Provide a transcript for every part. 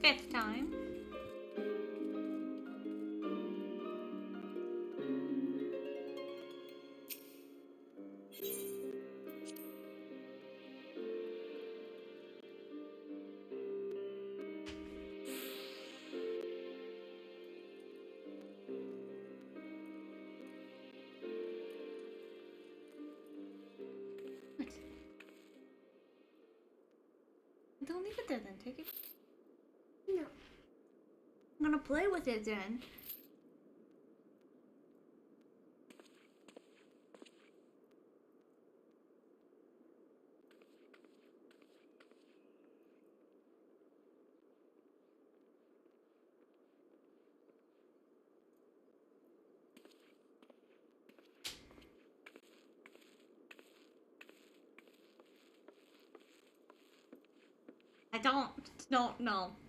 5th time. Don't leave it there then, take it. No. I'm gonna play with it then.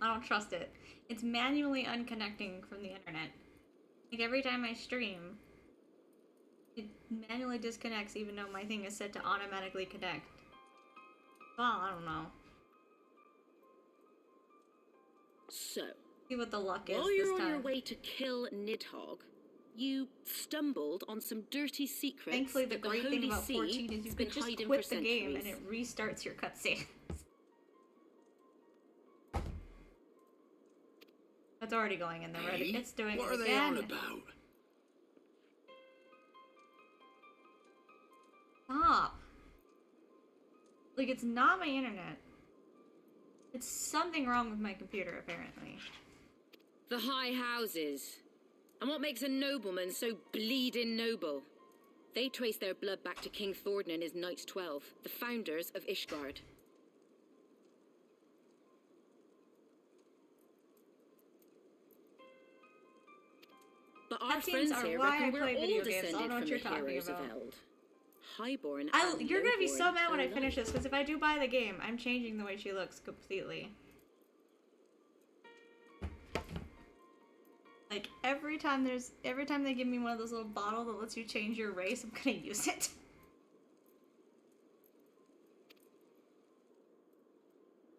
I don't trust it. It's manually unconnecting from the internet. Like every time I stream, it manually disconnects even though my thing is set to automatically connect. Well, I don't know. So, See what the luck is while this you're on time. your way to kill Nidhogg, you stumbled on some dirty secrets. Thankfully, the great thing Holy about See 14 is you has can been just hiding quit for the game and centuries. it restarts your cutscene. That's already going in there, right? Hey, It's doing what it are they again. on about? Stop. Like, it's not my internet. It's something wrong with my computer, apparently. The high houses. And what makes a nobleman so bleeding noble? They trace their blood back to King Thordan and his Knights 12, the founders of Ishgard. But our Cutscenes friends are here why I reckon we're play all video games. I don't descended know what from you're the talking heroes of about. Eld. Highborn and You're gonna be so Lowborn mad when I alike. finish this, because if I do buy the game, I'm changing the way she looks completely. Like, every time they give me one of those little bottles that lets you change your race, I'm gonna use it.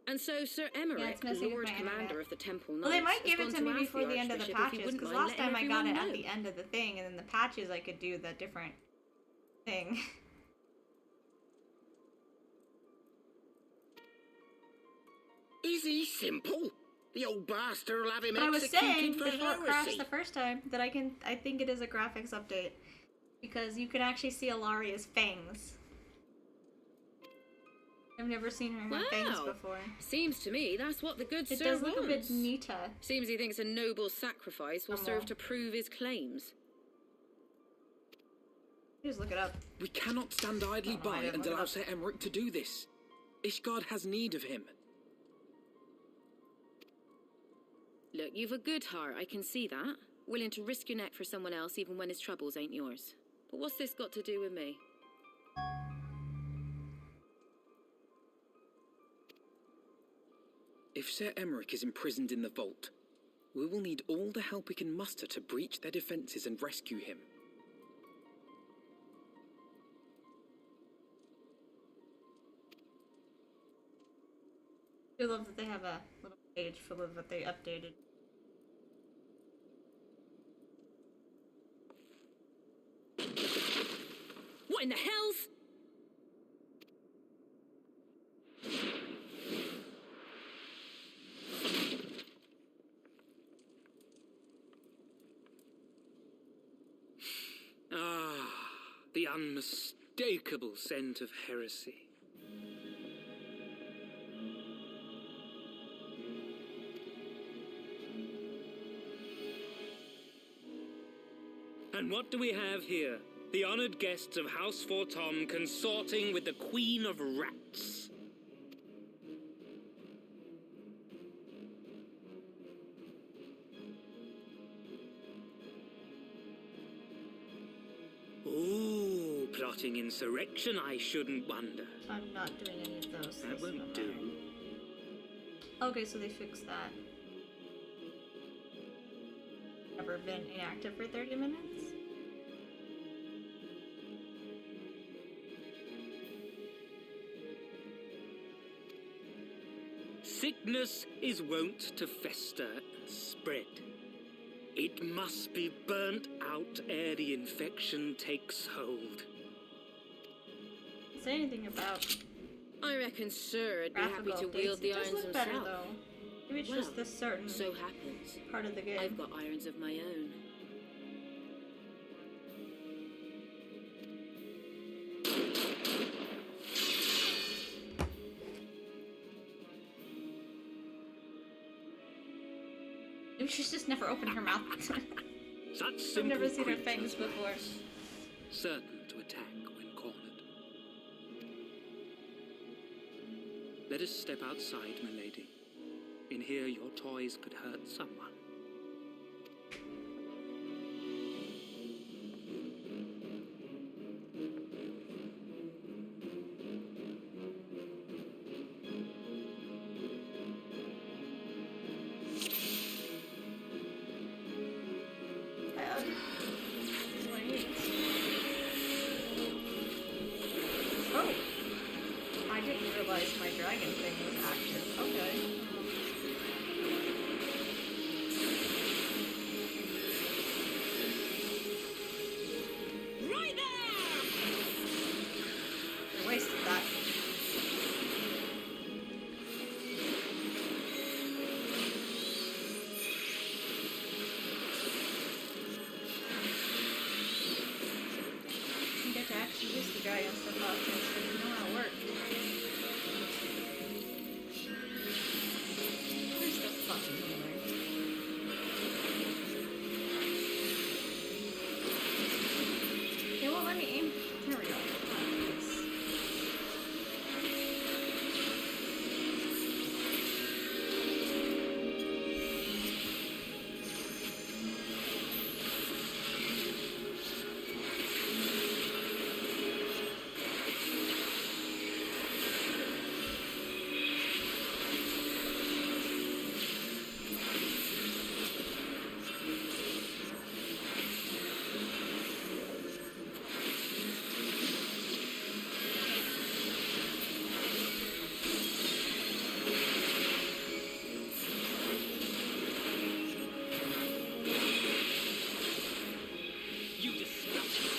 And so Sir Yeah, Aymeric, it's messing with Lord my Commander internet. of the Temple Well, Knights, they might has give it gone to me ask before the end of the Archbishop if he patches, wouldn't because mind last letting time I got it everyone at know. the end of the thing, and then the patches I could do the different thing. Is he simple? The old bastard will have him But I was executed saying for before it crashed heresy. the first time that I think it is a graphics update, because you can actually see Alaria's fangs. I've never seen her have fangs Wow. before. Seems to me that's what the good It sir does look a bit wants. neater. Seems he thinks a noble sacrifice will serve Normal. to prove his claims. Just look it up. We cannot stand idly Oh, I by didn't and look it allow up. Sir Aymeric to do this. Ishgard has need of him. Look, you've a good heart, I can see that. Willing to risk your neck for someone else even when his troubles ain't yours. But what's this got to do with me? If Sir Aymeric is imprisoned in the vault, we will need all the help we can muster to breach their defenses and rescue him. I love that they have a little page full of what they updated. What in the hell's... Ah, the unmistakable scent of heresy. And what do we have here? The honored guests of House Fortom consorting with the Queen of Rats. Ooh, plotting insurrection, I shouldn't wonder. I'm not doing any of those. That won't do. Okay, so they fixed that. Ever been inactive for 30 minutes? Sickness is wont to fester and spread. It must be burnt out ere the infection takes hold. Say anything about I reckon Sir would be happy graphical to updates. wield the It does irons look better himself. though. Maybe it's Well, just this certain So happens. part of the game. I've got irons of my own. Maybe she's just never opened her mouth. Such I've simple never seen her creatures, fangs before. certain to attack when cornered. Let us step outside, milady. In here, your toys could hurt someone. Oh! I didn't realize my dragon thing was active. Okay. Right there! I wasted that. You get to actually use the dragon stuff out so you know how it works. Where's the fucking healer? It won't let me aim. There we go. You disgust me.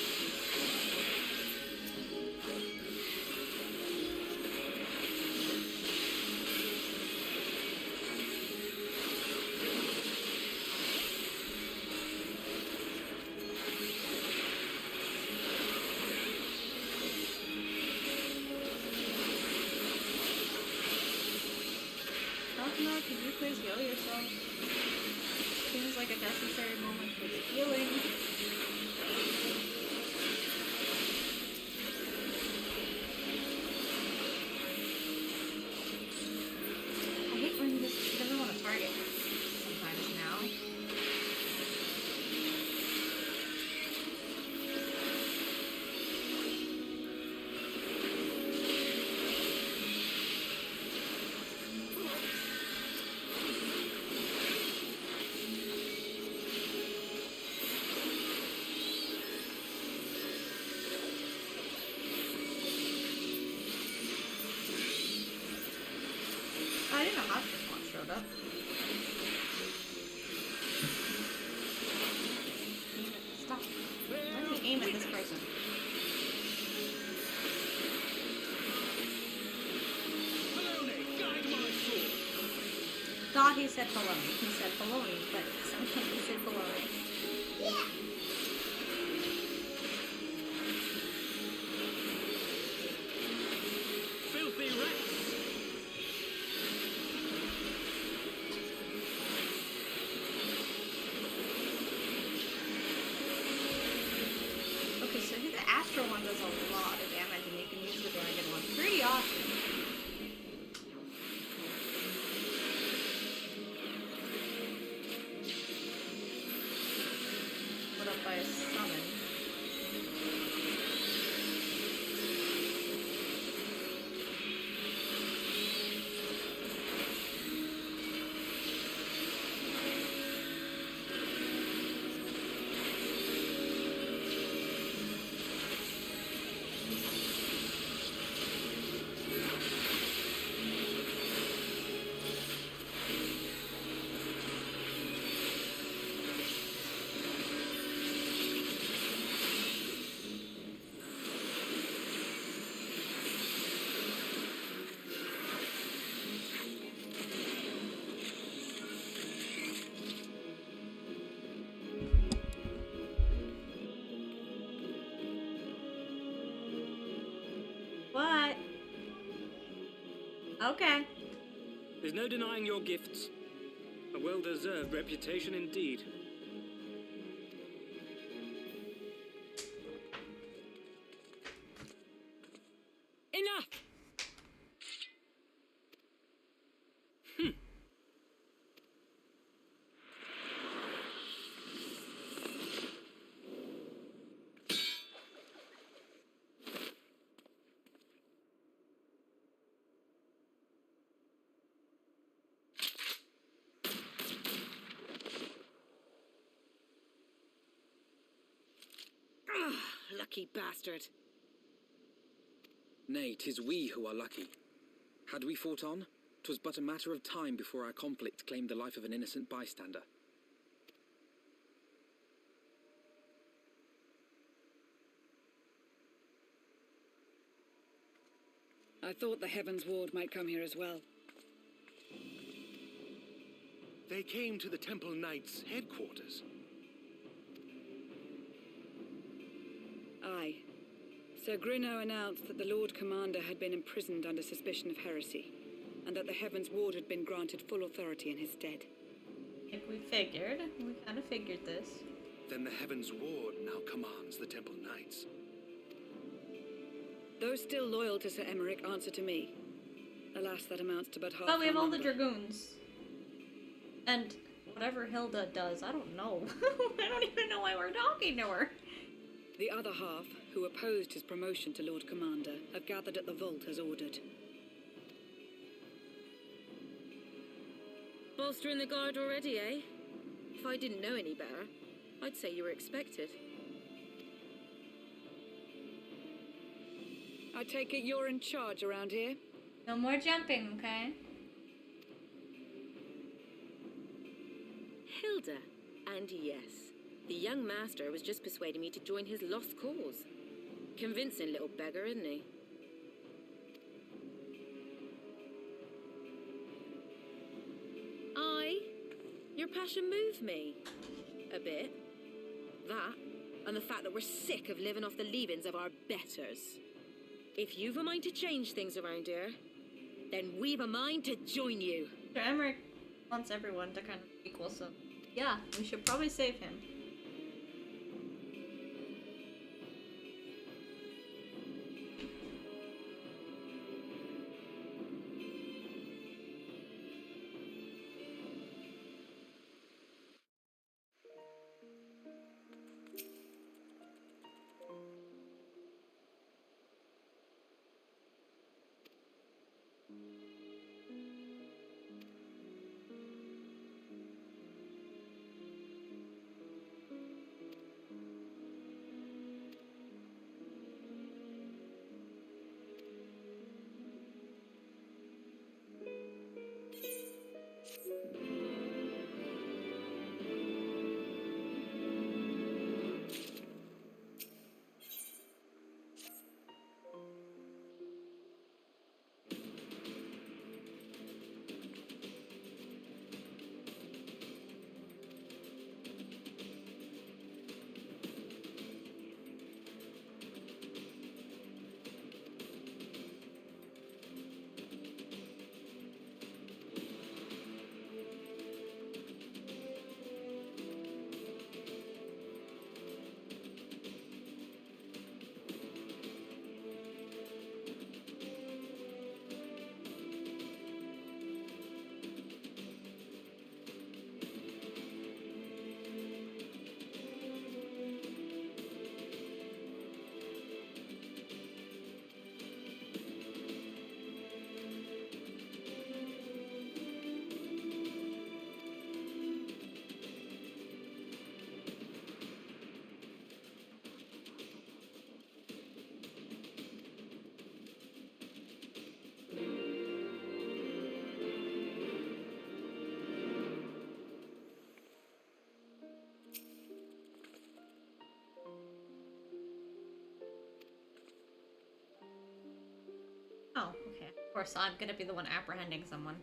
Falconer, could you please heal yourself? Seems like a necessary moment for the healing. I hate when she doesn't want to target sometimes now. I didn't know how this one showed up. Stop. Let me aim at this person. Thought he said baloney. He said baloney, but sometimes he said baloney. Yeah. Filthy rats! Okay, so the Astral one does a lot of damage, and you can use the Dragon one pretty often. What up, What? Okay. There's no denying your gifts. A well-deserved reputation indeed. Enough! Lucky bastard. Nay, 'tis we who are lucky. Had we fought on, 'twas but a matter of time before our conflict claimed the life of an innocent bystander. I thought the Heavensward might come here as well. They came to the Temple Knights' headquarters. Aye. Sir Grinno announced that the Lord Commander had been imprisoned under suspicion of heresy, and that the Heavensward had been granted full authority in his stead. Like we figured. We kind of figured this. Then the Heavensward now commands the Temple Knights. Those still loyal to Sir Aymeric answer to me. Alas, that amounts to but half. But we have our all the number. dragoons. And whatever Hilda does, I don't know. I don't even know why we're talking to her. The other half, who opposed his promotion to Lord Commander, have gathered at the vault as ordered. Bolstering the guard already, eh? If I didn't know any better, I'd say you were expected. I take it you're in charge around here? No more jumping, okay? Hilda. And yes, the young master was just persuading me to join his lost cause. Convincing little beggar, isn't he? Aye, your passion moved me. A bit. That, and the fact that we're sick of living off the leavings of our betters. If you've a mind to change things around here, then we've a mind to join you. Sir Aymeric wants everyone to kind of equal, so yeah, we should probably save him. Oh, okay. Of course, I'm gonna be the one apprehending someone.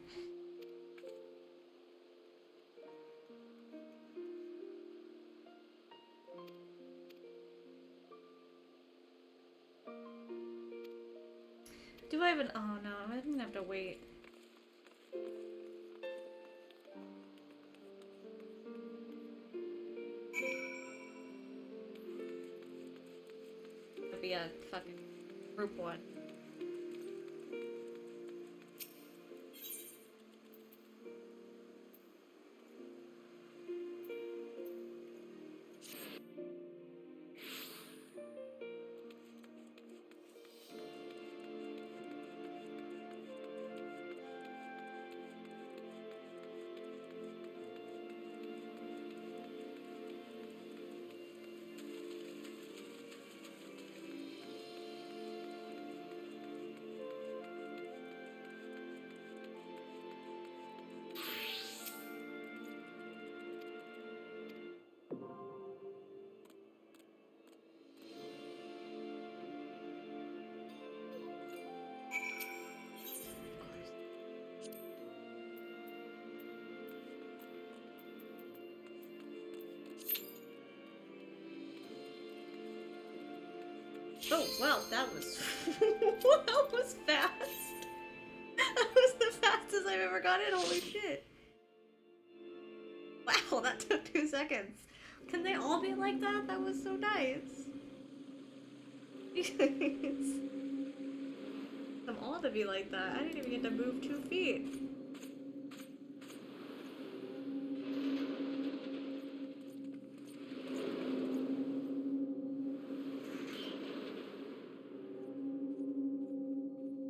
Do I even? Oh no, I'm gonna have to wait. It'll be a fucking group one. Oh, well, that was that was fast. That was the fastest I've ever got in. Holy shit! Wow, that took 2 seconds. Can they all be like that? That was so nice. Them all to be like that. I didn't even get to move 2 feet.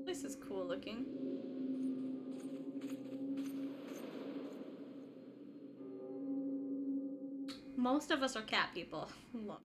This is cool looking. Most of us are cat people. Look.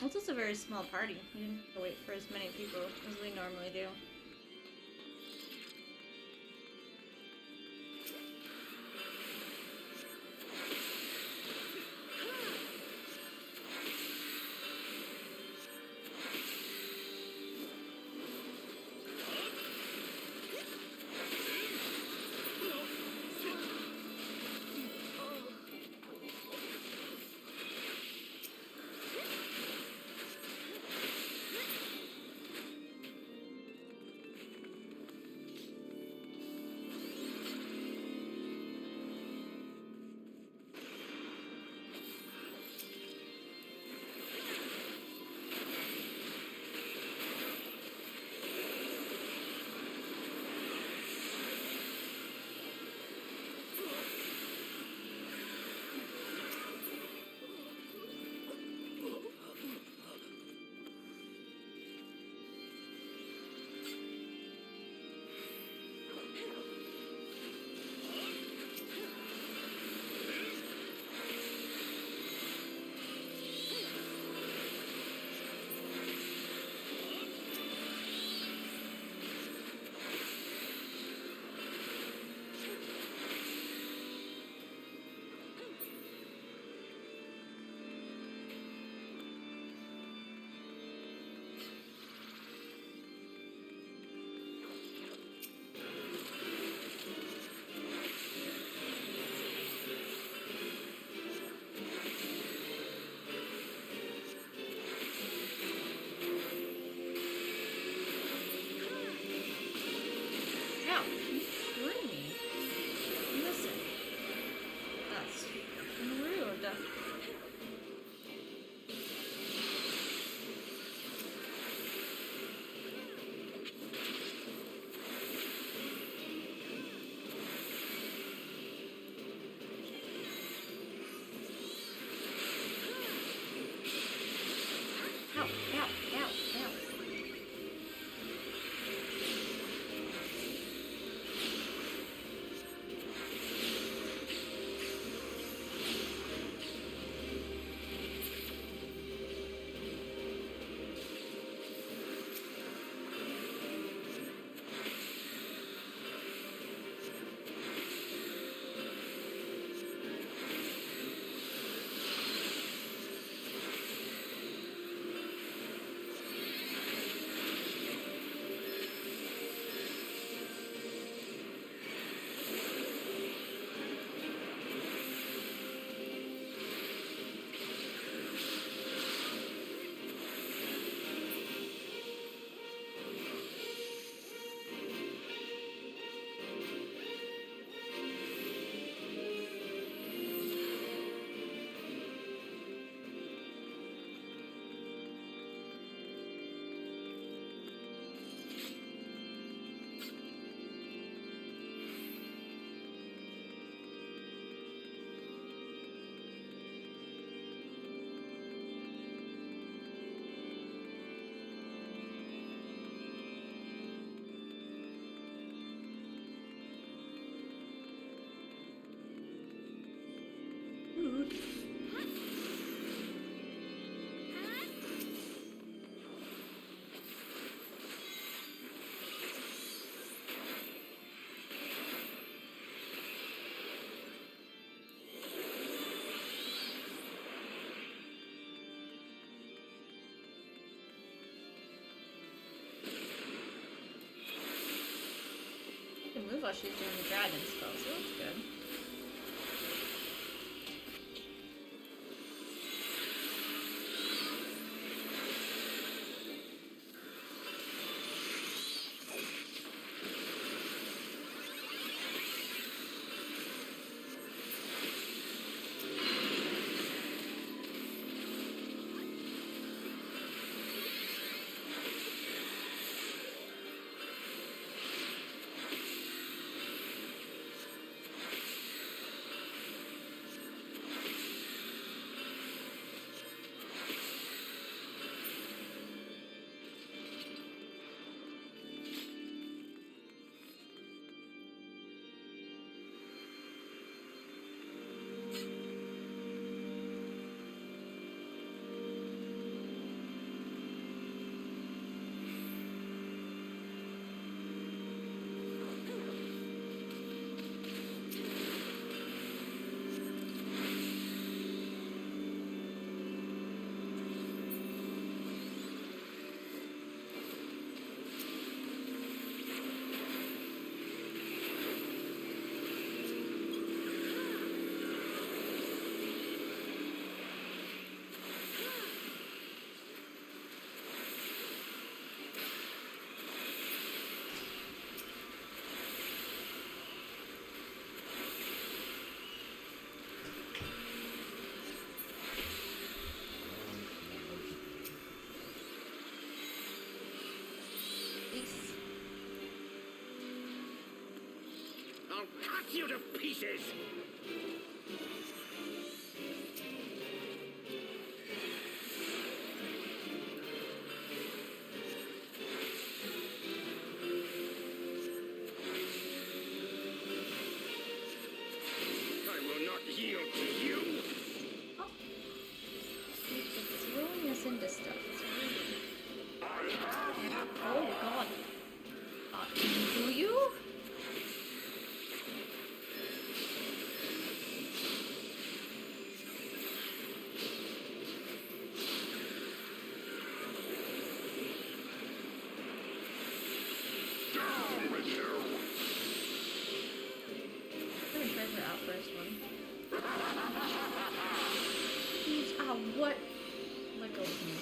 This is a very small party. We didn't have to wait for as many people as we normally do. while she's doing the dragon spell, so that's good. I'll cut you to pieces! I will not yield to you! It's throwing us into stuff. It's really... Oh god. Do you? Down with you! I'm gonna try for outburst one. Jeez, ah, what? Let go of me.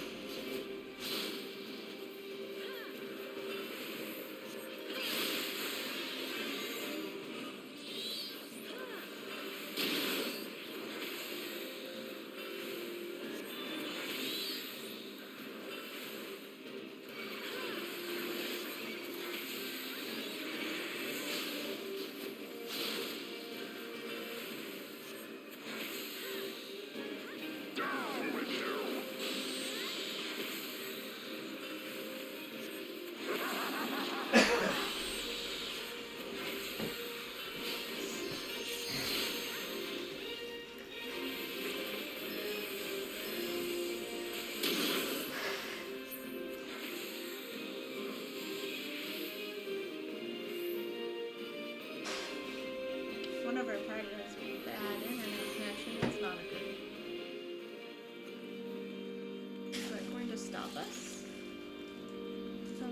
Down with you! If one of our party has bad internet connection, it's not a good. Is that going to stop us? So.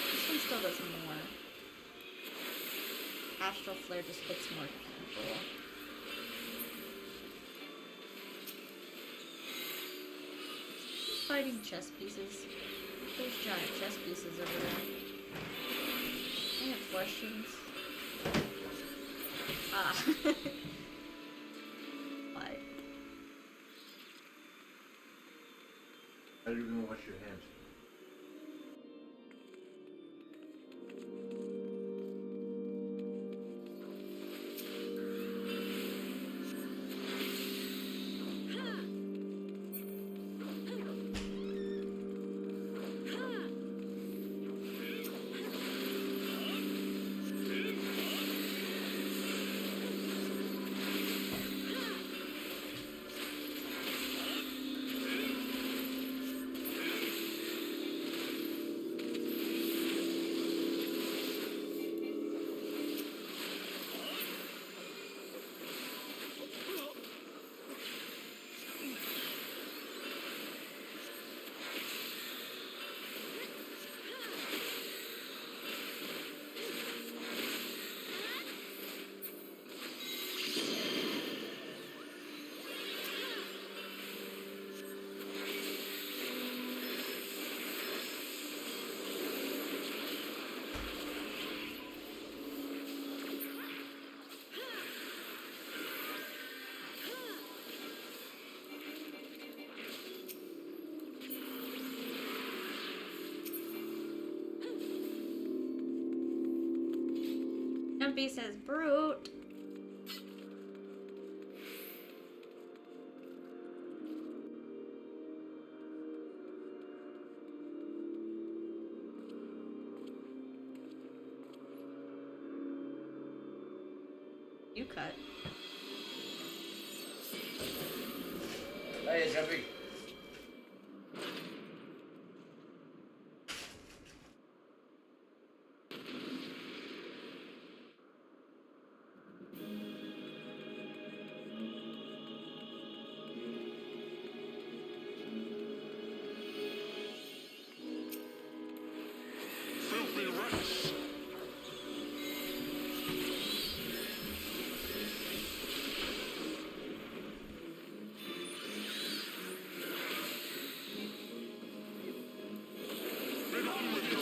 This one still does more. Astral Flare just hits more people. Fighting chess pieces. There's giant chess pieces over there. I have questions. Ah. Why? I don't even wash your hands. Jumpy says brute. You cut. Hey, Jumpy. Filthy rats. Been on with you.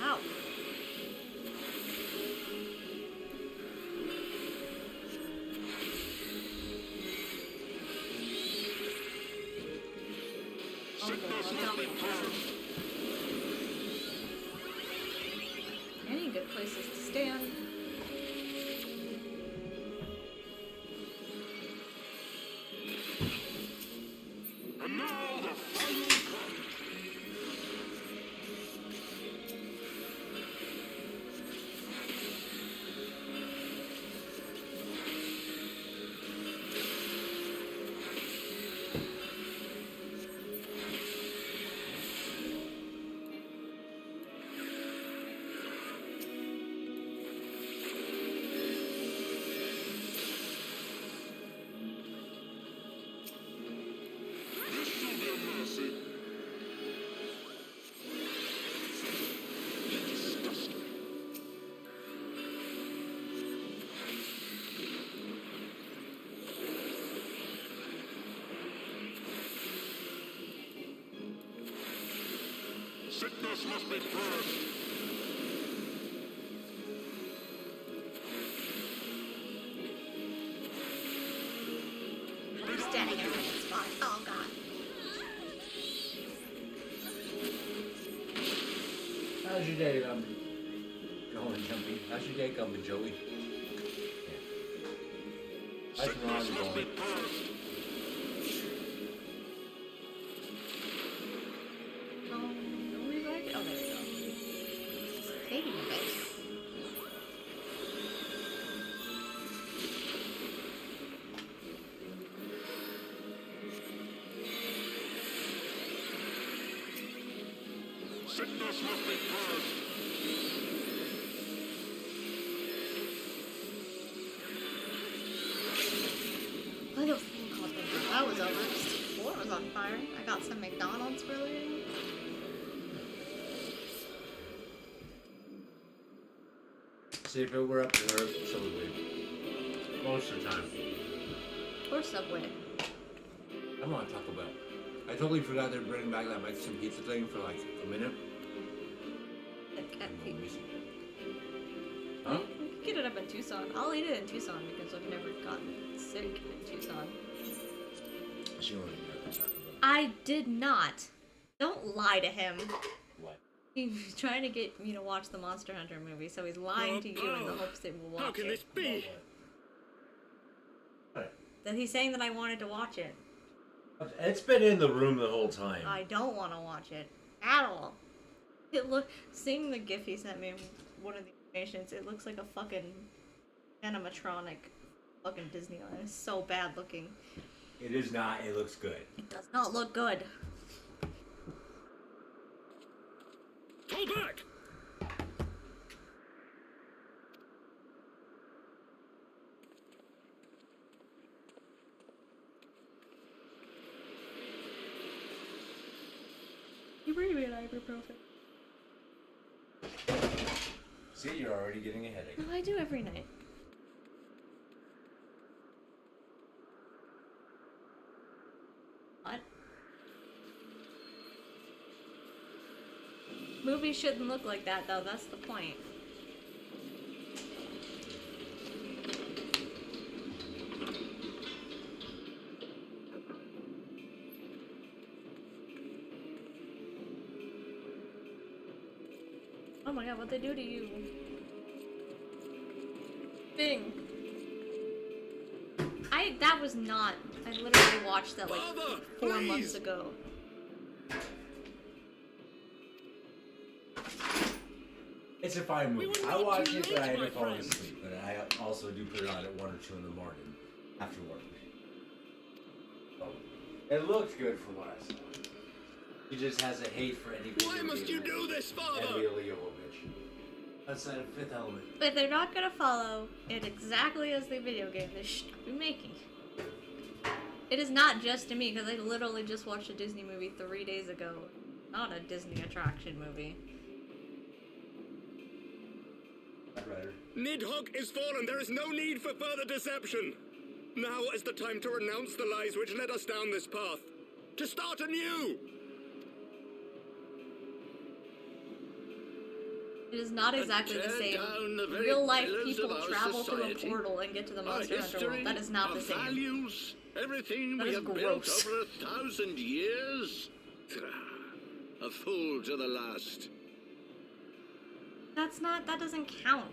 Ow. Sickness must be purged. Any good places to stand? And now the final punch. This shall be a mercy. Disgusting. Sickness must be purged. I'm standing in the right spot. Oh god. How's your day going, Jumpy? How's your day going, Joey? How's your Sickness mom must be going? purged. Don't revive it. Oh, there we go. Taking a bit. Sickness must be purged. Look at thing called the that was over. Just the floor was on fire. I got some McDonald's earlier. See, if it were up to her, so would we. Most of the time. Or Subway. I want Taco Bell. I totally forgot they're bringing back that Mexican pizza thing for like a minute. Like, I'm gonna miss it. Huh? we could get it up in Tucson. I'll eat it in Tucson because I've never gotten sick in Tucson. She wanted to go to Taco Bell. I did not. Don't lie to him. What? He was trying to get me to watch the Monster Hunter movie, so he's lying to you in the hopes that we'll watch How can it. this be? What? That he's saying that I wanted to watch it. It's been in the room the whole time. I don't want to watch it at all. It seeing the GIF he sent me, one of the animations, it looks like a fucking animatronic, fucking Disneyland. It's so bad looking. It is not. It looks good. It does not look good. Fall back! You bring me an ibuprofen. See, you're already getting a headache. No, I do every night. What? Movies shouldn't look like that, though. That's the point. my god, what'd they do to you? Bing. That was not. I literally watched that like Father, 4 months please. ago. It's a fine movie. We were I not watch too it, late, but I end my up falling friend. asleep. But I also do put it on at 1 or 2 in the morning after work. So, it looked good from what I saw. He just has a hate for any Why video must you game do this, and Father? Mila Jovovich. That's that Fifth Element. But if they're not gonna follow it exactly as the video game, they should not be making it. It is not just to me, because I literally just watched a Disney movie 3 days ago. Not a Disney attraction movie. I'd rather. Nidhogg is fallen. There is no need for further deception. Now is the time to renounce the lies which led us down this path. To start anew. It is not exactly the tear same. down the very Real life pillars people of our travel through a society, portal and get to the Our Monster Hunter history, world. That is not our the same. values, everything That we is have built gross. over 1,000 years. A fool to the last. That doesn't count.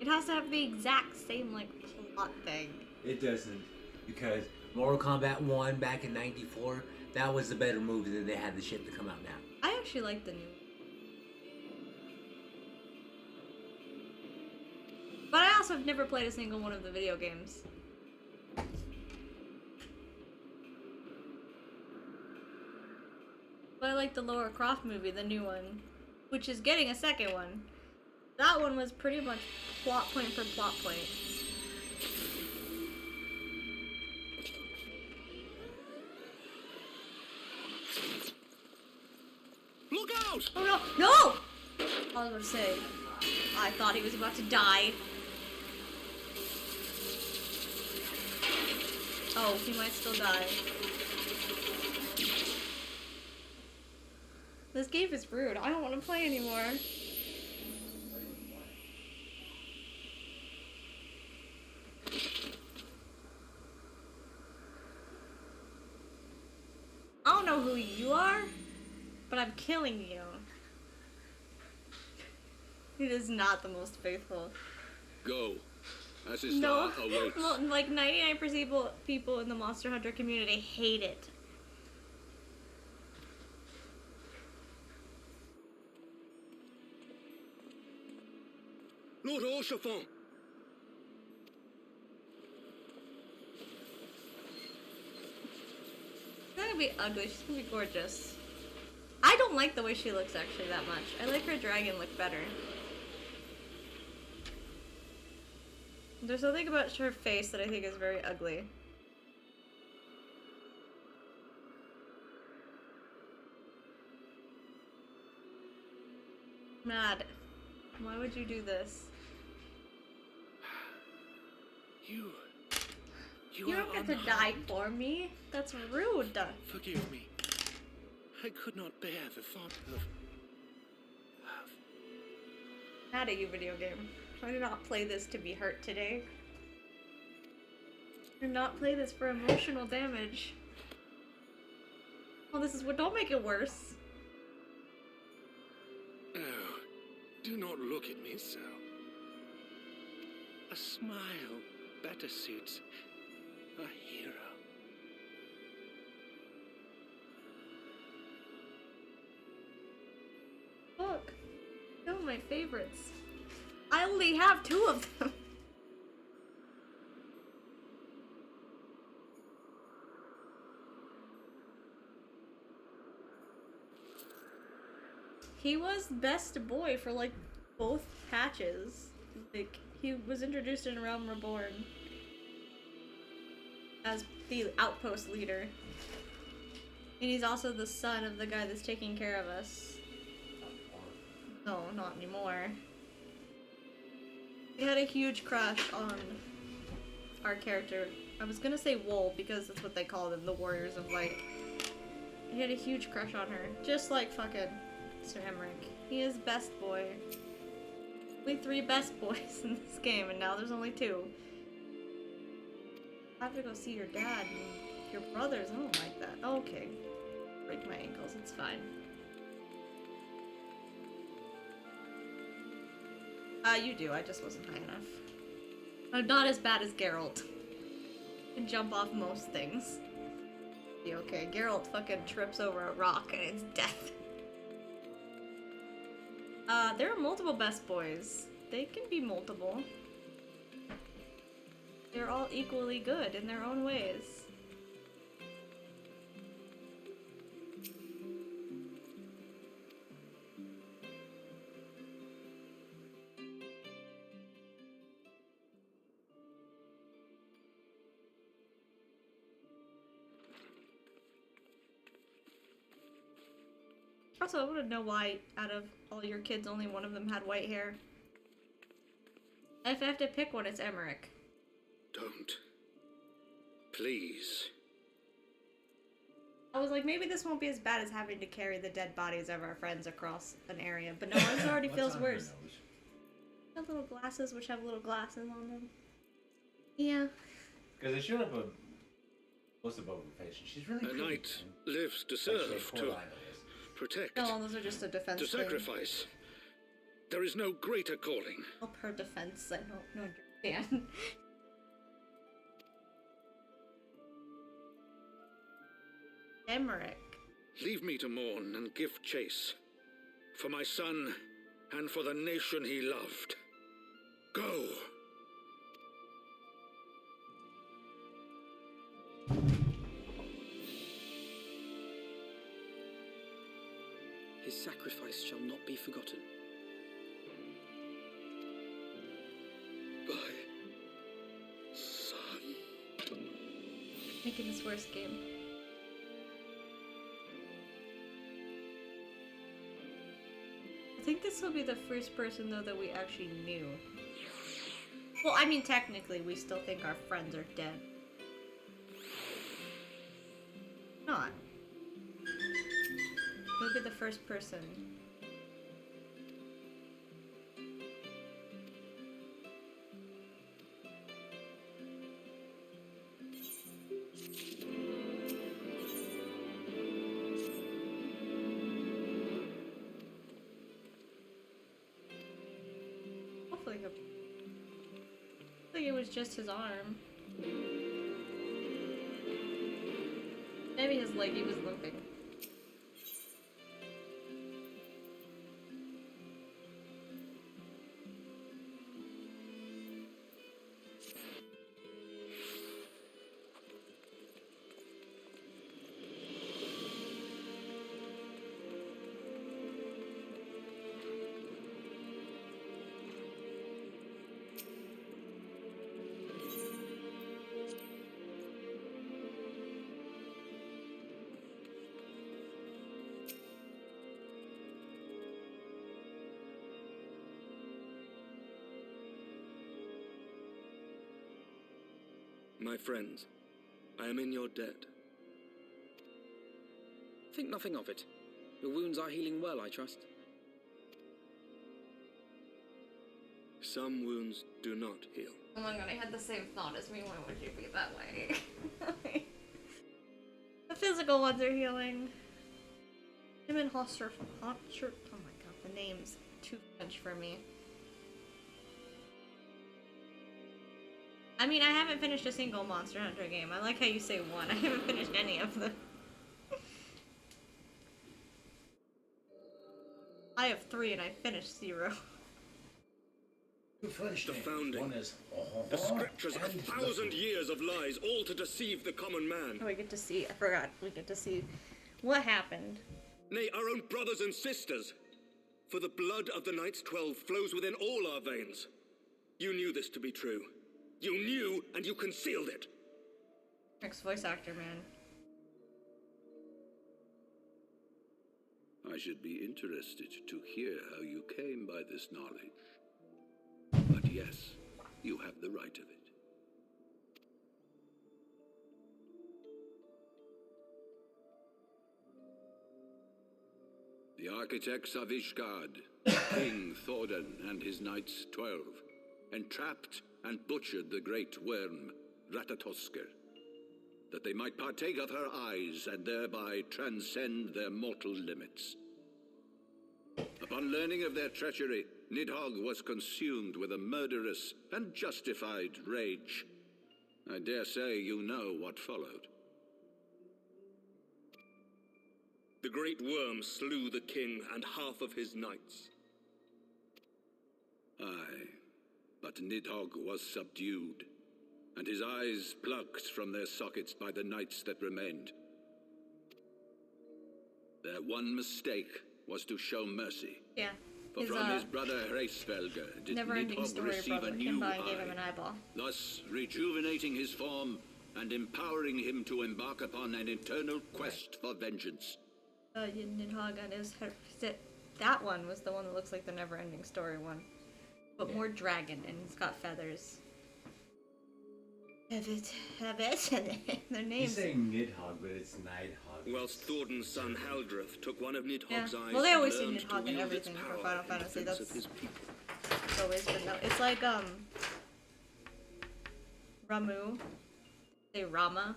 It has to have the exact same, like, plot thing. It doesn't, because Mortal Kombat 1 back in '94, that was the better movie than they had the shit to come out now. I actually like the new. But I also have never played a single one of the video games. But I like the Lara Croft movie, the new one, which is getting a second one. That one was pretty much plot point for plot point. Look out! Oh no! No! I was gonna say, I thought he was about to die. Oh, he might still die. This game is rude. I don't want to play anymore. I don't know who you are, but I'm killing you. It is not the most faithful. Go. As his No, star awaits. well, like 99% of people in the Monster Hunter community hate it. Lord Orchefort. She's not gonna be ugly, she's gonna be gorgeous. I don't like the way she looks actually that much. I like her dragon look better. There's something about her face that I think is very ugly. Mad. Why would you do this? You You are don't get to die unharmed. for me. That's rude. Forgive me. I could not bear the thought of... Mad at you, video game. I did not play this to be hurt today. I did not play this for emotional damage. Oh, this is what. Don't make it worse. Oh, do not look at me so. A smile better suits a hero. Look, two of my favorites. I only have 2 of them. He was best boy for like both patches. Like he was introduced in Realm Reborn as the outpost leader. And he's also the son of the guy that's taking care of us. No, not anymore. He had a huge crush on our character. I was gonna say Wool because that's what they call them, the Warriors of Light. He had a huge crush on her, just like fucking Sir Aymeric. He is best boy. Only 3 best boys in this game, and now there's only 2. I have to go see your dad and your brothers. I don't like that. Okay. Break my ankles, it's fine. You do. I just wasn't high enough. I'm not as bad as Geralt. I can jump off most things. Be okay. Geralt fucking trips over a rock and it's death. There are multiple best boys. They can be multiple. They're all equally good in their own ways. Also, I want to know why, out of all your kids, only one of them had white hair. If I have to pick one, it's Aymeric. Don't. Please. I was like, maybe this won't be as bad as having to carry the dead bodies of our friends across an area, but no, it already feels worse. Got little glasses, which have little glasses on them. Yeah. Because they showed up a close up over her face. She's really pretty. A knight lives to serve, to protect, No, those are just a defense to thing. sacrifice. There is no greater calling. Help her defense, I don't understand. Aymeric. Leave me to mourn and give chase. For my son, and for the nation he loved. Go! His sacrifice shall not be forgotten. My son. Making this worse game. I think this will be the first person, though, that we actually knew. Well, I mean, technically, we still think our friends are dead. Not. He'll be the first person. Hopefully he'll... I think it was just his arm. Maybe his leg, he was limping. My friends, I am in your debt. Think nothing of it. Your wounds are healing well, I trust. Some wounds do not heal. Oh my god, I had the same thought as me. Why would you be that way? The physical ones are healing. Him and Hoster. Oh my god, the name's too French for me. I mean, I haven't finished a single Monster Hunter game. I like how you say one. I haven't finished any of them. I have 3 and I finished 0. The founding. The scriptures of 1,000 years of lies, all to deceive the common man. Oh, we get to see. I forgot. We get to see what happened. Nay, our own brothers and sisters. For the blood of the Knights 12 flows within all our veins. You knew this to be true. You knew, and you concealed it. Next voice actor, man. I should be interested to hear how you came by this knowledge. But yes, you have the right of it. The architects of Ishgard, King Thordan and his Knights 12, entrapped and butchered the great worm, Ratatosker, that they might partake of her eyes and thereby transcend their mortal limits. Upon learning of their treachery, Nidhogg was consumed with a murderous and justified rage. I dare say you know what followed. The great worm slew the king and half of his knights. Aye, but Nidhogg was subdued, and his eyes plucked from their sockets by the knights that remained. Their one mistake was to show mercy. Yeah. For from his brother Hreisvelger did never-ending Nidhogg story receive brother a came new by and gave him eye, an eyeball. thus rejuvenating his form and empowering him to embark upon an eternal quest for vengeance. Nidhogg and his that one was the one that looks like the never-ending story one, but more dragon, and he's got feathers. Hevet. Their You names. say Nidhogg, but it's Nidhogg. Whilst Thorden's son Haldreth took one of Nidhogg's eyes. Well, they always and see learned to Nidhogg in wield its everything for power Final in Fantasy. defense That's of his people. it's always been no. It's like Ramu. Say Rama.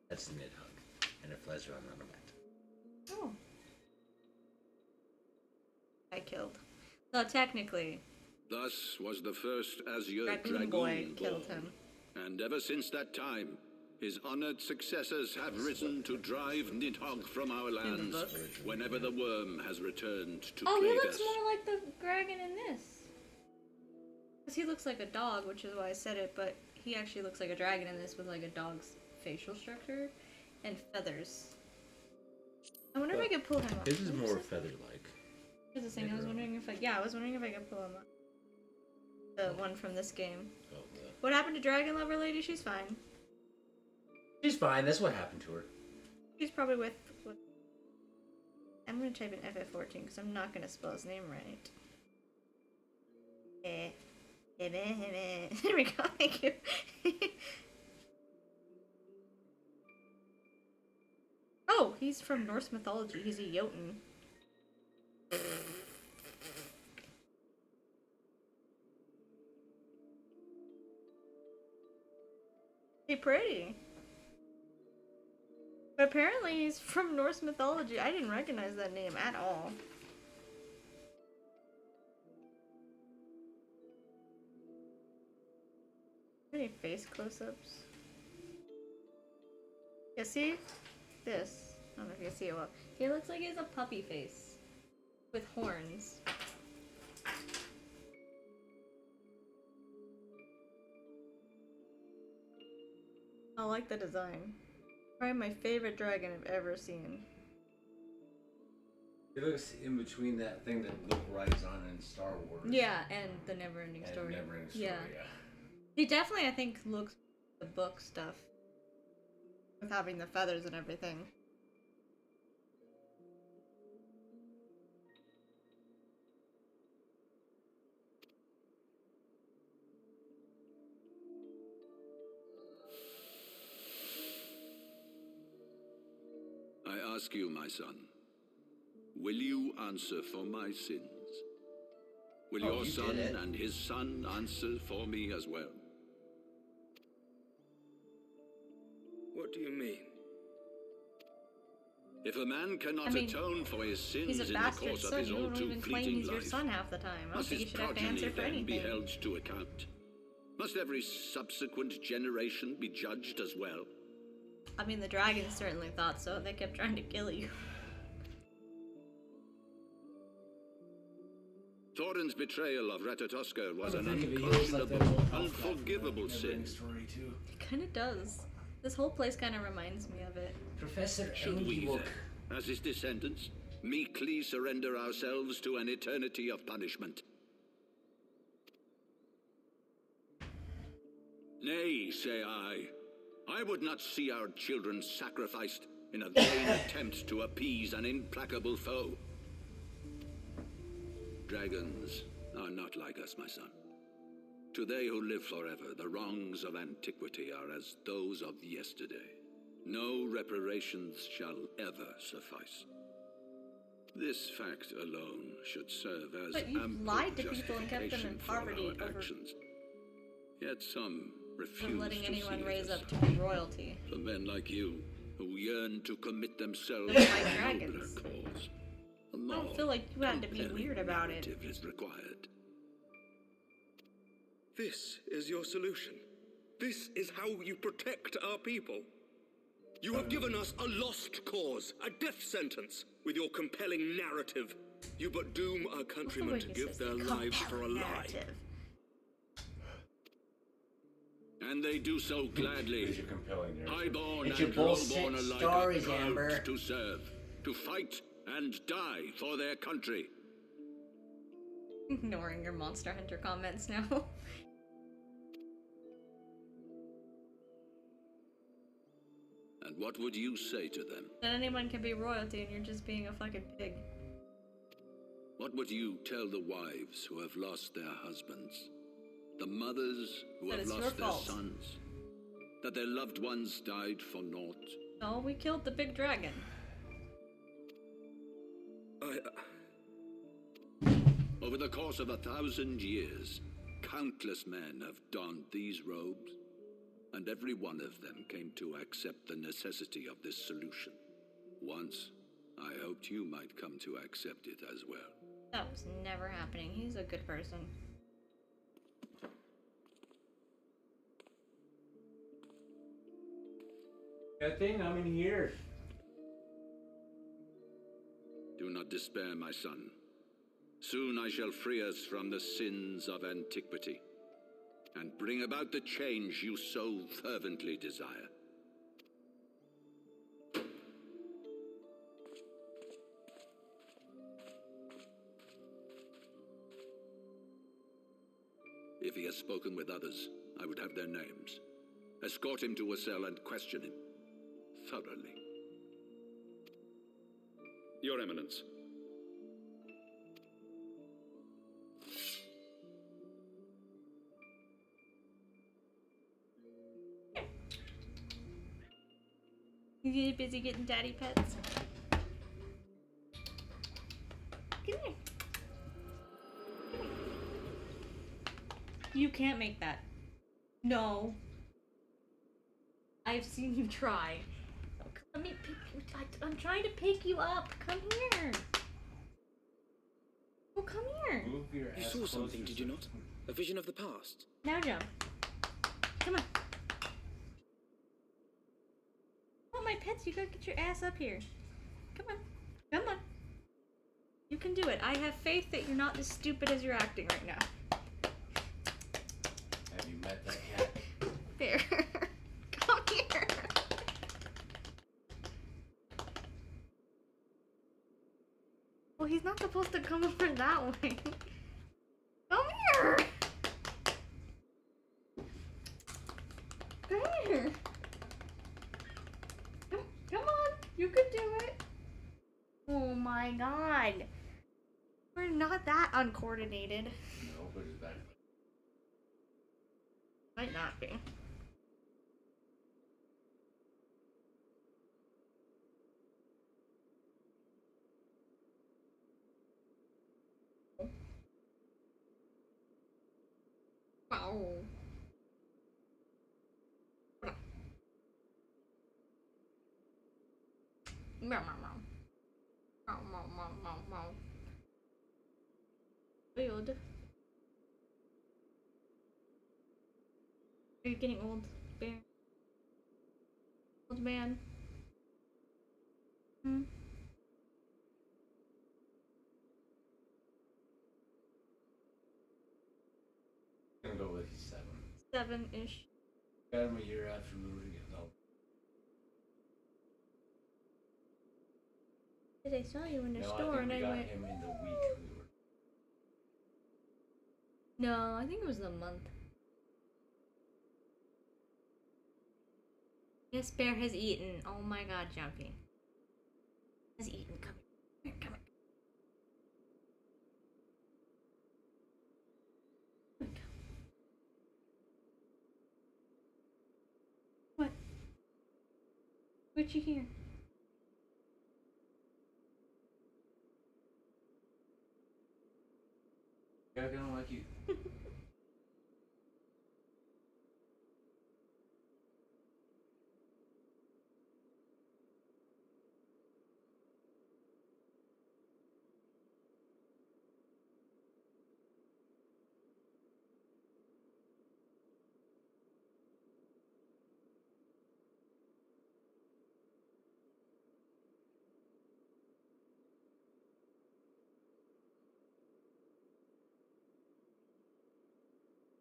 That's Nidhogg, and it flies around on a bat. Oh. I killed. So technically, Thus was the first Azure Dragoon Dragoon Boy born. killed him. And ever since that time, his honored successors have risen to drive Nidhogg from our lands book. whenever the worm has returned to Oh, he plague looks us. more like the dragon in this. Because he looks like a dog, which is why I said it, but he actually looks like a dragon in this with like a dog's facial structure and feathers. I wonder if I could pull him up. His is What more it? feather-like. Here's the thing, I was wondering if I was wondering if I could pull him up. The one from this game. Oh, yeah. What happened to Dragon Lover Lady? She's fine. She's fine. That's what happened to her. She's probably with I'm gonna type in FF14 because I'm not gonna spell his name right. There we go, thank you. Oh, he's from Norse mythology. He's a Jotun. He's pretty. But apparently he's from Norse mythology. I didn't recognize that name at all. Any face close-ups? Yeah, see? This. I don't know if you can see it well. He looks like he has a puppy face. With horns. I like the design. Probably my favorite dragon I've ever seen. It looks in between that thing that Luke rides on in Star Wars. Yeah, and the Neverending And Story. Neverending Story, yeah. He definitely, I think, looks the book stuff. With having the feathers and everything. I ask you, my son, will you answer for my sins? Will your you son did it. and his son answer for me as well? What do you mean? If a man cannot I mean, atone for his sins He's a in the bastard course of son. his You all don't too even claim fleeting he's your life, son half the time. I don't must think you his should have to progeny answer for then be anything. held to account? Must every subsequent generation be judged as well? I mean, the dragons certainly thought so. They kept trying to kill you. Thorin's betrayal of Ratatoskr was an Think of it, he looks like that unconscionable, old elf guy from unforgivable the sin. Neverending Story too. It kind of does. This whole place kind of reminds me of it. Professor Should we Ewok. then, as his descendants, meekly surrender ourselves to an eternity of punishment? Nay, say I. I would not see our children sacrificed in a vain attempt to appease an implacable foe. Dragons are not like us, my son. To they who live forever, the wrongs of antiquity are as those of yesterday. No reparations shall ever suffice. This fact alone should serve as But you've ample lied to people and kept them in justification for poverty our over actions. Yet some refuse from letting to anyone see it raise as up to be royalty. for men like you, who yearn to commit themselves They're to like a nobler dragons. cause. I don't feel like you had to be compelling weird about it. narrative is required. This is your solution. This is how you protect our people. You have given us a lost cause, a death sentence. With your compelling narrative, you but doom our countrymen to give their lives for a lie. And they do so gladly. It's your compelling narrative. Highborn It's your and bullshit lowborn alike stories, are proud Amber. to serve, to fight and die for their country. Ignoring your Monster Hunter comments now. And what would you say to them? That anyone can be royalty and you're just being a fucking pig. What would you tell the wives who have lost their husbands? The mothers who That have it's your lost their fault. sons? That their loved ones died for naught? No, we killed the big dragon. Over the course of 1,000 years, countless men have donned these robes, and every one of them came to accept the necessity of this solution. Once, I hoped you might come to accept it as well. That was never happening. He's a good person. Good thing I'm in here. Do not despair, my son. Soon I shall free us from the sins of antiquity, and bring about the change you so fervently desire. If he has spoken with others, I would have their names. Escort him to a cell and question him thoroughly. Your Eminence. You get busy getting daddy pets? Come here. You can't make that. No. I've seen you try. Oh, let me pick you. I'm trying to pick you up. Come here. Oh, come here. Move your You ass saw closer something, did you so- not? A vision of the past? Now jump. Come on. Oh, my pets, you gotta get your ass up here. Come on. Come on. You can do it. I have faith that you're not as stupid as you're acting right now. Have you met that cat? Bear. Come here. Well, he's not supposed to come over that way. Come here. Come here. Come on. You can do it. Oh my god. We're not that uncoordinated. No, but it's back. Might not be. Wow. Meow, meow, meow. Meow, meow, meow, meow, meow. Weird. Are you getting old, Bear? Old man? Hmm? I'm gonna go with 7. 7-ish. Got him a year after we were getting old. I saw you in the No, store I and think I we got went. him in the week we were. No, I think it was a month. Yes, Bear has eaten. Oh my god, Jumpy. Has eaten. Come here. Come here. What? What'd you hear? Yeah, I don't like you.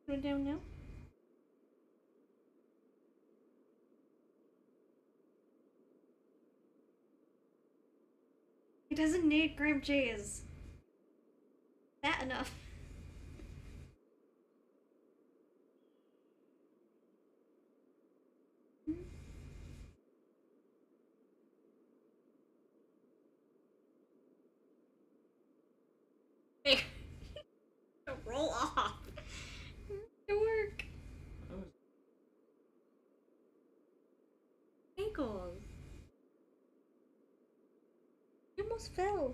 Went down now. He doesn't need grape cheese. That enough. Hey, roll off. It work. Ankles. You almost fell.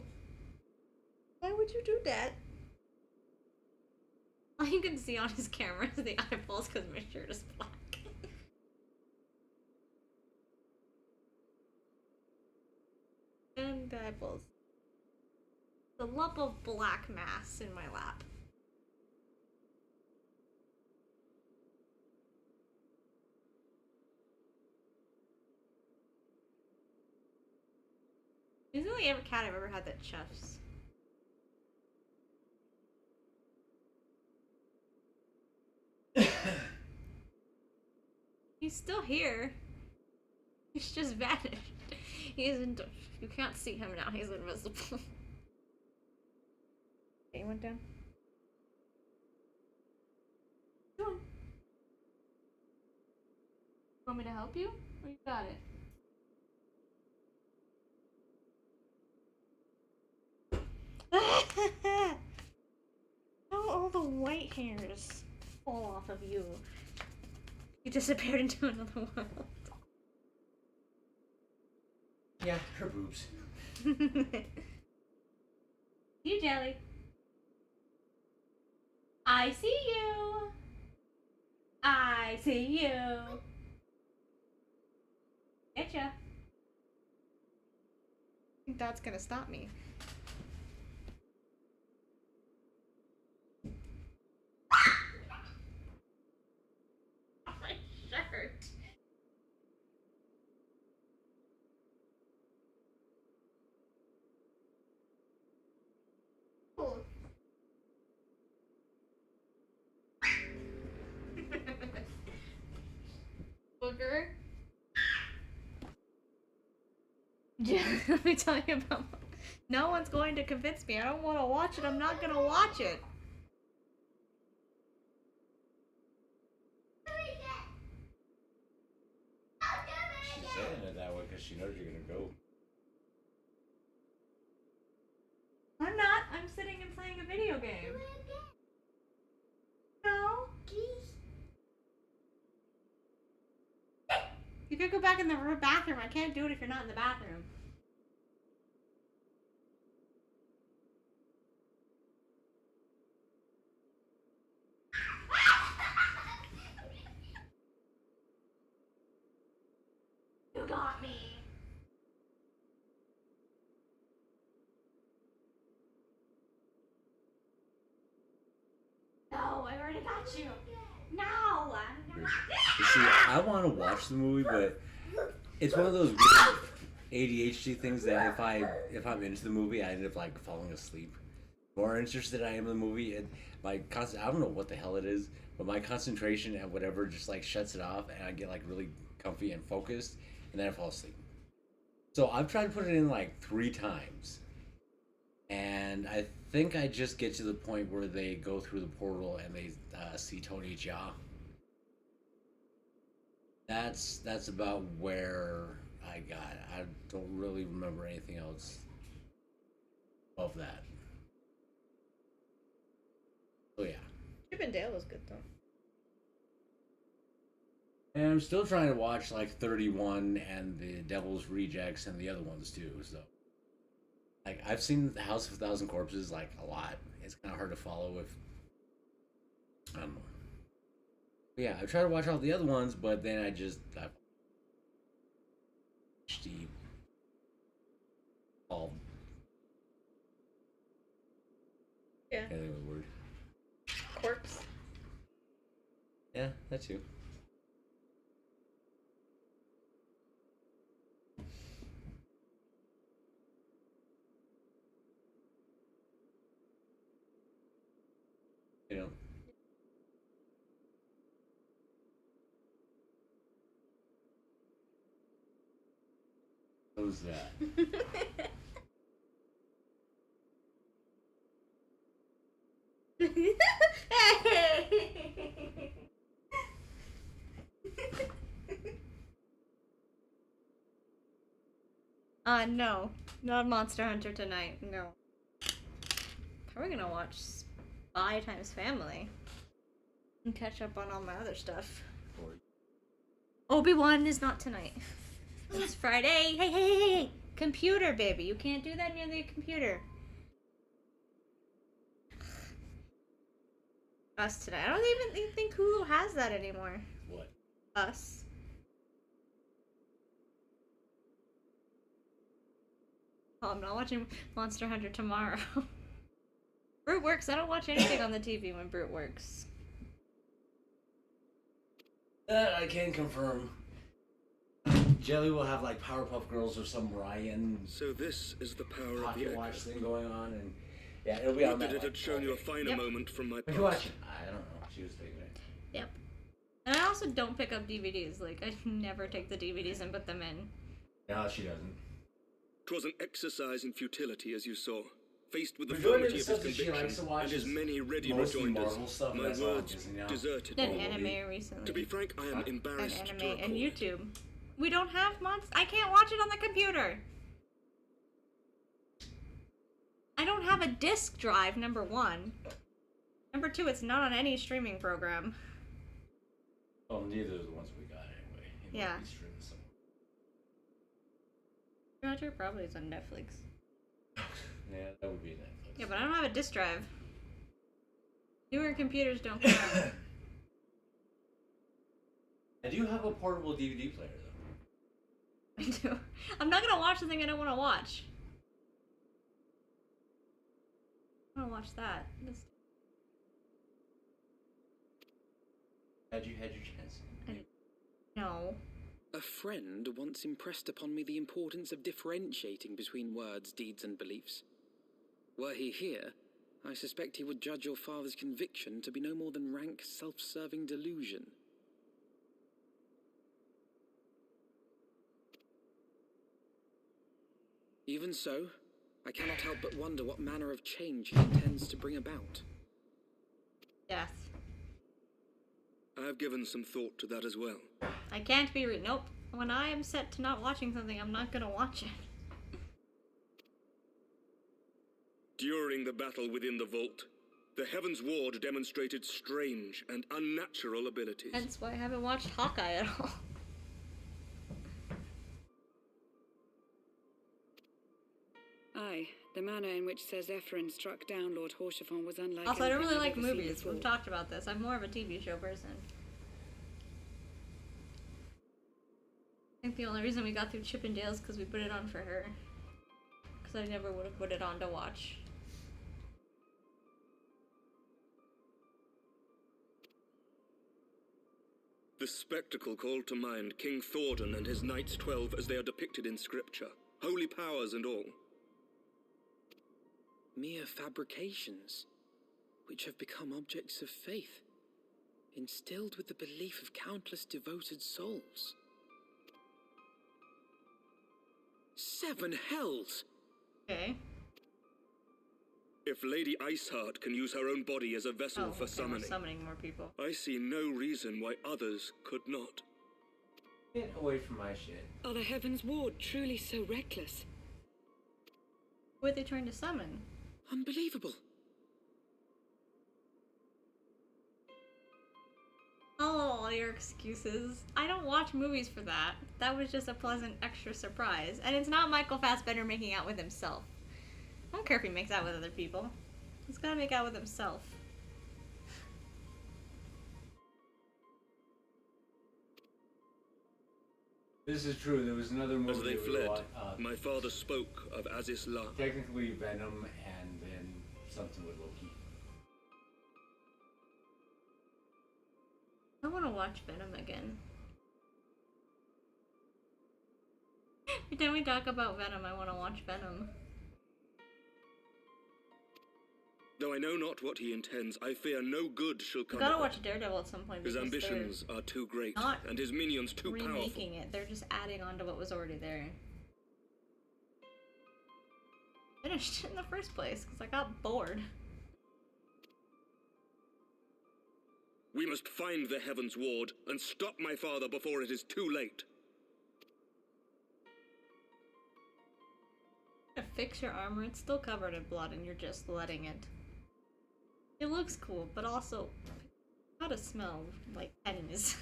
Why would you do that? All you can see on his camera is the eyeballs because my shirt is black. And the eyeballs. The lump of black mass in my lap. He's the only cat I've ever had that chuffs. He's still here. He's just vanished. He isn't. You can't see him now. He's invisible. Okay, he went down. Go on. Want me to help you? Or you got it? How all the white hairs fall off of you? You disappeared into another world. Yeah, her boobs. You jelly. I see you. I see you. Getcha. I think that's gonna stop me. My shirt. Cool. Booger. Yeah, let me tell you about. No one's going to convince me. I don't want to watch it. I'm not gonna watch it. She's saying it that way because she knows you're gonna go. I'm not. I'm sitting and playing a video game. No. You could go back in the bathroom. I can't do it if you're not in the bathroom. You got me. No, I already got you. No. You see, I want to watch the movie, but it's one of those weird ADHD things that if I'm into the movie, I end up like falling asleep. The more interested I am in the movie, and I don't know what the hell it is, but my concentration and whatever just like shuts it off, and I get like really comfy and focused, and then I fall asleep. So I've tried to put it in like 3 times, and I think I just get to the point where they go through the portal and they see Tony Jaa. That's about where I got. I don't really remember anything else of that. So yeah. Chip and Dale was good though. And I'm still trying to watch like 31 and the Devil's Rejects and the other ones too. So like I've seen the House of a Thousand Corpses like a lot. It's kind of hard to follow if I don't know. But yeah, I try to watch all the other ones, but then I HD all. Yeah. Can't think of the word. Corpse. Yeah, that too. You know. Who's that? No. Not Monster Hunter tonight. No. Probably gonna watch Spy Times Family. And catch up on all my other stuff. Obi-Wan is not tonight. It's Friday. Hey! Computer, baby. You can't do that near the computer. Us tonight. I don't even think Hulu has that anymore. What? Us. Oh, I'm not watching Monster Hunter tomorrow. Brute works. I don't watch anything on the TV when Brute works. That I can confirm. Jelly will have like Powerpuff Girls or some Ryan So this is the power of the pocket Echo. watch thing going on, and yeah, it'll be on Not that that. it had shown you a finer Yep. moment from my If you watch past. it, I don't know. She was taking it. Yep. And I also don't pick up DVDs. Like, I never take the DVDs and put them in. No, she doesn't. 'Twas an exercise in futility, as you saw. Faced with the Majority of firmity the of his stuff that she likes to conviction watch and his is many ready mostly rejoinders, Marvel stuff, and my that's all words Disney now. deserted Did me. anime recently. To be frank, I am And embarrassed to anime and record. YouTube. We don't have months. I can't watch it on the computer. I don't have a disk drive, number one. Number two, it's not on any streaming program. Well, neither of the ones we got anyway. It might Yeah. be streamed somewhere. Roger probably is on Netflix. Yeah, that would be Netflix. Yeah, but I don't have a disk drive. Newer computers don't count. I do have a portable DVD player though. I do. I'm not gonna watch something I don't want to watch. I want to watch that. Had you had your chance? No. A friend once impressed upon me the importance of differentiating between words, deeds, and beliefs. Were he here, I suspect he would judge your father's conviction to be no more than rank, self-serving delusion. Even so, I cannot help but wonder what manner of change he intends to bring about. Death. I have given some thought to that as well. I can't be nope. When I am set to not watching something, I'm not gonna watch it. During the battle within the vault, the Heavensward demonstrated strange and unnatural abilities. Hence why I haven't watched Hawkeye at all. Aye, the manner in which Sir Zephyrin struck down Lord Horschiffon was unlike Also, I don't anything really I've like ever seen movies. before. We've talked about this. I'm more of a TV show person. I think the only reason we got through Chippendales is because we put it on for her. Because I never would have put it on to watch. The spectacle called to mind King Thordan and his Knights 12 as they are depicted in scripture, holy powers and all. Mere fabrications, which have become objects of faith, instilled with the belief of countless devoted souls. 7 hells! Okay. If Lady Iceheart can use her own body as a vessel for Okay, we're summoning, summoning more people. I see no reason why others could not. Get away from my shit. Are the Heavensward truly so reckless? Who are they trying to summon? Unbelievable! Oh, your excuses. I don't watch movies for that. That was just a pleasant extra surprise. And it's not Michael Fassbender making out with himself. I don't care if he makes out with other people. He's gotta make out with himself. This is true. There was another movie As they that we fled, watched, my father spoke of Aziz La. technically Venom and then something with Loki. I wanna watch Venom again. Every time we talk about Venom, I wanna watch Venom. Though I know not what he intends, I fear no good shall We come gotta of watch it. Daredevil at some point His because ambitions are too great, not and his minions too they're powerful. remaking it. They're just adding on to what was already there. finished it in the first place because I got bored. We must find the Heavensward and stop my father before it is too late. To fix your armor, it's still covered in blood and you're just letting it. It looks cool, but also gotta smell like pennies.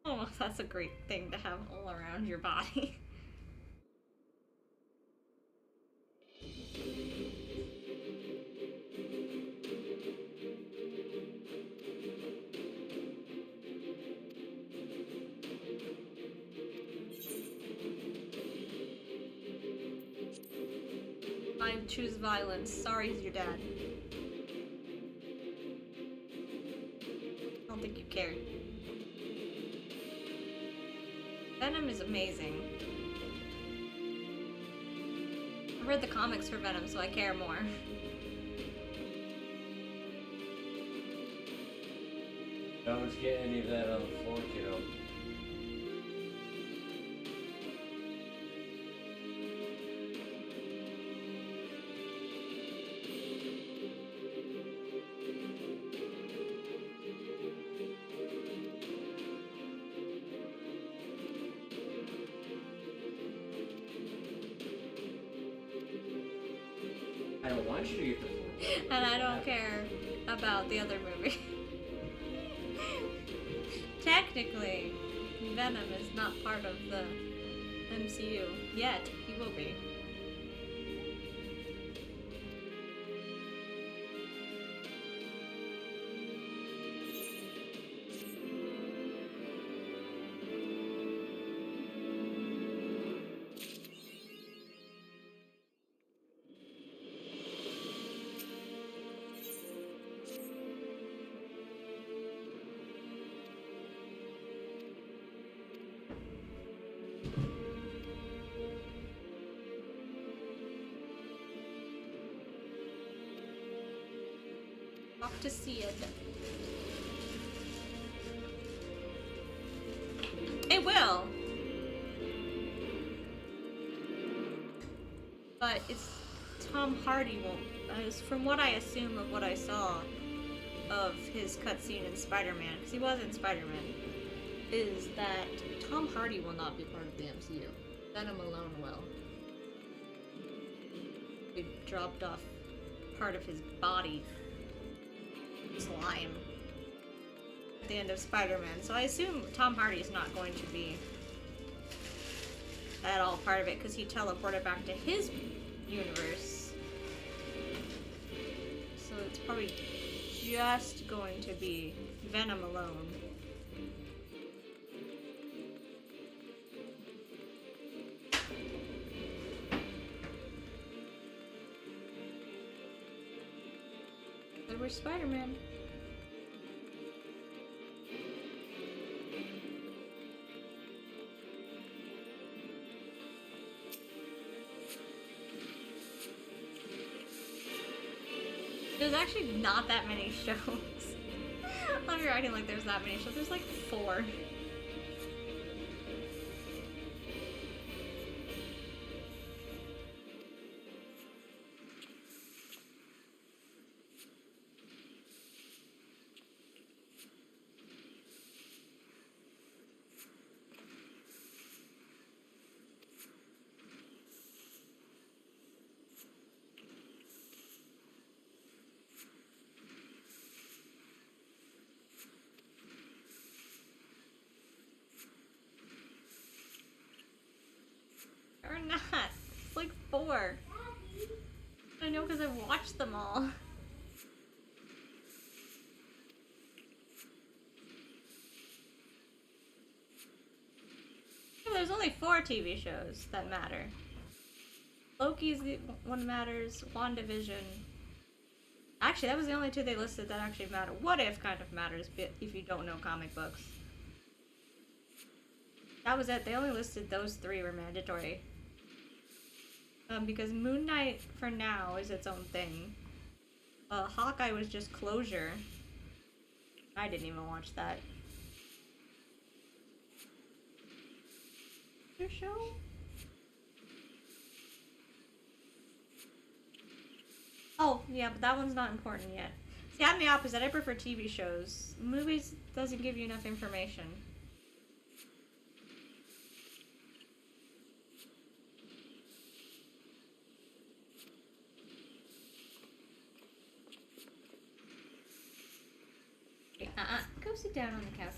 I don't know if that's a great thing to have all around your body. I choose violence. Sorry, he's your dad. I don't think you care. Venom is amazing. I read the comics for Venom, so I care more. Don't get any of that on the floor, kiddo. I don't want you to get the floor. And I don't care about the other movie. Technically, Venom is not part of the MCU yet. He will be. Off to see it. It will. But it's Tom Hardy won't. From what I assume of what I saw of his cutscene in Spider-Man, because he was in Spider-Man, is that Tom Hardy will not be part of the MCU. Venom alone will. He dropped off part of his body. Slime at the end of Spider-Man, so I assume Tom Hardy's not going to be at all part of it because he teleported back to his universe. So it's probably just going to be Venom alone. But where's Spider-Man? There's actually not that many shows. I'm writing like there's that many shows. There's like 4. Or not. It's like 4. I know because I've watched them all. Yeah, there's only 4 TV shows that matter. Loki's the one that matters. WandaVision. Actually, that was the only 2 they listed that actually matter. What If kind of matters if you don't know comic books. That was it. They only listed those 3 were mandatory. Because Moon Knight, for now, is its own thing. Hawkeye was just closure. I didn't even watch that. Your show? Oh, yeah, but that one's not important yet. See, I'm the opposite. I prefer TV shows. Movies doesn't give you enough information. Go sit down on the couch.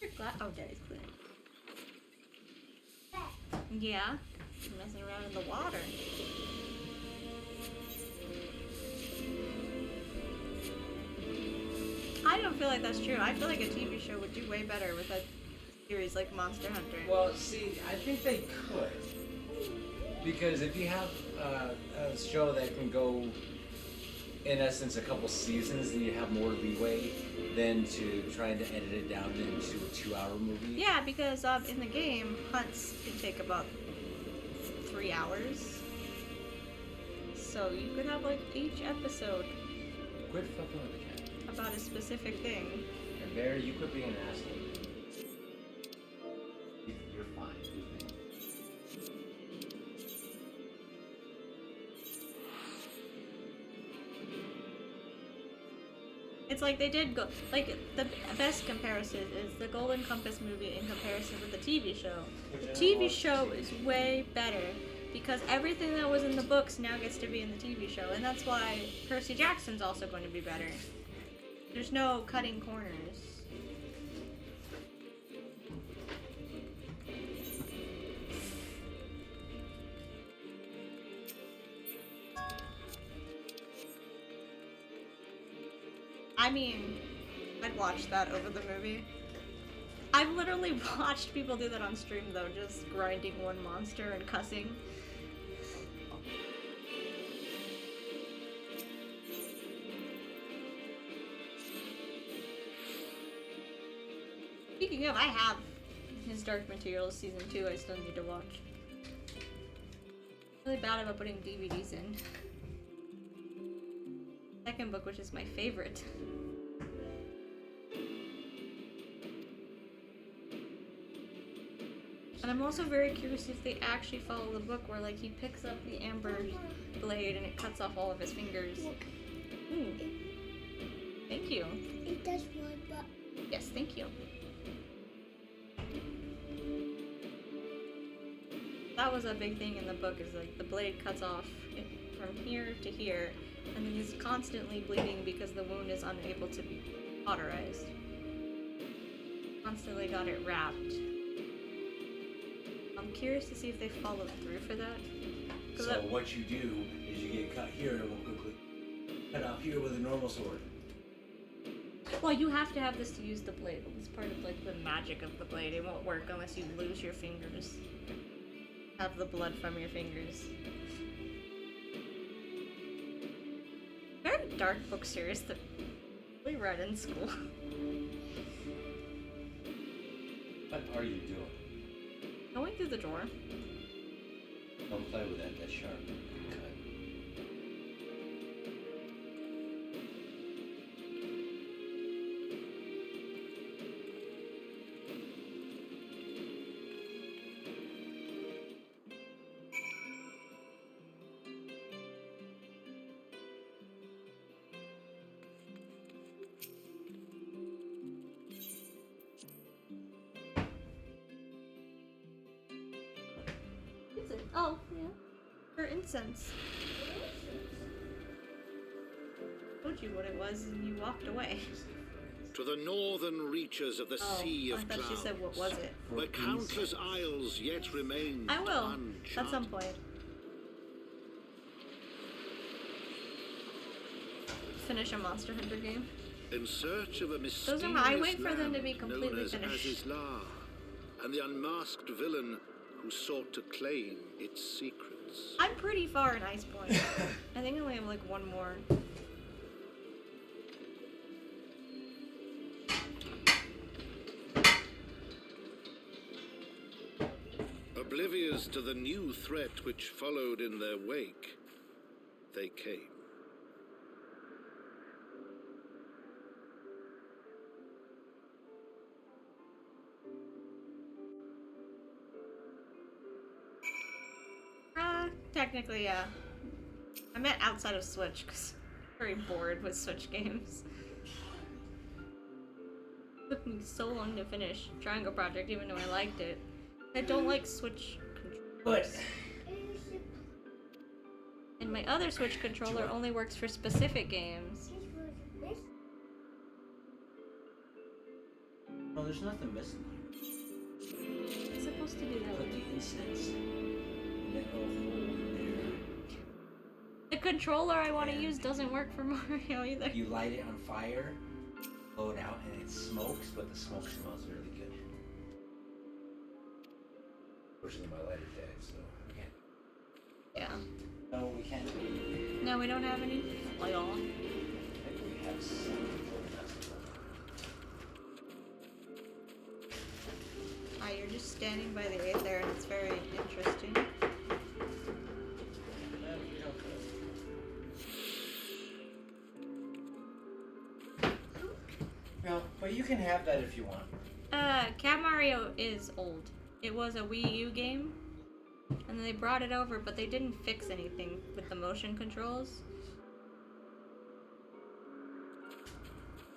You're glad. Oh, Daddy's cleaning. Yeah, messing around in the water. I don't feel like that's true. I feel like a TV show would do way better with a series like Monster Hunter. Well, see, I think they could. Because if you have a show that can go, in essence, a couple seasons, then you have more leeway than to trying to edit it down into a 2-hour movie. Yeah, because in the game, hunts can take about 3 hours. So you could have like each episode Quit fucking with the cat. about a specific thing. And Barry, you quit being an asshole. You're fine. It's like they did go, like, the best comparison is the Golden Compass movie in comparison with the TV show. The TV show is way better because everything that was in the books now gets to be in the TV show, and that's why Percy Jackson's also going to be better. There's no cutting corners. I mean, I'd watch that over the movie. I've literally watched people do that on stream though, just grinding one monster and cussing. Speaking of, I have his Dark Materials Season 2 I still need to watch. Really bad about putting DVDs in. Second book, which is my favorite. And I'm also very curious if they actually follow the book where, like, he picks up the amber blade and it cuts off all of his fingers. Ooh. Thank you. It does one, but... Yes, thank you. That was a big thing in the book, is, like, the blade cuts off from here to here, and then he's constantly bleeding because the wound is unable to be cauterized. Constantly got it wrapped. I'm curious to see if they followed through for that. So what you do is you get cut here and it will quickly cut off here with a normal sword. Well, you have to have this to use the blade. It's part of, like, the magic of the blade. It won't work unless you lose your fingers. Have the blood from your fingers. Very dark book series that we read in school. What are you doing? Going through the door. Don't play with that, that's sharp. Cut. Oh, yeah. For incense. Told you what it was and you walked away. To the northern reaches of the Sea of I thought Clouds, she said what was it. where countless isles yet remain I will, uncharted. at some point. Finish a Monster Hunter game. In search of a mysterious Those are I wait for them to be land completely known as finished. Azizlar, and the unmasked villain who sought to claim its secrets. I'm pretty far in Ice Point. I think I only have like one more. Oblivious to the new threat which followed in their wake, they came. Technically, yeah. I meant outside of Switch, because I'm very bored with Switch games. It took me so long to finish Triangle Project, even though I liked it. I don't like Switch controllers. But And my other Switch controller only works for specific games. no, there's nothing missing here. It's supposed to be that Put way. the incense in that little hole in The controller I want to And- use doesn't work for Mario either. there. You light it on fire, blow it out, and it smokes, but the smoke smells really good. Fortunately, my lighter dead, so we can't. Yeah. No, we can't. No, we don't have any light on. Maybe we have some. Ah, you're just standing by the 8 there, and it's very interesting. No, but you can have that if you want. Cat Mario is old. It was a Wii U game, and they brought it over, but they didn't fix anything with the motion controls.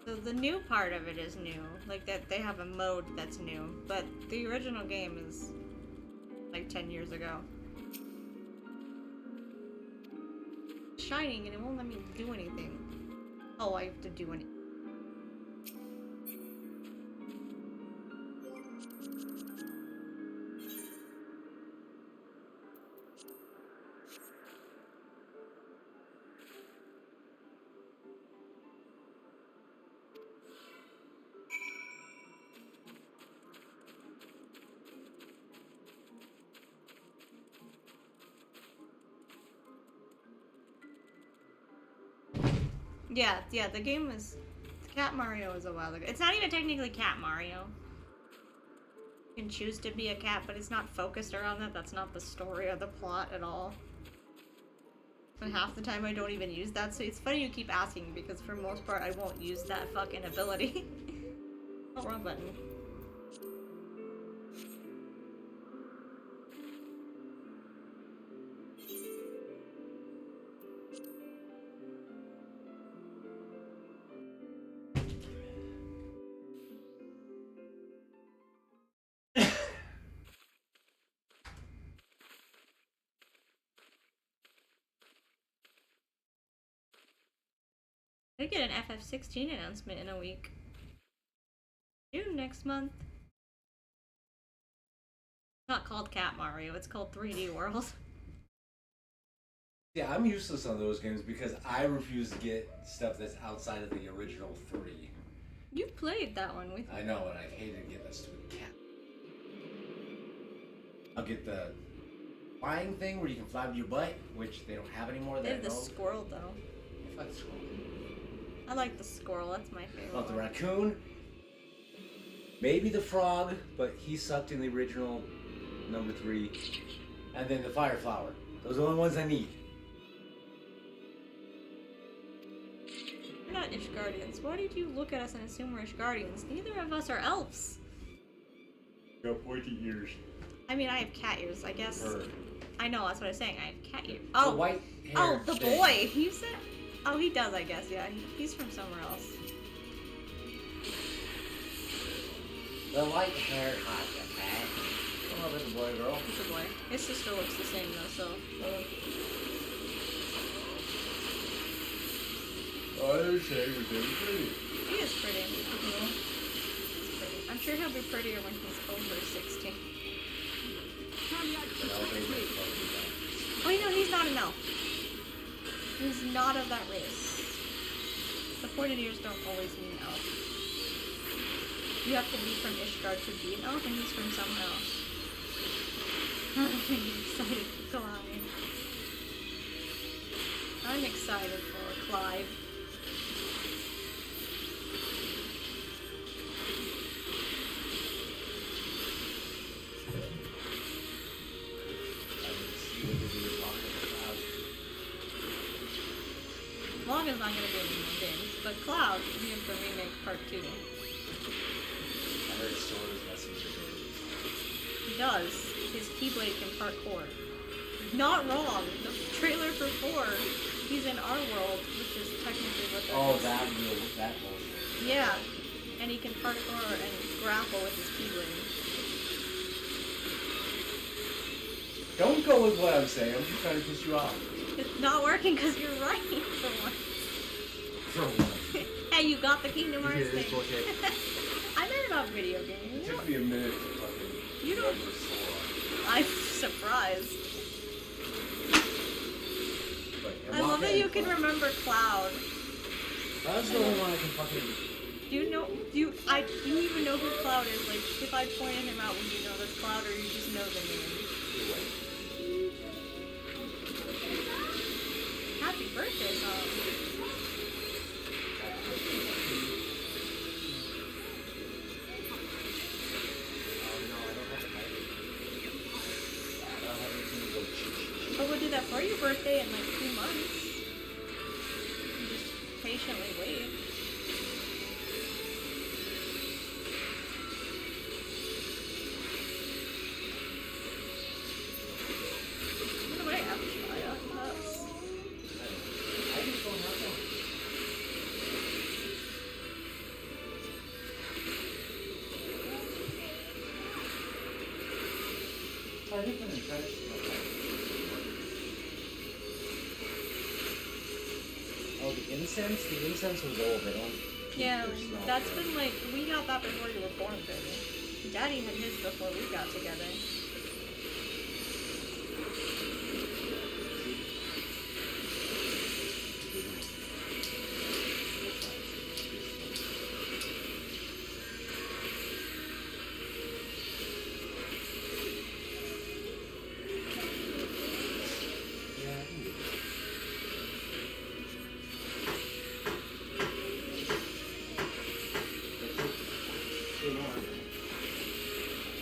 So the new part of it is new, like that they have a mode that's new, but the original game is like 10 years ago. It's shining and it won't let me do anything. Oh, I have to do anything. Yeah, the game is... Cat Mario is a while ago. It's not even technically Cat Mario. You can choose to be a cat, but it's not focused around that. That's not the story or the plot at all. And half the time I don't even use that, so it's funny you keep asking, because for most part I won't use that fucking ability. Oh, wrong button. I get an FF16 announcement in a week. June next month. It's not called Cat Mario, it's called 3D World. Yeah, I'm useless on those games because I refuse to get stuff that's outside of the original 3. You played that one with me. I know, and I hated getting that stupid cat. I'll get the flying thing where you can fly with your butt, which they don't have anymore. They That have the squirrel though. I like the squirrel. I like the squirrel, that's my favorite. Not the one. raccoon. Maybe the frog, but he sucked in the original number 3. And then the fire flower. Those are the only ones I need. We're not Ishgardians. Why did you look at us and assume we're Ishgardians? Neither of us are elves. You got pointy ears. I mean, I have cat ears, I guess. Her. I know, that's what I was saying. I have cat ears. The Oh, white hair oh, the thing. boy. You said. Oh, he does, I guess. Yeah, he's from somewhere else. The white hair hot cat. Oh, that's a boy, girl. He's a boy. His sister looks the same though, so. I understand you're very pretty. He is pretty. He's pretty. I'm sure he'll be prettier when he's over 16. Oh, you know, he's not an elf. He's not of that race. The pointed ears don't always mean elf. You have to be from Ishgard to be an elf, and he's from somewhere else. I'm excited for Clyde. I'm excited for Clyde. Logan's not gonna be in more games, but Cloud is in for Remake Part 2. I heard Sora's message. He does. His Keyblade can parkour. not wrong. The trailer for 4, he's in our world, which is technically what that Oh, is. that bullshit. Yeah, and he can parkour and grapple with his keyblade. Don't go with what I'm saying. I'm just trying to piss you off. It's not working because you're right for once. For once. Hey, you got the Kingdom Hearts This thing. bullshit. I learned about video games. It took me a minute to fucking You don't- remember Sora. I'm surprised. But I love that you can remember Cloud. That's the only one I can fucking... Do you even know who Cloud is? Like, if I pointed him out, would you know that's Cloud, or you just know the name? Happy birthday song. But we'll do that for your birthday in like 2 months. You just patiently wait. What do I have to try on nuts? I just don't have one. I think I'm impressed. Oh, the incense? The incense was old. They don't... Yeah, that's been like, we got that before you were born, baby. Daddy had his before we got together.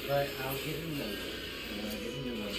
But I'll get a new one. And when I get a new one,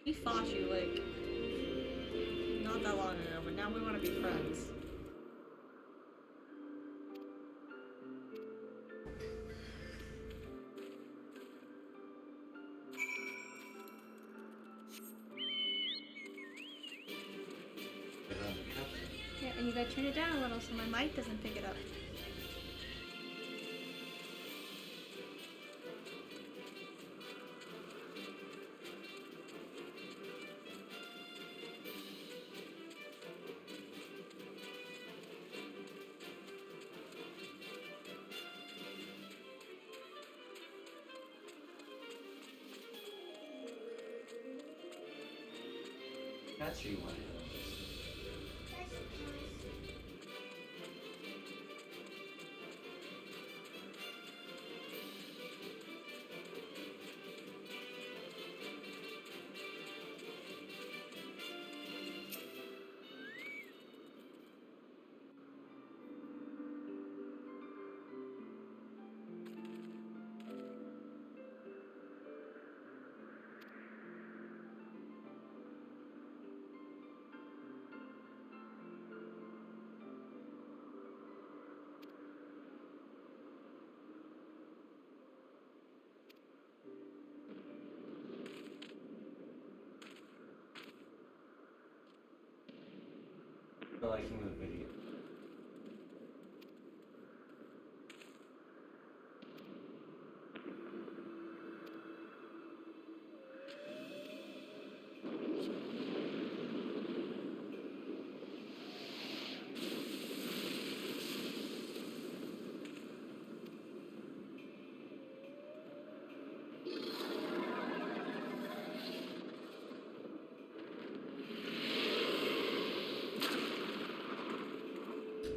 We fought you like not that long ago, but now we want to be friends. Yeah, and you gotta turn it down a little so my mic doesn't pick it up. that's what you want. Liking the video.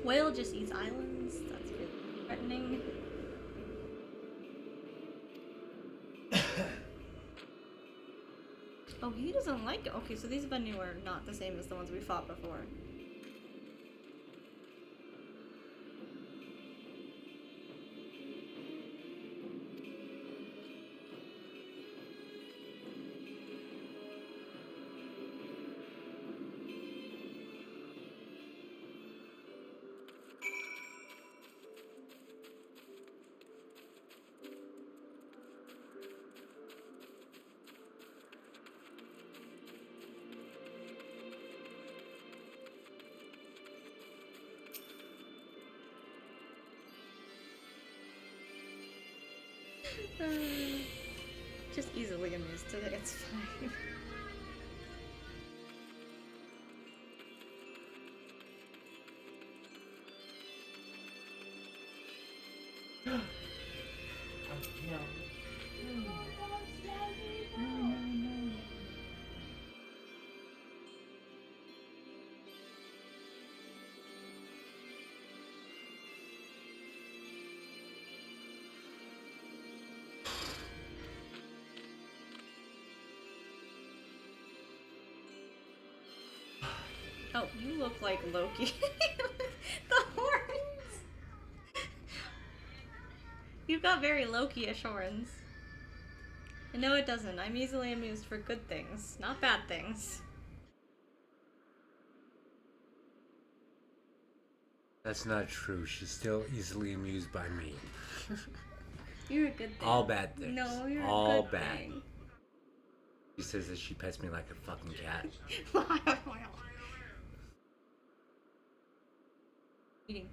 Whale just eats islands. That's good. Threatening. Oh, he doesn't like it. Okay, so these Vanu are not the same as the ones we fought before. Just easily amused to it, it's fine. Oh, you look like Loki. The horns! You've got very Loki-ish horns. No, it doesn't. I'm easily amused for good things, not bad things. That's not true. She's still easily amused by me. You're a good thing. All bad things. No, you're all a good bad. thing. She says that she pets me like a fucking cat. Eating.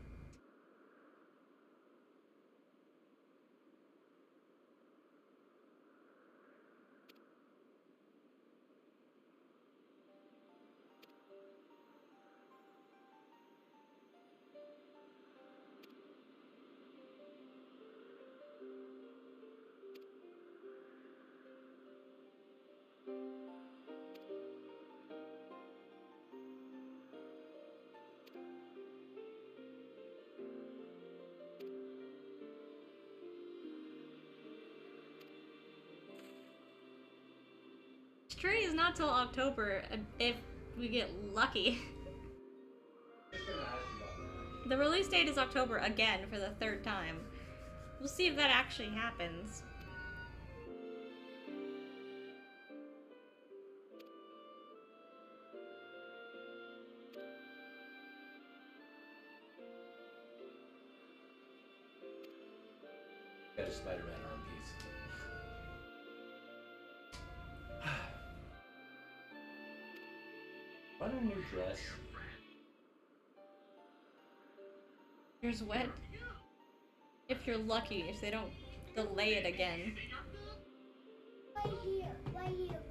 Stray is not till October, if we get lucky. The release date is October again for the third time. We'll see if that actually happens. Got a Spider-Man arm piece. Want a new dress? Here's wet. If you're lucky, if they don't delay it again. Right here, right here,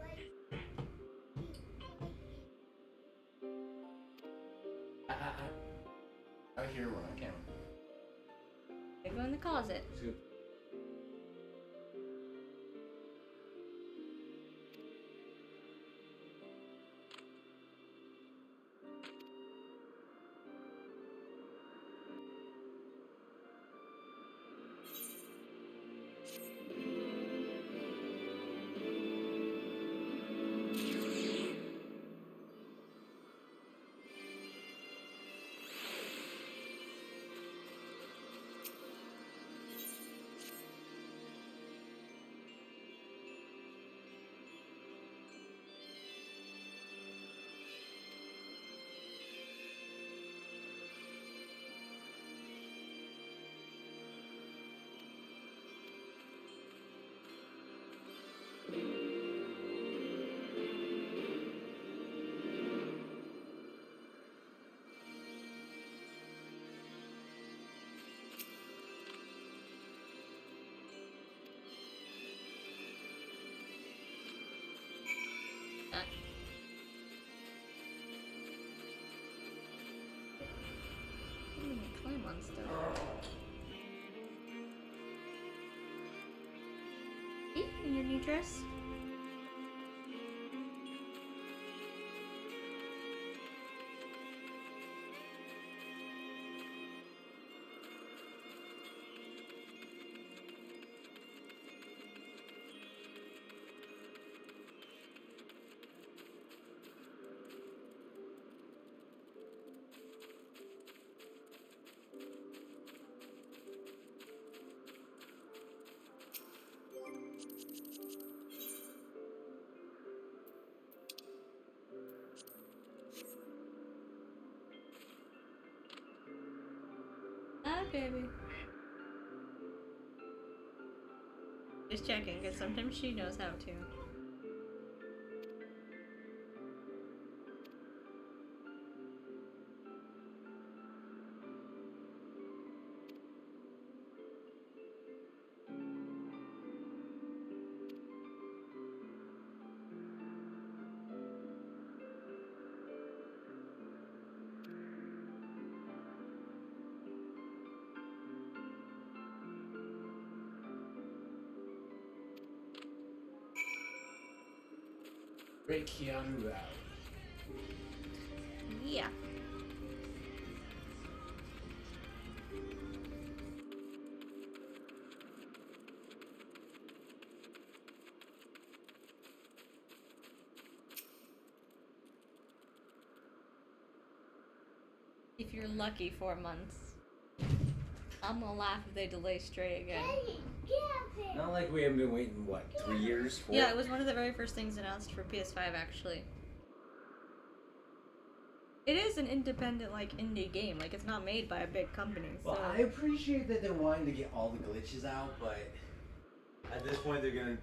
Right here when I can. They go in the closet. Climb on stuff. Hey, in your new dress? baby. Just checking, because sometimes she knows how to. Great Keanu Valley. Yeah. If you're lucky, 4 months. I'm gonna laugh if they delay Stray again. Not like we haven't been waiting, what, 3 years for? Yeah, it was one of the very first things announced for PS5, actually. It is an independent, like, indie game. Like, it's not made by a big company, so... Well, I appreciate that they're wanting to get all the glitches out, but at this point they're gonna...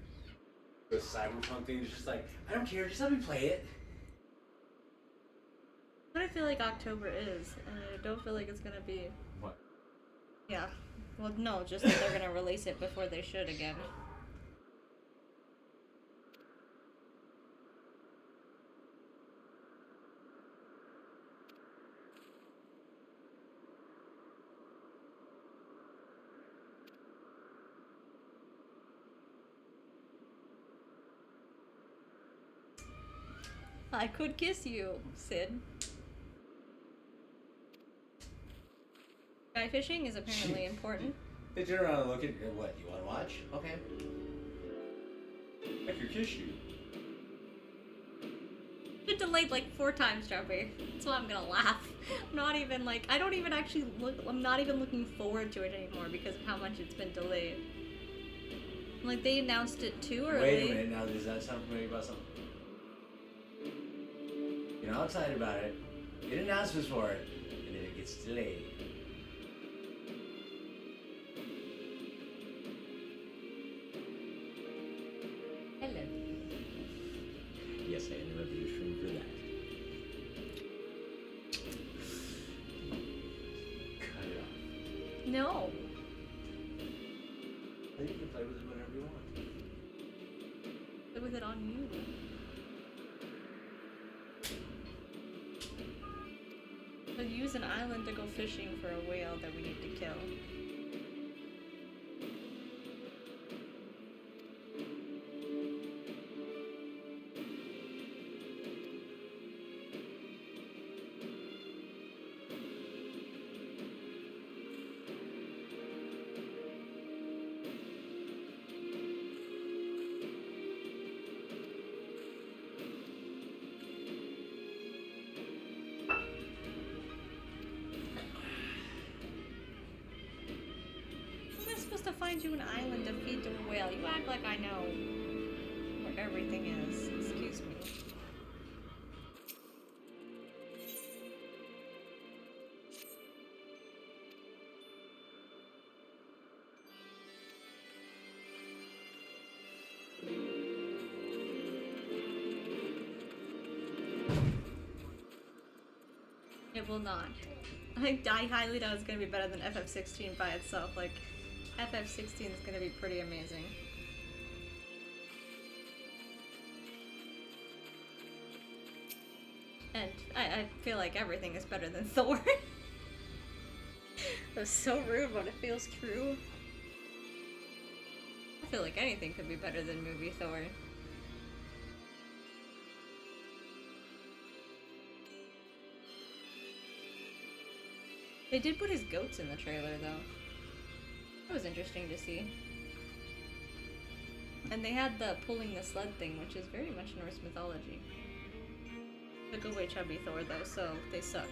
The Cyberpunk thing is just like, I don't care, just let me play it. What I feel like October is, and I don't feel like it's gonna be... What? Yeah. Well, no, just that they're gonna release it before they should again. I could kiss you, Sid. Sky fishing is apparently important. They turn around and look at what, you wanna watch? Okay. I could kiss you. It delayed like 4 times, Jumpy. That's why I'm gonna laugh. I'm not even like, I don't even actually look, I'm not even looking forward to it anymore because of how much it's been delayed. Like, they announced it too early. Wait a minute, now does that sound familiar about something? You're not excited about it, get announcements for it, and then it gets delayed. Hello. Yes, I interrupted your stream for that. Cut it off. No. Then you can play with it whenever you want. Play with it on you. We'll use an island to go fishing for a whale that we need to kill. To find you an island to feed to a whale. You act like I know where everything is. Excuse me. It will not. I highly doubt it's going to be better than FF16 by itself. Like, FF16 is going to be pretty amazing. And I feel like everything is better than Thor. That's so rude, but it feels true. I feel like anything could be better than movie Thor. They did put his goats in the trailer, though. That was interesting to see. And they had the pulling the sled thing, which is very much Norse mythology. Took away chubby Thor, though, so they suck.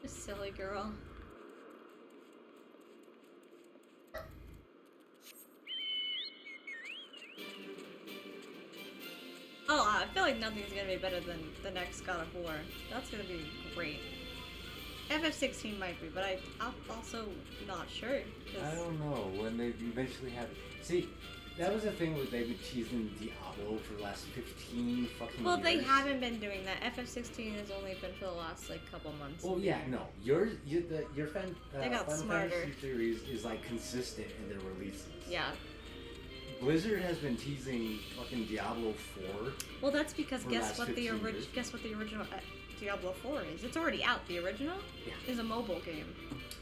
Silly girl. Oh, I feel like nothing's gonna be better than the next God of War. That's gonna be great. FF16 might be, but I'm also not sure. I don't know when they eventually have. See, that was the thing with they've been teasing Diablo for the last 15 fucking Well, years. they haven't been doing that. FF16 has only been for the last like couple months. Well, yeah, no, your They got Final smarter. Fantasy series is like consistent in their releases. Yeah. Blizzard has been teasing fucking Diablo 4. Well, that's because For the guess last what the 15 years. original Diablo 4 is? It's already out. The original is a mobile game.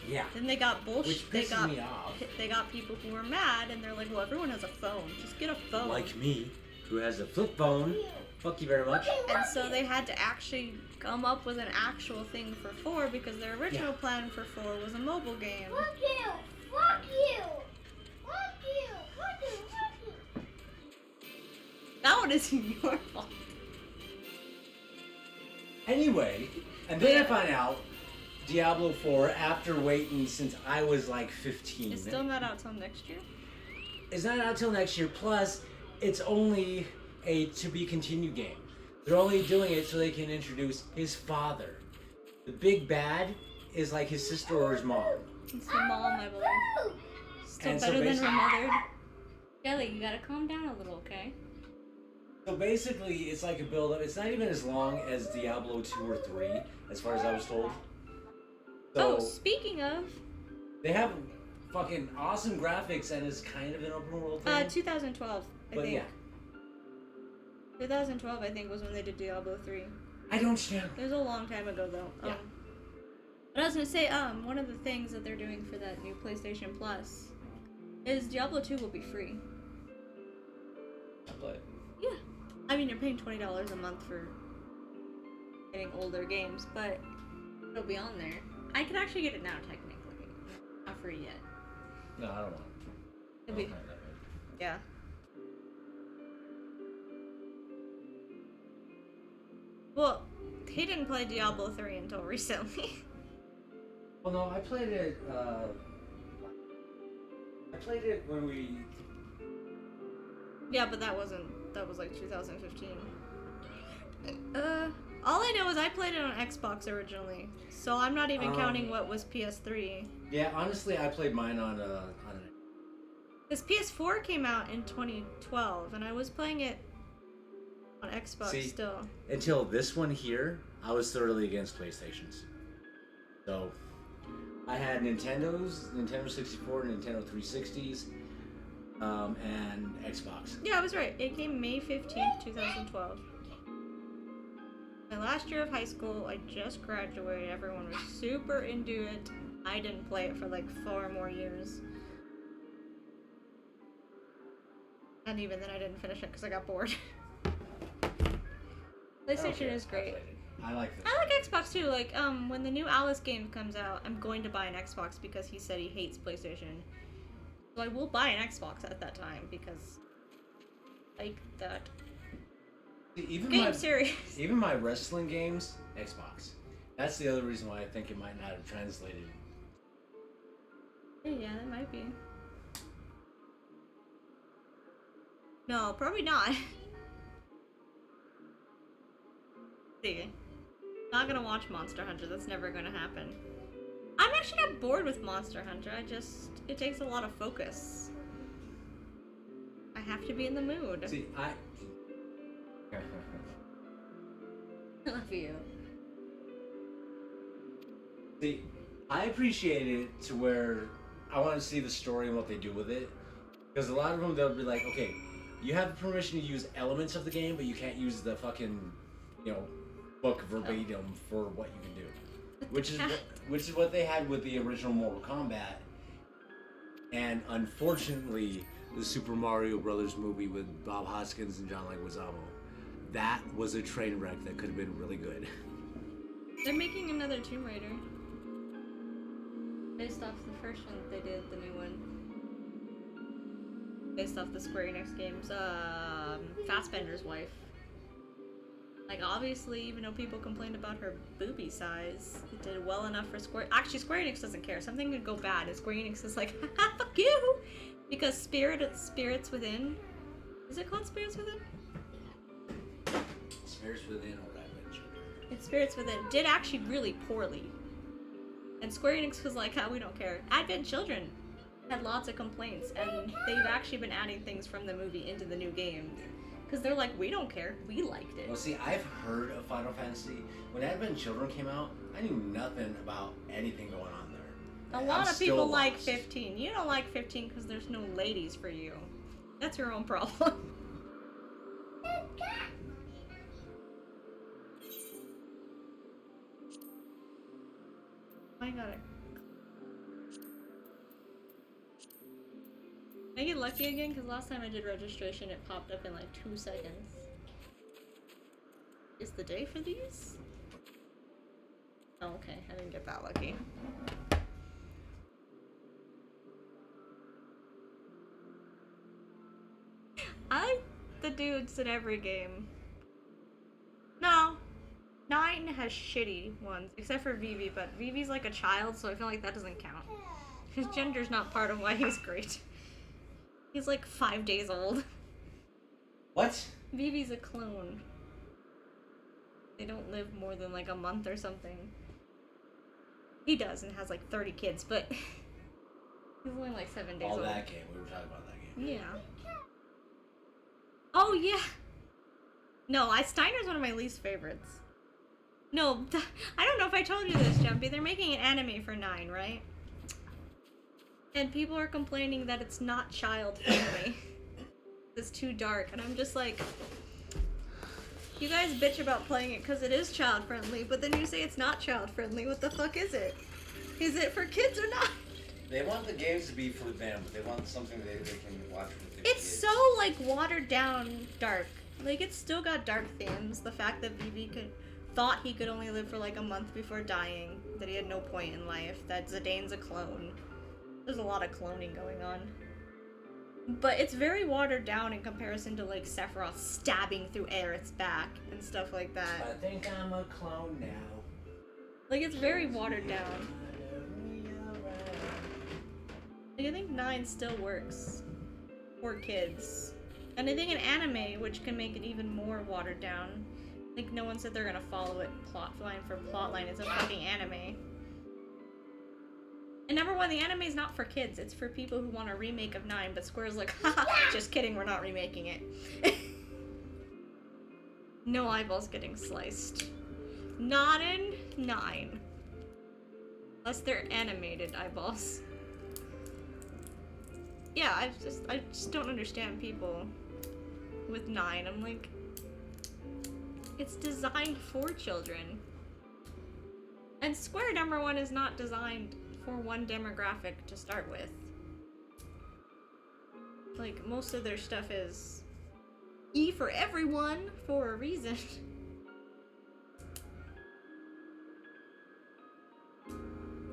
Yeah. Then they got bullshit. Which They pisses got me off. They got people who were mad, and they're like, "Well, everyone has a phone. Just get a phone." Like me, who has a flip phone. Fuck you very much. And so they had to actually come up with an actual thing for 4 because their original plan for 4 was a mobile game. Fuck you! Fuck you! Fuck you! Fuck you! Fuck you! That one isn't your fault. Anyway, and then I find out Diablo 4 after waiting since I was like 15. It's still not out till next year. It's not out till next year. Plus, it's only a to be continued game. They're only doing it so they can introduce his father. The big bad is like his sister or his mom. It's the mom, I believe. Still And so better than her basically- mother. Kelly, you gotta calm down a little, okay? So basically, it's like a build up. It's not even as long as Diablo 2 or 3, as far as I was told. So Oh, speaking of, they have fucking awesome graphics and it's kind of an open world thing. 2012, I but think. yeah, 2012, I think, was when they did Diablo 3. I don't know. It was a long time ago, though. Yeah. But I was gonna say, one of the things that they're doing for that new PlayStation Plus is Diablo 2 will be free. But Yeah. I mean, you're paying $20 a month for getting older games, but it'll be on there. I could actually get it now, technically. Not free yet. no, I don't want it. It'll be, yeah. Well, he didn't play Diablo 3 until recently. Well, no, I played it. I played it when we. Yeah, but that was like 2015. All I know is I played it on Xbox originally, so I'm not even counting what was PS3. Yeah, honestly, I played mine on an. This PS4 came out in 2012, and I was playing it on Xbox still. Until this one here, I was thoroughly against PlayStations. So, I had Nintendo's, Nintendo 64, Nintendo 360s, and Xbox. Yeah, I was right. It came May 15th, 2012. My last year of high school, I just graduated. Everyone was super into it. I didn't play it for like 4 more years. And even then I didn't finish it because I got bored. PlayStation is great. I like this. I like Xbox too. Like, when the new Alice game comes out, I'm going to buy an Xbox because he said he hates PlayStation. So I will buy an Xbox at that time because I like that. Even Game my, series. Even my wrestling games, Xbox. That's the other reason why I think it might not have translated. Yeah, that might be. No, probably not. See. Not gonna watch Monster Hunter, that's never gonna happen. I'm actually not bored with Monster Hunter, it takes a lot of focus. I have to be in the mood. See, I love you. See, I appreciate it to where I want to see the story and what they do with it. Because a lot of them, they'll be like, okay, you have permission to use elements of the game, but you can't use the fucking, book verbatim for what you can do. Which is what they had with the original Mortal Kombat. And unfortunately, the Super Mario Brothers movie with Bob Hoskins and John Leguizamo, that was a train wreck that could have been really good. They're making another Tomb Raider. Based off the first one that they did, the new one. Based off the Square Enix games, Fassbender's wife. Like, obviously, even though people complained about her boobie size, it did well enough for Square... Actually, Square Enix doesn't care. Something could go bad, and Square Enix is like, haha, fuck you! Because Spirits Within... Is it called Spirits Within? Spirits Within or Advent Children? It's Spirits Within. Did actually really poorly. And Square Enix was like, we don't care. Advent Children had lots of complaints, and they've actually been adding things from the movie into the new game. Because they're like, we don't care, we liked it. Well, see, I've heard of Final Fantasy. When Advent Children came out, I knew nothing about anything going on there. A lot of people like 15. You don't like 15 because there's no ladies for you. That's your own problem. I got it. Can I get lucky again? Because last time I did registration, it popped up in like 2 seconds. Is the day for these? Oh, okay. I didn't get that lucky. I like the dudes in every game. No. 9 has shitty ones, except for Vivi, but Vivi's like a child, so I feel like that doesn't count. His gender's not part of why he's great. He's like 5 days old. What? Vivi's a clone. They don't live more than like a month or something. He does and has like 30 kids, but he's only like 7 days old. All that game. We were talking about that game. Yeah. Oh yeah. No, Steiner's one of my least favorites. No, I don't know if I told you this, Jumpy. They're making an anime for 9, right? And people are complaining that it's not child-friendly. It's too dark, and I'm just like... You guys bitch about playing it because it is child-friendly, but then you say it's not child-friendly. What the fuck is it? Is it for kids or not? They want the games to be for them, but they want something they can watch with their It's kids. so, like, watered-down dark. Like, it's still got dark themes. The fact that Vivi thought he could only live for like a month before dying, that he had no point in life, that Zidane's a clone. There's a lot of cloning going on. But it's very watered down in comparison to like Sephiroth stabbing through Aerith's back and stuff like that. I think I'm a clone now. Like, it's very watered down. Like, I think 9 still works for kids. And I think an anime, which can make it even more watered down. Like, no one said they're gonna follow it plotline for plotline. It's a fucking anime. And number one, the anime's not for kids. It's for people who want a remake of 9, but Square's like, haha, just kidding, we're not remaking it. No eyeballs getting sliced. Not in 9. Unless they're animated eyeballs. Yeah, I just don't understand people with 9. I'm like, it's designed for children. And Square, number one, is not designed for one demographic to start with. Like, most of their stuff is E for everyone for a reason.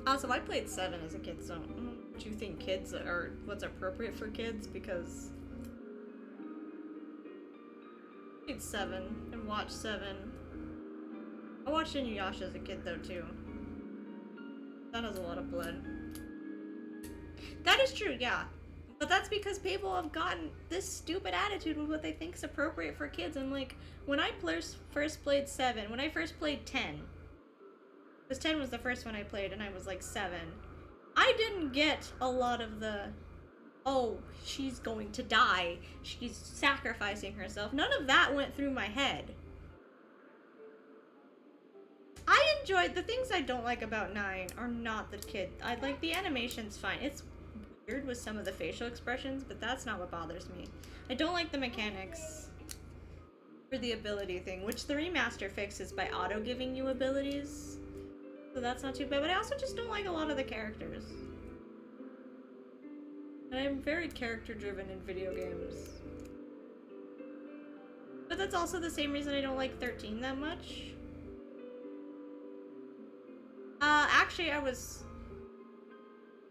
Also, I played 7 as a kid, so do you think kids are what's appropriate for kids? Because I played 7 and watched 7. I watched Inuyasha as a kid though too. That has a lot of blood. That is true, yeah. But that's because people have gotten this stupid attitude with what they think is appropriate for kids. I'm like, when I first played 7, when I first played 10, because 10 was the first one I played and I was like 7, I didn't get a lot of the, oh, she's going to die, she's sacrificing herself. None of that went through my head. I enjoyed, the things I don't like about 9 are not the kid. I like the animation's fine. It's weird with some of the facial expressions, but that's not what bothers me. I don't like the mechanics for the ability thing, which the remaster fixes by auto-giving you abilities. So that's not too bad, but I also just don't like a lot of the characters. And I'm very character-driven in video games. But that's also the same reason I don't like 13 that much. Actually, I was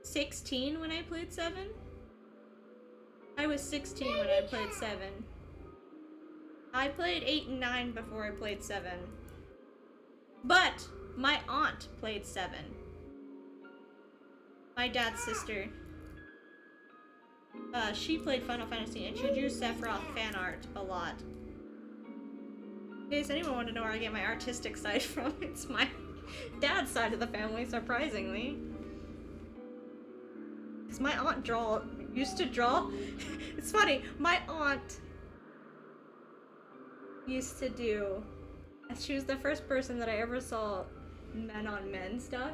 16 when I played 7. I was 16 when I played 7. I played 8 and 9 before I played 7. But my aunt played 7. My dad's sister. She played Final Fantasy and she drew Sephiroth fan art a lot. In case anyone wanted to know where I get my artistic side from, it's my dad's side of the family, surprisingly. Because my aunt used to draw. It's funny, my aunt used to do, she was the first person that I ever saw men on men stuff,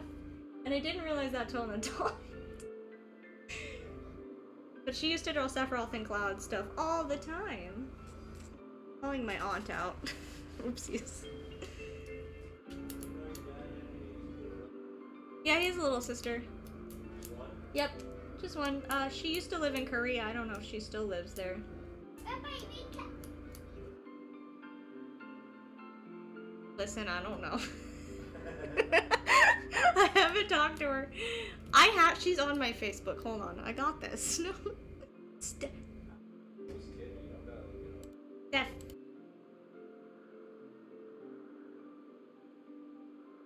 and I didn't realize that till an adult. But she used to draw Sephiroth and Cloud stuff all the time. Calling my aunt out. Oopsies. Yeah, he has a little sister. Yep, just one. She used to live in Korea. I don't know if she still lives there. Listen, I don't know. I haven't talked to her. She's on my Facebook. Hold on, I got this. No. Steph.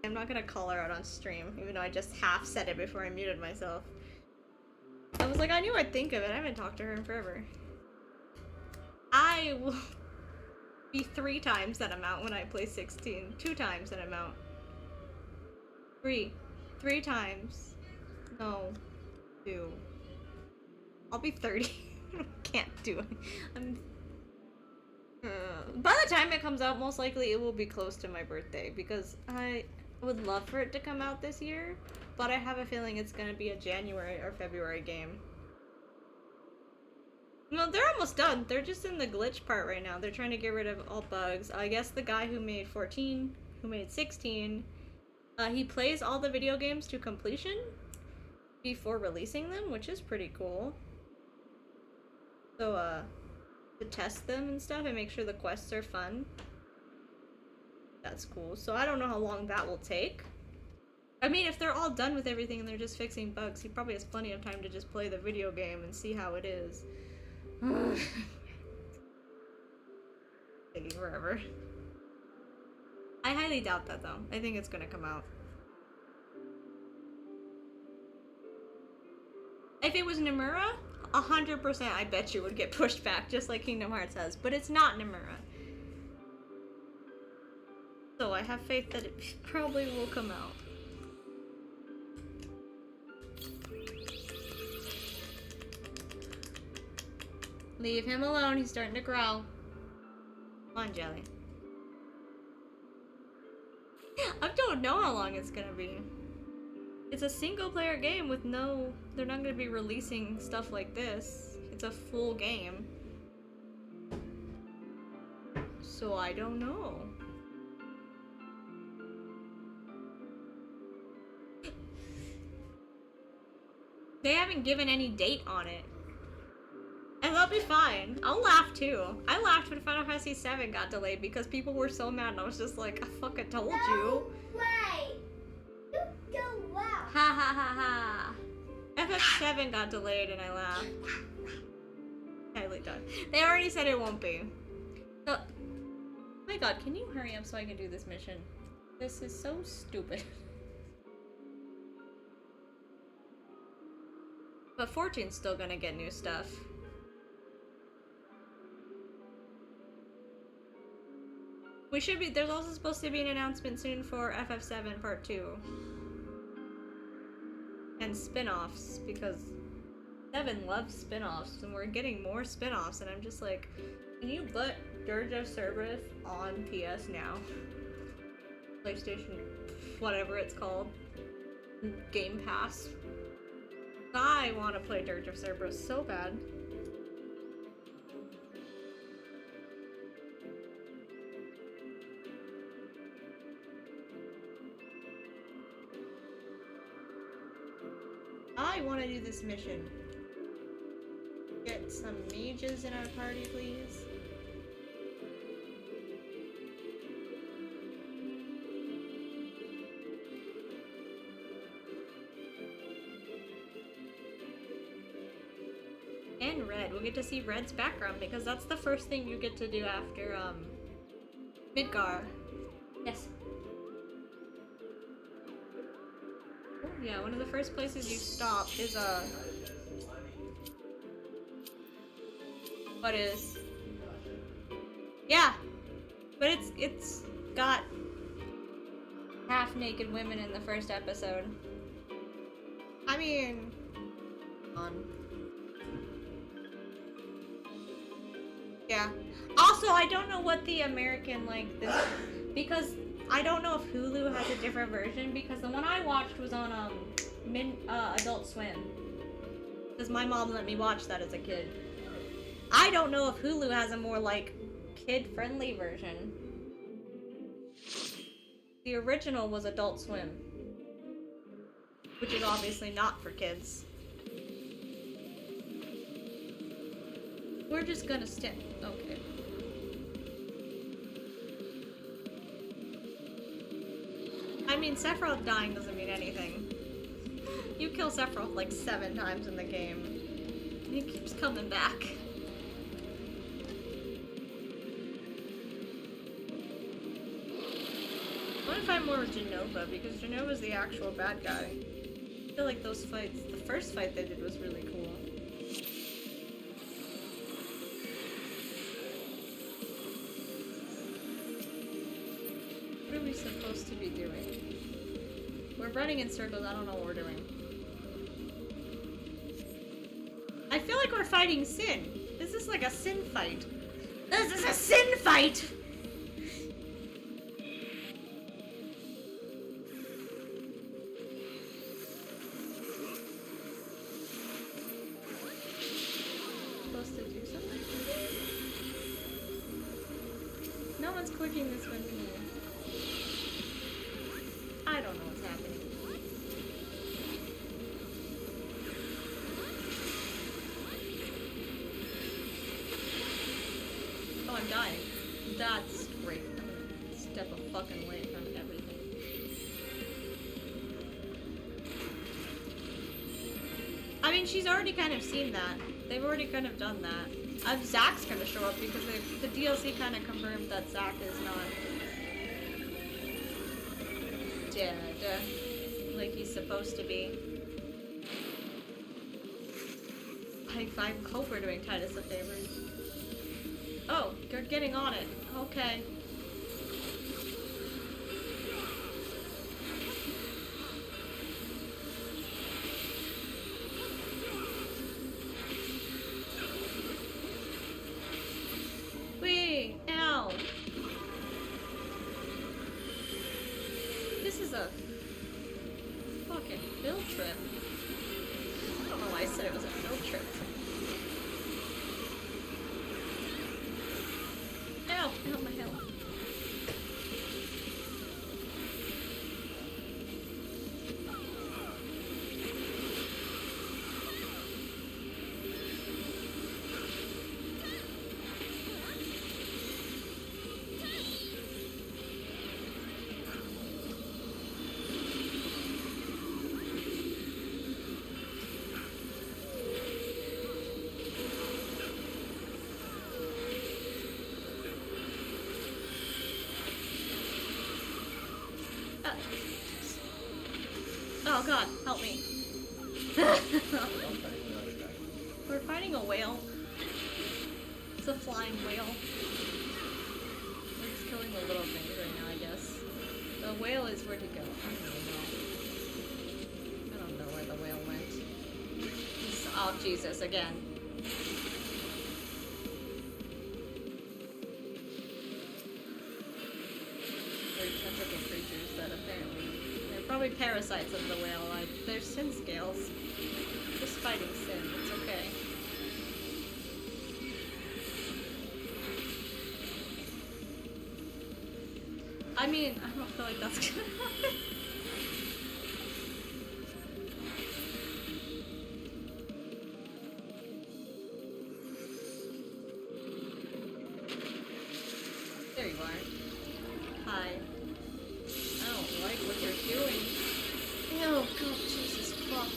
I'm not gonna call her out on stream, even though I just half said it before I muted myself. I was like, I knew I'd think of it. I haven't talked to her in forever. I will be 3 times that amount when I play 16. 2 times that amount. 3 times. No. 2. I'll be 30. Can't do it. By the time it comes out, most likely it will be close to my birthday, because I would love for it to come out this year, but I have a feeling it's gonna be a January or February game. No, they're almost done. They're just in the glitch part right now. They're trying to get rid of all bugs. I guess the guy who made 14, who made 16, he plays all the video games to completion before releasing them, which is pretty cool. So, to test them and stuff and make sure the quests are fun. That's cool. So I don't know how long that will take. I mean, if they're all done with everything and they're just fixing bugs, he probably has plenty of time to just play the video game and see how it is. Taking forever. I highly doubt that though. I think it's gonna come out. If it was Nomura, 100% I bet you would get pushed back, just like Kingdom Hearts has. But it's not Nomura. So I have faith that it probably will come out. Leave him alone, he's starting to growl. Come on, Jelly. I don't know how long it's gonna be. It's a single player game with no... They're not gonna be releasing stuff like this. It's a full game. So I don't know. They haven't given any date on it. And that'll be fine. I'll laugh too. I laughed when Final Fantasy VII got delayed because people were so mad and I was just like, I fucking told you. Way. You go well. Ha ha ha ha. FF7 got delayed and I laughed. Highly done. They already said it won't be. So, oh my god, can you hurry up so I can do this mission? This is so stupid. But 14's still gonna get new stuff. We should be, there's also supposed to be an announcement soon for FF7 Part 2. And spin-offs, because 7 loves spin-offs, and we're getting more spin-offs, and I'm just like, can you put Dirge of Cerberus on PS now? PlayStation, whatever it's called. Game Pass. I want to play Dirge of Cerberus so bad. I want to do this mission. Get some mages in our party, please. And Red. We'll get to see Red's background because that's the first thing you get to do after, Midgar. Yes. Oh, yeah, one of the first places you stop is, what is? Yeah! But it's got half-naked women in the first episode. I mean... Yeah. Also, I don't know what the American, like, this... Because I don't know if Hulu has a different version, because the one I watched was on, Adult Swim. Because my mom let me watch that as a kid. I don't know if Hulu has a more, like, kid-friendly version. The original was Adult Swim. Which is obviously not for kids. We're just gonna stick. Okay. I mean, Sephiroth dying doesn't mean anything. You kill Sephiroth like 7 times in the game. And he keeps coming back. I want to fight more with Genova, because Genova's the actual bad guy. I feel like those fights, the first fight they did was really cool. What are we supposed to be doing? We're running in circles, I don't know what we're doing. I feel like we're fighting Sin. This is like a Sin fight. This is a Sin fight! Supposed to do something? No one's clicking this one to me. I don't know what's happening. Oh, I'm dying. That's great. I'm gonna step a fucking away from everything. I mean, she's already kind of seen that. They've already kind of done that. Zack's gonna show up because the DLC kind of confirmed that Zack is not dead, like he's supposed to be. I hope we're doing Titus a favor. Oh, you're getting on it. Okay. Wait, ow. This is a fucking field trip. I don't know why I said it was a field trip. Ow, ow, my hell. Oh god, help me. We're fighting a whale. It's a flying whale. We're just killing the little things right now, I guess. The whale is where to go. I don't know where the whale went. Oh, Jesus, again. They're tentacle creatures that apparently... They're probably parasites of the whale. They're sin scales. Just fighting sin. It's okay. I mean, I don't feel like that's gonna happen. There you are. Hi. I don't like what you're doing. Oh god, Jesus fuck.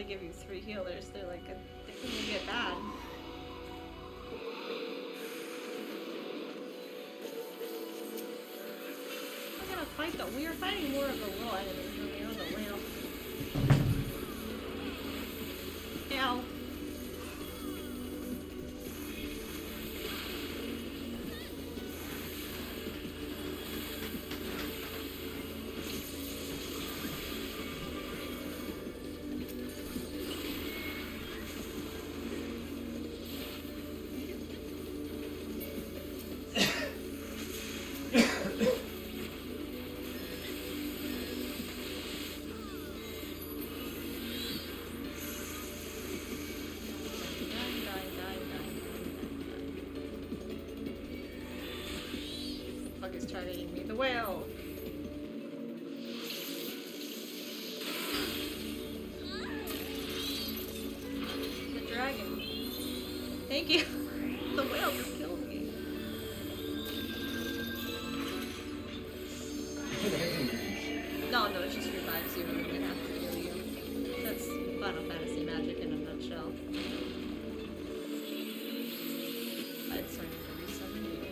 give you 3 healers. They're like, they can get bad. We're gonna fight though. We are fighting more of the real enemies than we are the whale. Ow. Is targeting me. The whale. The dragon. Thank you. The whale just killed me. No, it just revives you and then have to kill you. That's Final Fantasy magic in a nutshell. I'd sorry to resummon you.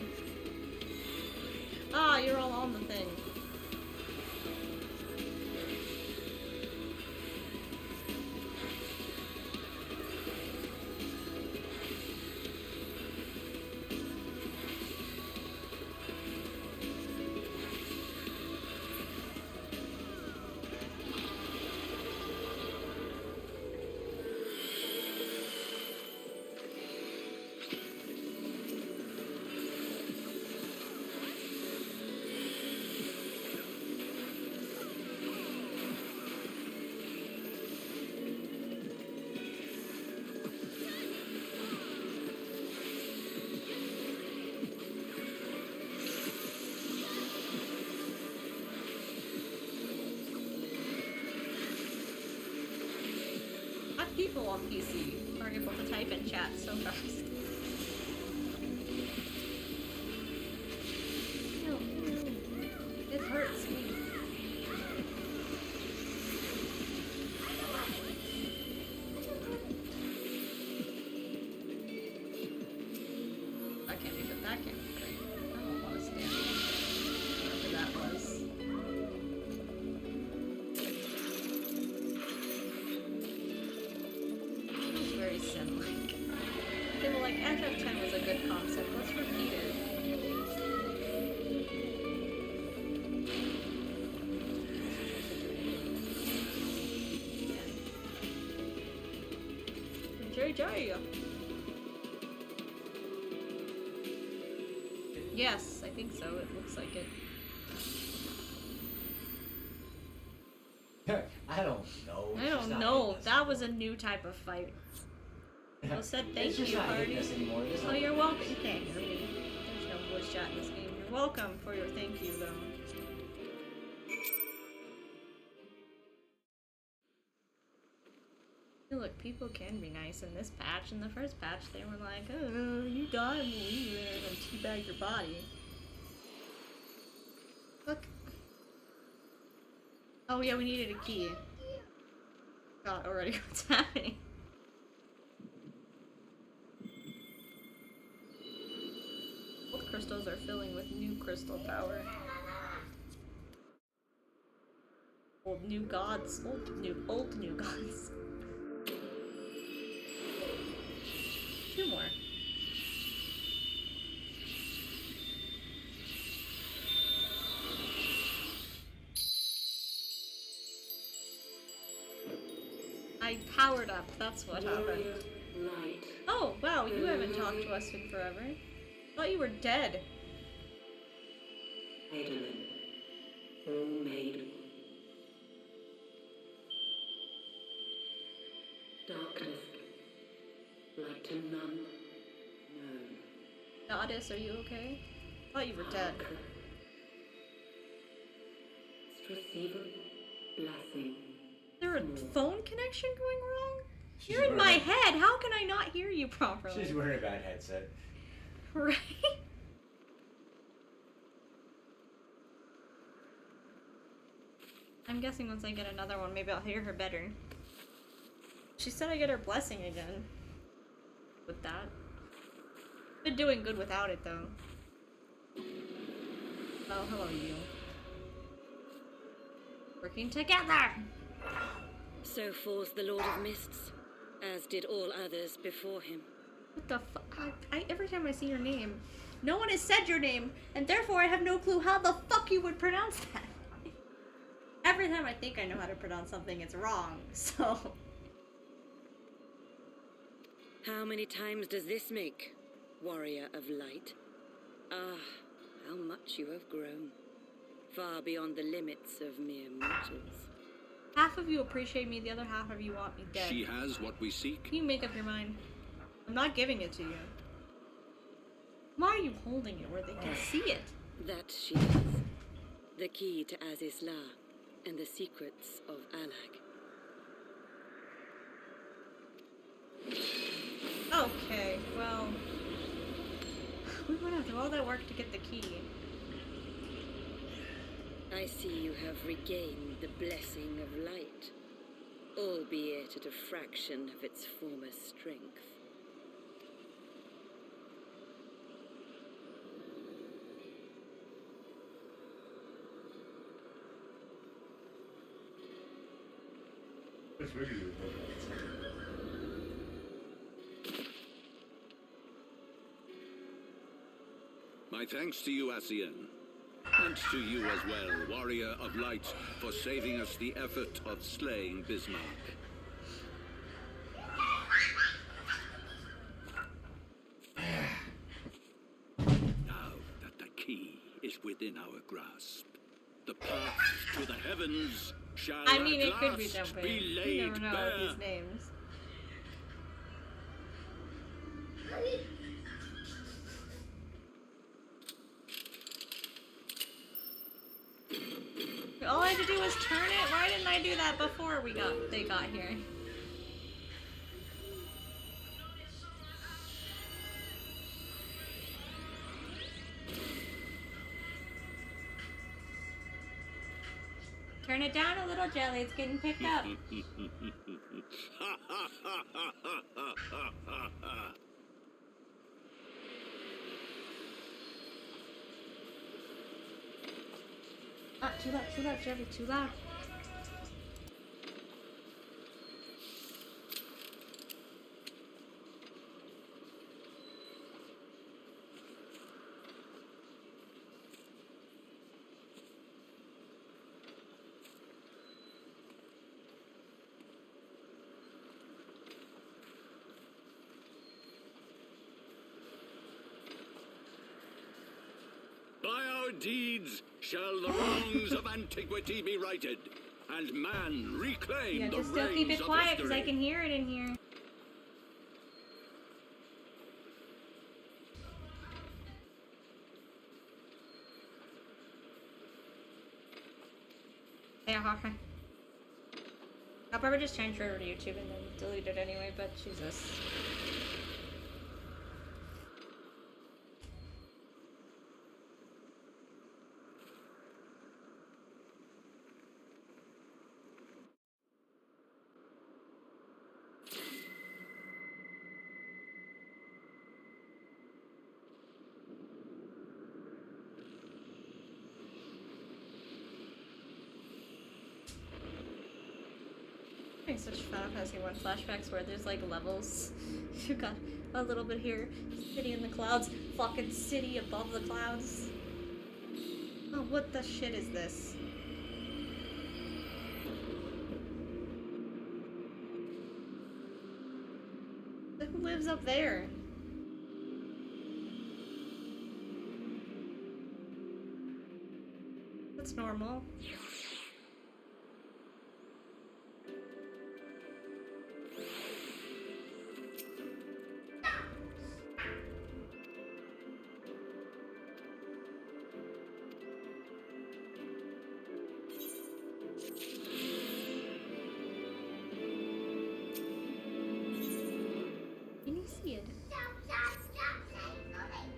Ah, you're all on the thing. People on PC are able to type in chat so fast. Ew. It hurts me. I can't even back in. I don't want to stand. Whatever that was. Very sim-like. They were like, FF10 was a good concept, let's repeat it. JJ! Yes, I think so, it looks like it. I don't know. I don't know, that was a new type of fight. Well said, thank you, party. Oh, you're welcome. You can't hear me. There's no voice chat in this game. You're welcome for your thank you, though. Hey, look, people can be nice in this patch. In the first patch, they were like, oh, you die and leave it and teabag your body. Look. Oh, yeah, we needed a key. God, already what's happening. Old crystals are filling with new crystal power. Old new gods. Old new gods. 2 more. I powered up, that's what happened. Oh, wow, you haven't talked to us in forever. I thought you were dead. Eidolon, all made. Darkness, light to none, known. Goddess, are you okay? I thought you were dead. Receiver, blessing. Is there a phone connection going wrong? You're in my head. How can I not hear you properly? She's wearing a bad headset. Right? I'm guessing once I get another one, maybe I'll hear her better. She said I get her blessing again. With that. Been doing good without it though. Oh, hello you. Working together! So falls the Lord of Mists, as did all others before him. What the fuck? Every time I see your name, no one has said your name, and therefore I have no clue how the fuck you would pronounce that. Every time I think I know how to pronounce something, it's wrong, so... How many times does this make, warrior of light? Ah, how much you have grown. Far beyond the limits of mere mortals. Half of you appreciate me, the other half of you want me dead. She has what we seek. You make up your mind. I'm not giving it to you. Why are you holding it where they can see it? That she is. The key to Azizla and the secrets of Alag. Okay, well... We went out through all that work to get the key. I see you have regained the blessing of light, albeit at a fraction of its former strength. My thanks to you, Asian. And to you as well, warrior of light, for saving us the effort of slaying Bismarck. Now that the key is within our grasp, the path to the heavens shall I mean, at it could be last jumping. be You laid never know bare. with these names. All I had to do was turn it. Why didn't I do that before they got here? Turn it down a little, Jelly. It's getting picked up. Ah, too loud, Jelly, too loud. By our deeds shall the wrongs of antiquity be righted, and man reclaim Yeah, the just still keep reins it of quiet because I history. can hear it in here. Yeah, okay. I'll probably just transfer over to YouTube and then delete it anyway, but Jesus. Having such Final Fantasy 1 flashbacks where there's like levels. You got a little bit here, city in the clouds, fucking city above the clouds. Oh, what the shit is this? Who lives up there? That's normal. Can you see it? Stop saying nothing.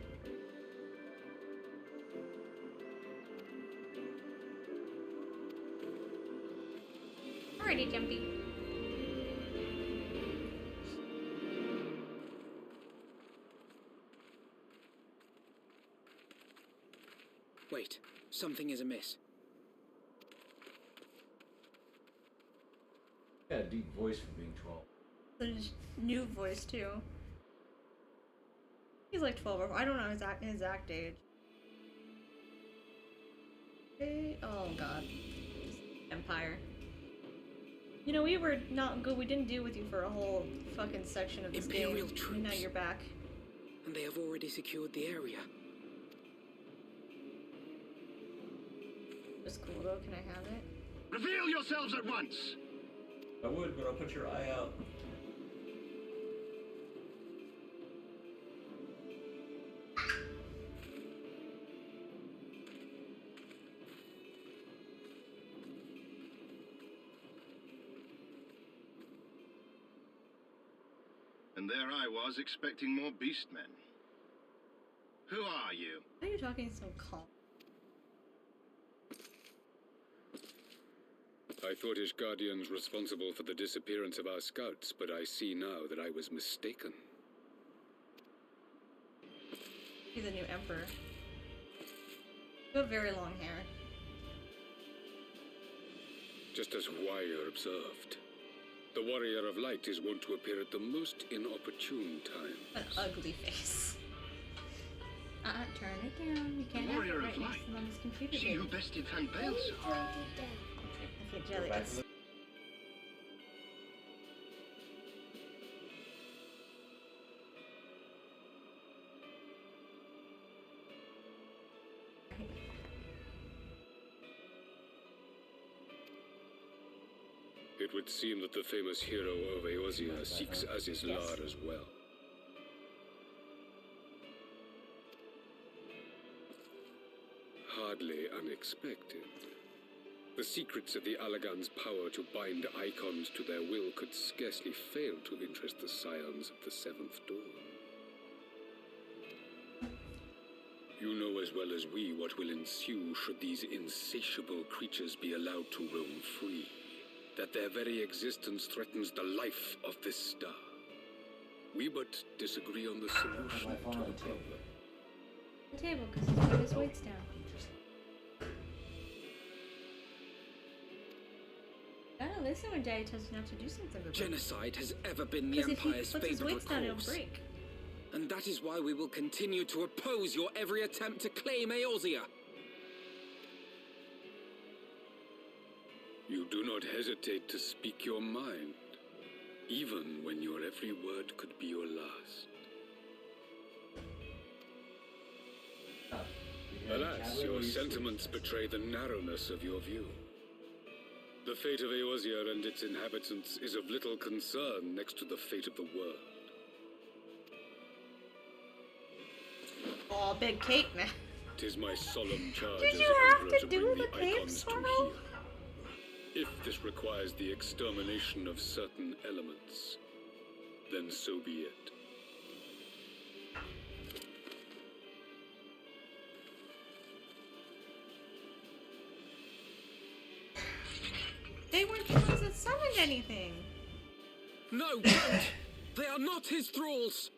Alrighty, Jumpy. Wait, something is amiss. Got a deep voice for being 12. There's new voice too. He's like 12 or I don't know his exact age. Oh god. Empire. You know, we were not good. We didn't deal with you for a whole fucking section of this Imperial game. troops. Now you're back. And they have already secured the area. It's cool though. Can I have it? Reveal yourselves at once! I would, but I'll put your eye out. And there I was, expecting more beastmen. Who are you? Why are you talking so calm? I thought Ishgardians responsible for the disappearance of our scouts, but I see now that I was mistaken. He's a new emperor. You have very long hair. Just as Wire observed. The Warrior of Light is wont to appear at the most inopportune times. An ugly face. Turn it down. You can't Warrior have it of right next Light. to Mama's computer. She who bested Van Why are Bale, you sir. trying to down? Okay, jelly. It's It would seem that the famous hero of Eorzea seeks Azizlar as well. Hardly unexpected. The secrets of the Allagan's power to bind icons to their will could scarcely fail to interest the scions of the Seventh Dawn. You know as well as we what will ensue should these insatiable creatures be allowed to roam free. That their very existence threatens the life of this star. We but disagree on the solution to the problem. the table because he's put his weights down. Gotta listen when Daddy tells you not to do something. Genocide has ever been the Because if he Empire's puts his favorite weights down, it'll course. break. And that is why we will continue to oppose your every attempt to claim Eorzea. You do not hesitate to speak your mind, even when your every word could be your last. Alas, your sentiments betray the narrowness of your view. The fate of Eorzea and its inhabitants is of little concern next to the fate of the world. Oh, big cake, man. 'Tis my solemn charge Did as you have Emperor to bring do the the cake, icons to Swallow? heel. If this requires the extermination of certain elements, then so be it. They weren't the ones that summoned anything. No, don't! They are not his thralls!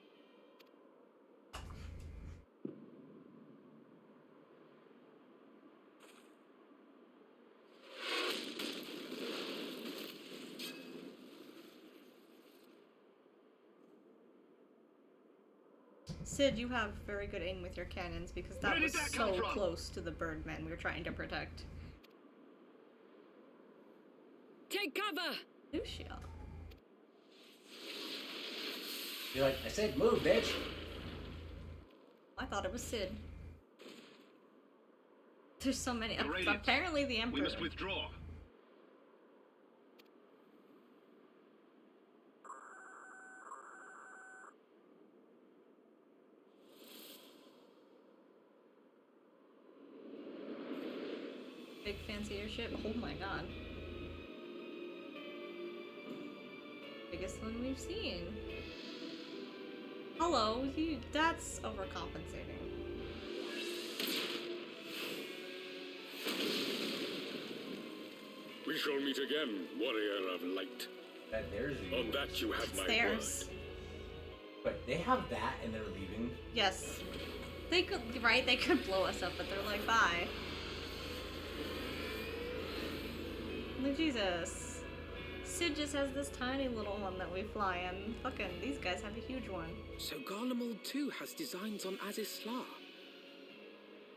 Sid, you have very good aim with your cannons because that Where was did that come so from? close to the birdmen we were trying to protect. Take cover! Lucia. You're like, I said move, bitch! I thought it was Sid. There's so many. The radiance. Apparently the Emperor. We must withdraw. Big fancy airship. Oh my god. Biggest one we've seen. Hello, that's overcompensating. We shall meet again, Warrior of Light. There's On that you have It's my theirs. word. But they have that and they're leaving. Yes. They could, right? They could blow us up, but they're like, bye. Like, Jesus. Sid just has this tiny little one that we fly, and fucking these guys have a huge one. So Garlemald too has designs on Azizla.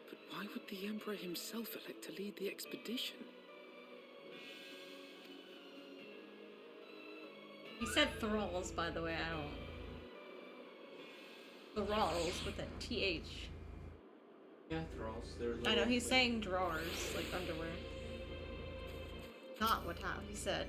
But why would the Emperor himself elect to lead the expedition? He said thralls, by the way, I don't... Thralls with a TH. Yeah, thralls. They're I know, little- he's saying drawers, like underwear. Not what he said.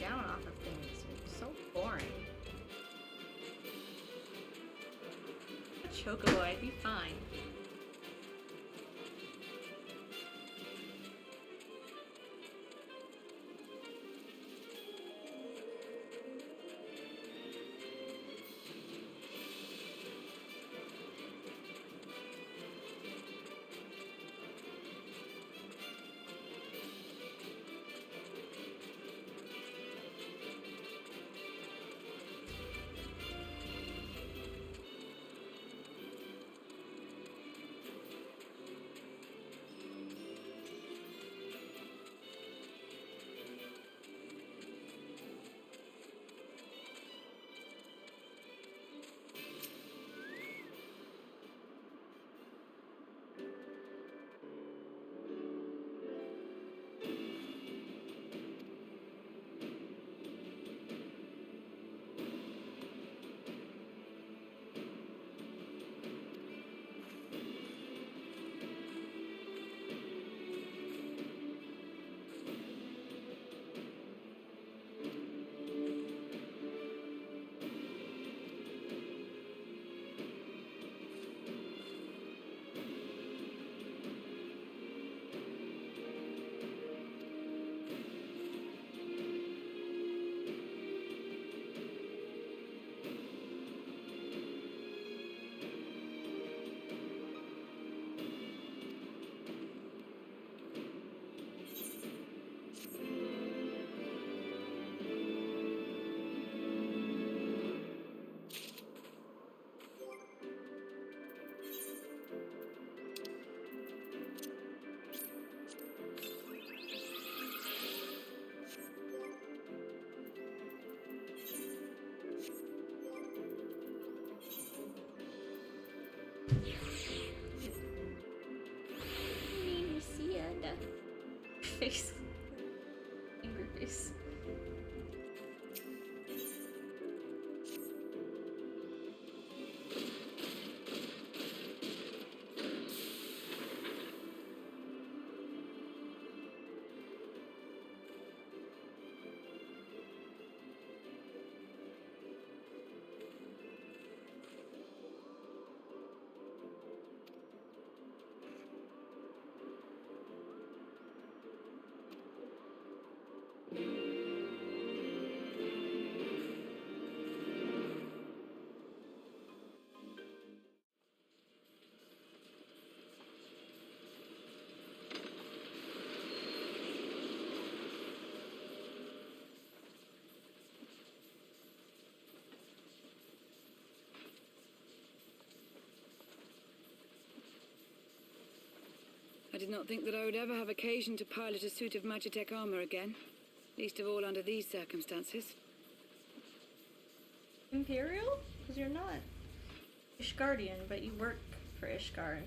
Down off of things. It's so boring. A chocobo, I'd be fine. Face. Angry face. I did not think that I would ever have occasion to pilot a suit of Magitech armor again. Least of all under these circumstances. Imperial? Because you're not Ishgardian, but you work for Ishgard.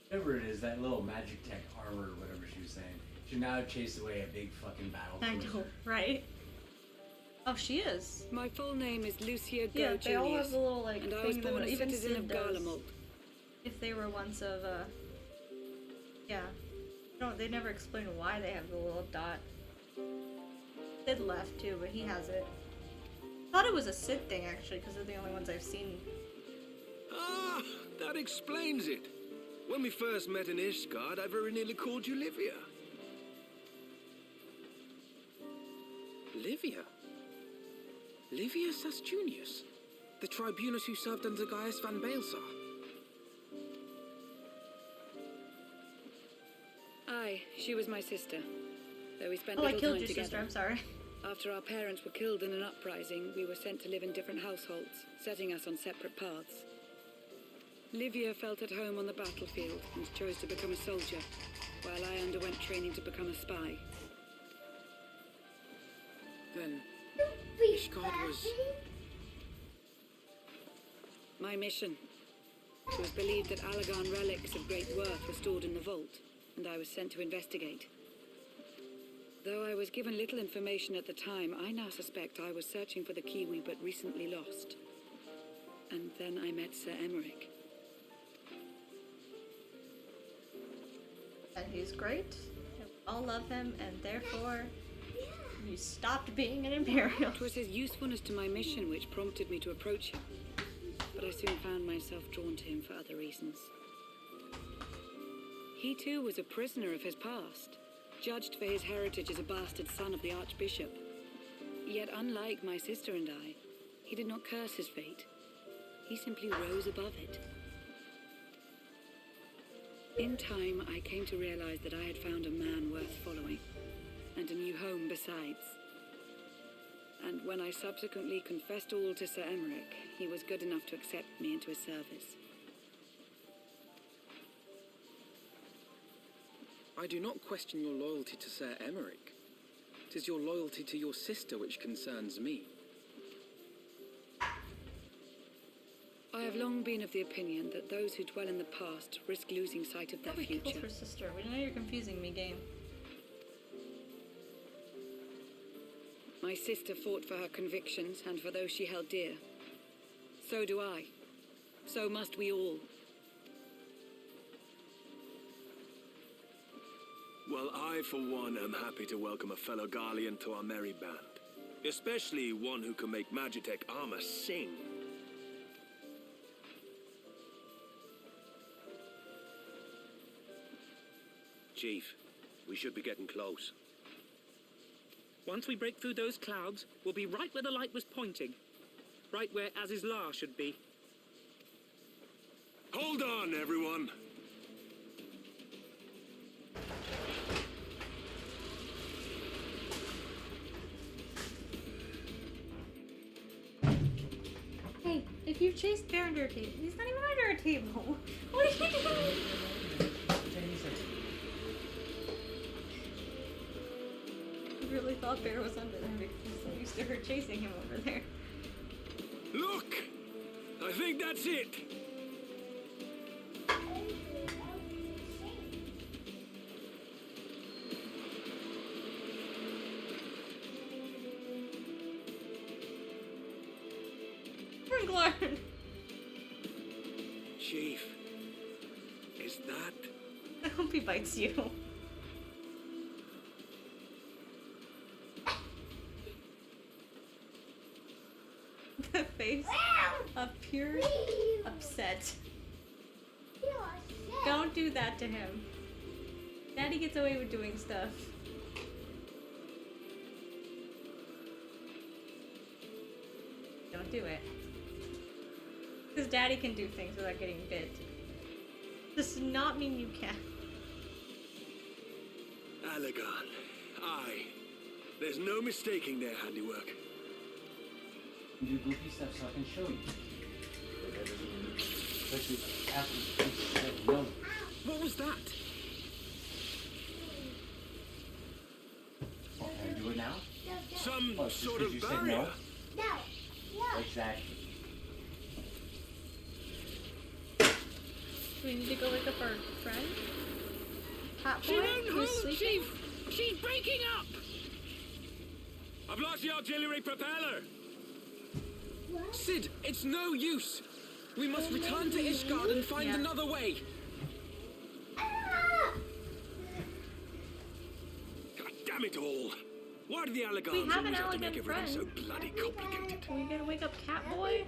Whatever it is, that little magic tech armor or whatever she was saying. She now chased away a big fucking battle I cruiser. know, right? Oh, she is. My full name is Lucia Yeah, Go they all have Junius, the little like and I thing was in the born a middle. Even citizen of Sid does. Garlemald. If they were once of yeah. No, they never explain why they have the little dot. Sid left too, but he has it. I thought it was a Sid thing, actually, because they're the only ones I've seen. Ah, that explains it. When we first met in Ishgard, I very nearly called you Livia. Livia? Livia Sastunius? The tribunus who served under Gaius van Baelsar? Aye, she was my sister. Though we spent Oh, I little killed time your together. sister, I'm sorry. After our parents were killed in an uprising, we were sent to live in different households, setting us on separate paths. Livia felt at home on the battlefield and chose to become a soldier, while I underwent training to become a spy. Then, Ishgard was... My mission. It was believed that Allagan relics of great worth were stored in the vault, and I was sent to investigate. Though I was given little information at the time, I now suspect I was searching for the key we but recently lost. And then I met Sir Aymeric. And he's great. And we all love him, and therefore, you stopped being an Imperial. It was his usefulness to my mission which prompted me to approach him. But I soon found myself drawn to him for other reasons. He too was a prisoner of his past, judged for his heritage as a bastard son of the Archbishop. Yet unlike my sister and I, he did not curse his fate. He simply rose above it. In time, I came to realize that I had found a man worth following, and a new home besides. And when I subsequently confessed all to Sir Aymeric, he was good enough to accept me into his service. I do not question your loyalty to Sir Aymeric. It is your loyalty to your sister which concerns me. I have long been of the opinion that those who dwell in the past risk losing sight of their Probably future. killed her sister. We know you're confusing me, game. My sister fought for her convictions and for those she held dear. So do I. So must we all. Well, I, for one, am happy to welcome a fellow Garlean to our merry band. Especially one who can make Magitech armor sing. Chief, we should be getting close. Once we break through those clouds, we'll be right where the light was pointing. Right where Azizlar should be. Hold on, everyone! Hey, if you chased Bear under a table, he's not even under a table. What are you doing? I really thought Bear was under there because he's so used to her chasing him over there. Look! I think that's it! Glarn! Chief, is that... I hope he bites you. The face of pure upset. Don't do that to him. Daddy gets away with doing stuff. Don't do it. Because Daddy can do things without getting bit. This does not mean you can. Allagan. Aye. There's no mistaking their handiwork. Do goofy stuff so I can show you. Especially after no. What was that? Oh, can I do it now? Some Oh, just sort 'cause of you said barrier. No. No. Exactly. Do we need to go look up our friend? Hot She boy won't who's hold, sleeping? Chief! She's breaking up! I've lost the auxiliary propeller! Sid, it's no use. We must return to Ishgard and find another way. Ah! God damn it all! Why do the We Allegans have an always have to make elegant everything so friend. bloody complicated? Are we gonna wake up Catboy?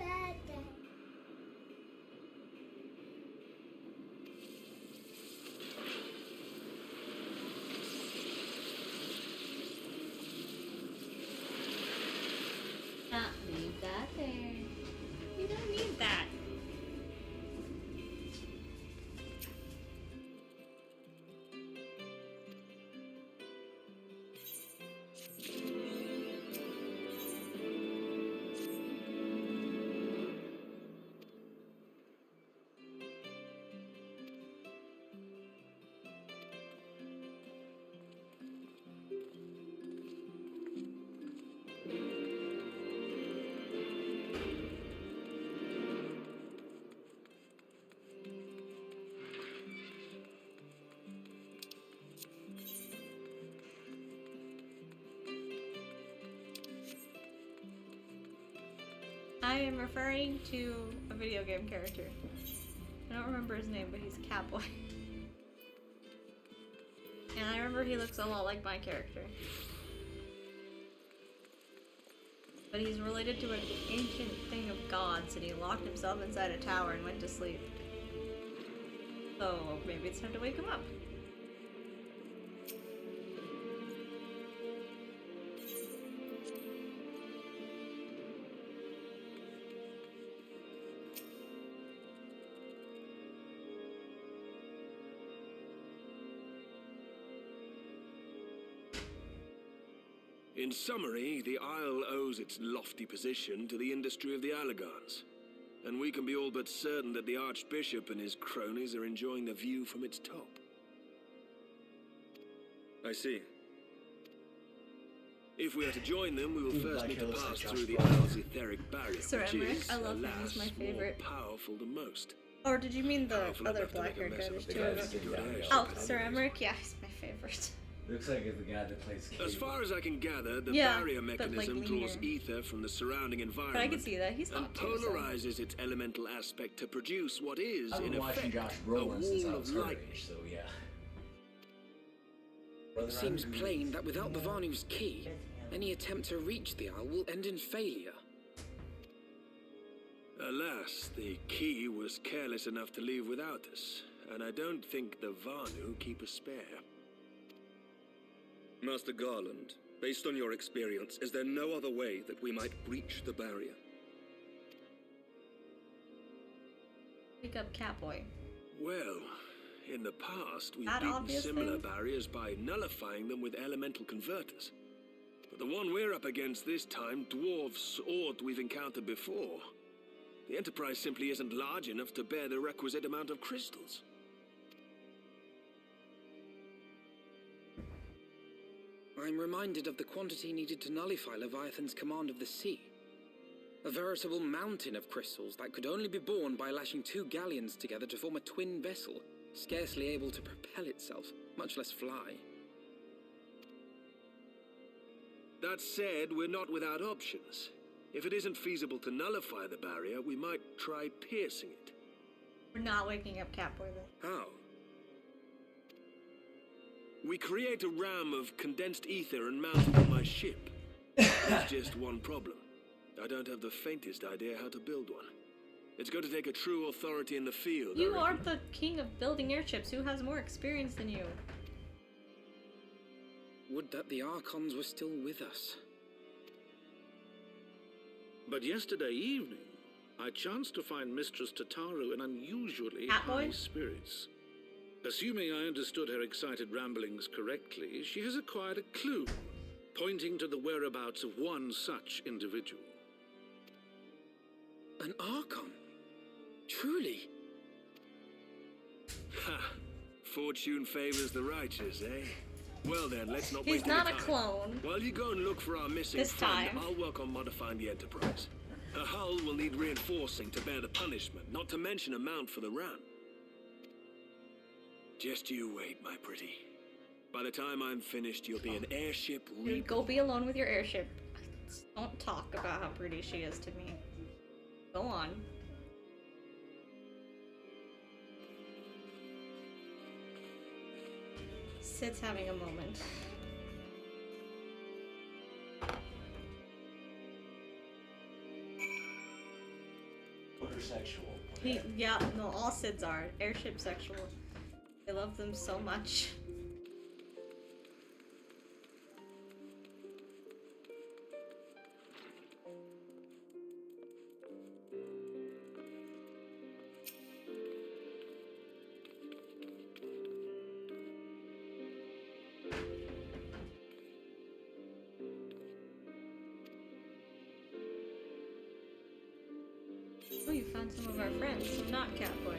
Leave that there. We don't need that. I am referring to a video game character. I don't remember his name, but he's Catboy. And I remember he looks a lot like my character. But he's related to an ancient thing of gods, and he locked himself inside a tower and went to sleep. So maybe it's time to wake him up. In summary, the Isle owes its lofty position to the industry of the Allegans. And we can be all but certain that the Archbishop and his cronies are enjoying the view from its top. I see. If we are to join them, we will first Black need to Hills pass like through the Josh Brolin. Isle's etheric barrier, Sir which Aymeric, is, I love him, alas, he's my more favorite. powerful than most. Or did you mean the Powerful other enough to make a black-haired mess guy? of There's a two of guy's them. getting down here. Oh, Sir Aymeric? Yeah, he's my favorite. Looks like the guy that plays As Cable. far as I can gather, the Yeah, barrier but, like, mechanism draws leaner. ether from the surrounding But I environment can see that. He's and not too, so. polarizes its elemental aspect to produce what is, I've in been watching effect, Josh a Brolin since I wall was of her light. age, so yeah. It seems plain that without the Vanu's key, any attempt to reach the Isle will end in failure. Alas, the key was careless enough to leave without us, and I don't think the Vanu keep a spare. Master Garland, based on your experience, is there no other way that we might breach the barrier? Wake up Catboy. Well, in the past, we've That beaten obvious similar thing? barriers by nullifying them with elemental converters. But the one we're up against this time dwarfs aught we've encountered before. The Enterprise simply isn't large enough to bear the requisite amount of crystals. I'm reminded of the quantity needed to nullify Leviathan's command of the sea. A veritable mountain of crystals that could only be borne by lashing two galleons together to form a twin vessel, scarcely able to propel itself, much less fly. That said, we're not without options. If it isn't feasible to nullify the barrier, we might try piercing it. We're not waking up Catboy then. How? We create a ram of condensed ether and mount it on my ship. There's just one problem. I don't have the faintest idea how to build one. It's going to take a true authority in the field. You I are reckon. the king of building airships. Who has more experience than you? Would that the Archons were still with us. But yesterday evening, I chanced to find Mistress Tataru in unusually Catboy? high spirits. Assuming I understood her excited ramblings correctly, she has acquired a clue, pointing to the whereabouts of one such individual. An Archon? Truly? Ha! Fortune favors the righteous, eh? Well then, let's not He's waste not any a time. clone. While you go and look for our missing This friend, time. I'll work on modifying the Enterprise. Her hull will need reinforcing to bear the punishment, not to mention a mount for the ram. Just you wait, my pretty. By the time I'm finished, you'll be an airship Dude, reborn. go be alone with your airship. Don't talk about how pretty she is to me. Go on. Sid's having a moment. Yeah, no, all Sids are. Airship sexual. They love them so much. Oh, you found some of our friends, some not Catboy.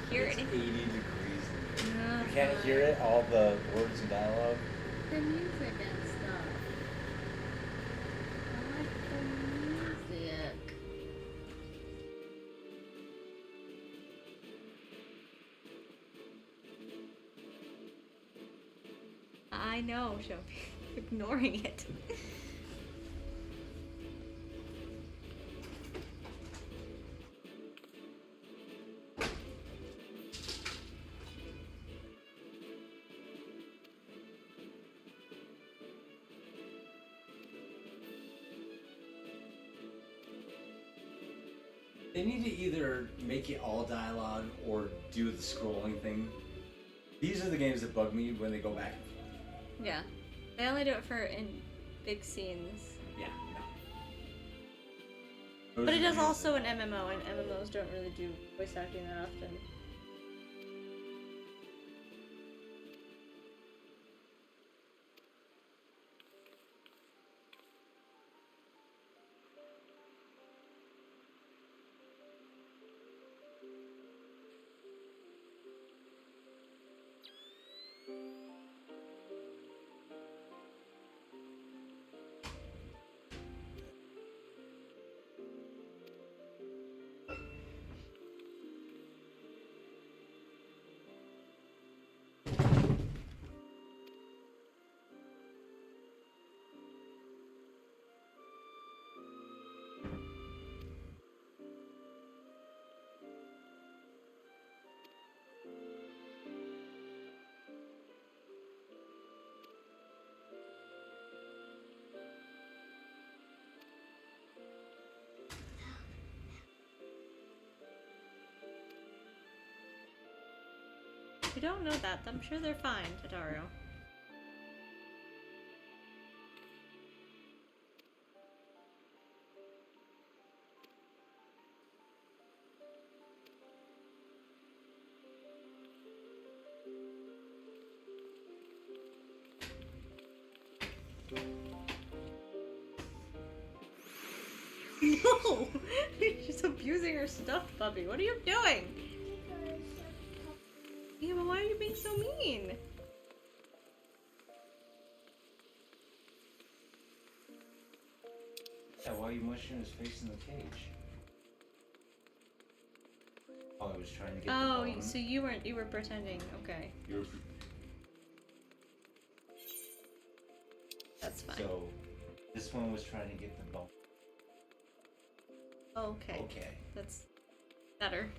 Hear It's it. 80 degrees. You can't hear it, all the words and dialogue. The music and stuff. I like the music. I know, Shelby. Ignoring it. They need to either make it all dialogue or do the scrolling thing. These are the games that bug me when they go back and forth. Yeah. They only do it for in big scenes. Yeah, no. But it is also an MMO, and MMOs don't really do voice acting that often. You don't know that. I'm sure they're fine, Tataru. No! She's abusing her stuffed puppy. What are you doing? Yeah, but why are you being so mean? Yeah, why are you mushing his face in the cage? Oh, I was trying to get the bone. So you were pretending. Okay. You were... That's fine. So, this one was trying to get the bone. Okay. Okay. That's better.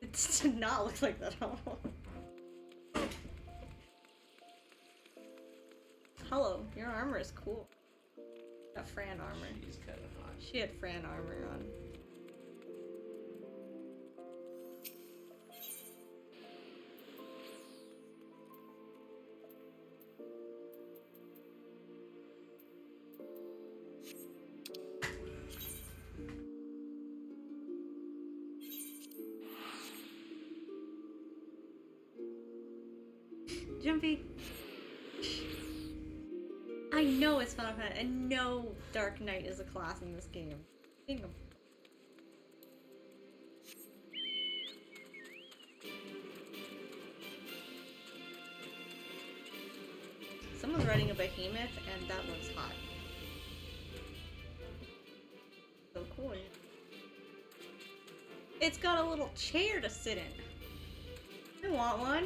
It did not look like that at all. Hello, your armor is cool. Got Fran armor. She's kind of hot. She had Fran armor on. Jumpy. I know it's Final Fantasy, and no Dark Knight is a class in this game. Someone's riding a behemoth, and that looks hot. So cool. It's got a little chair to sit in. I want one.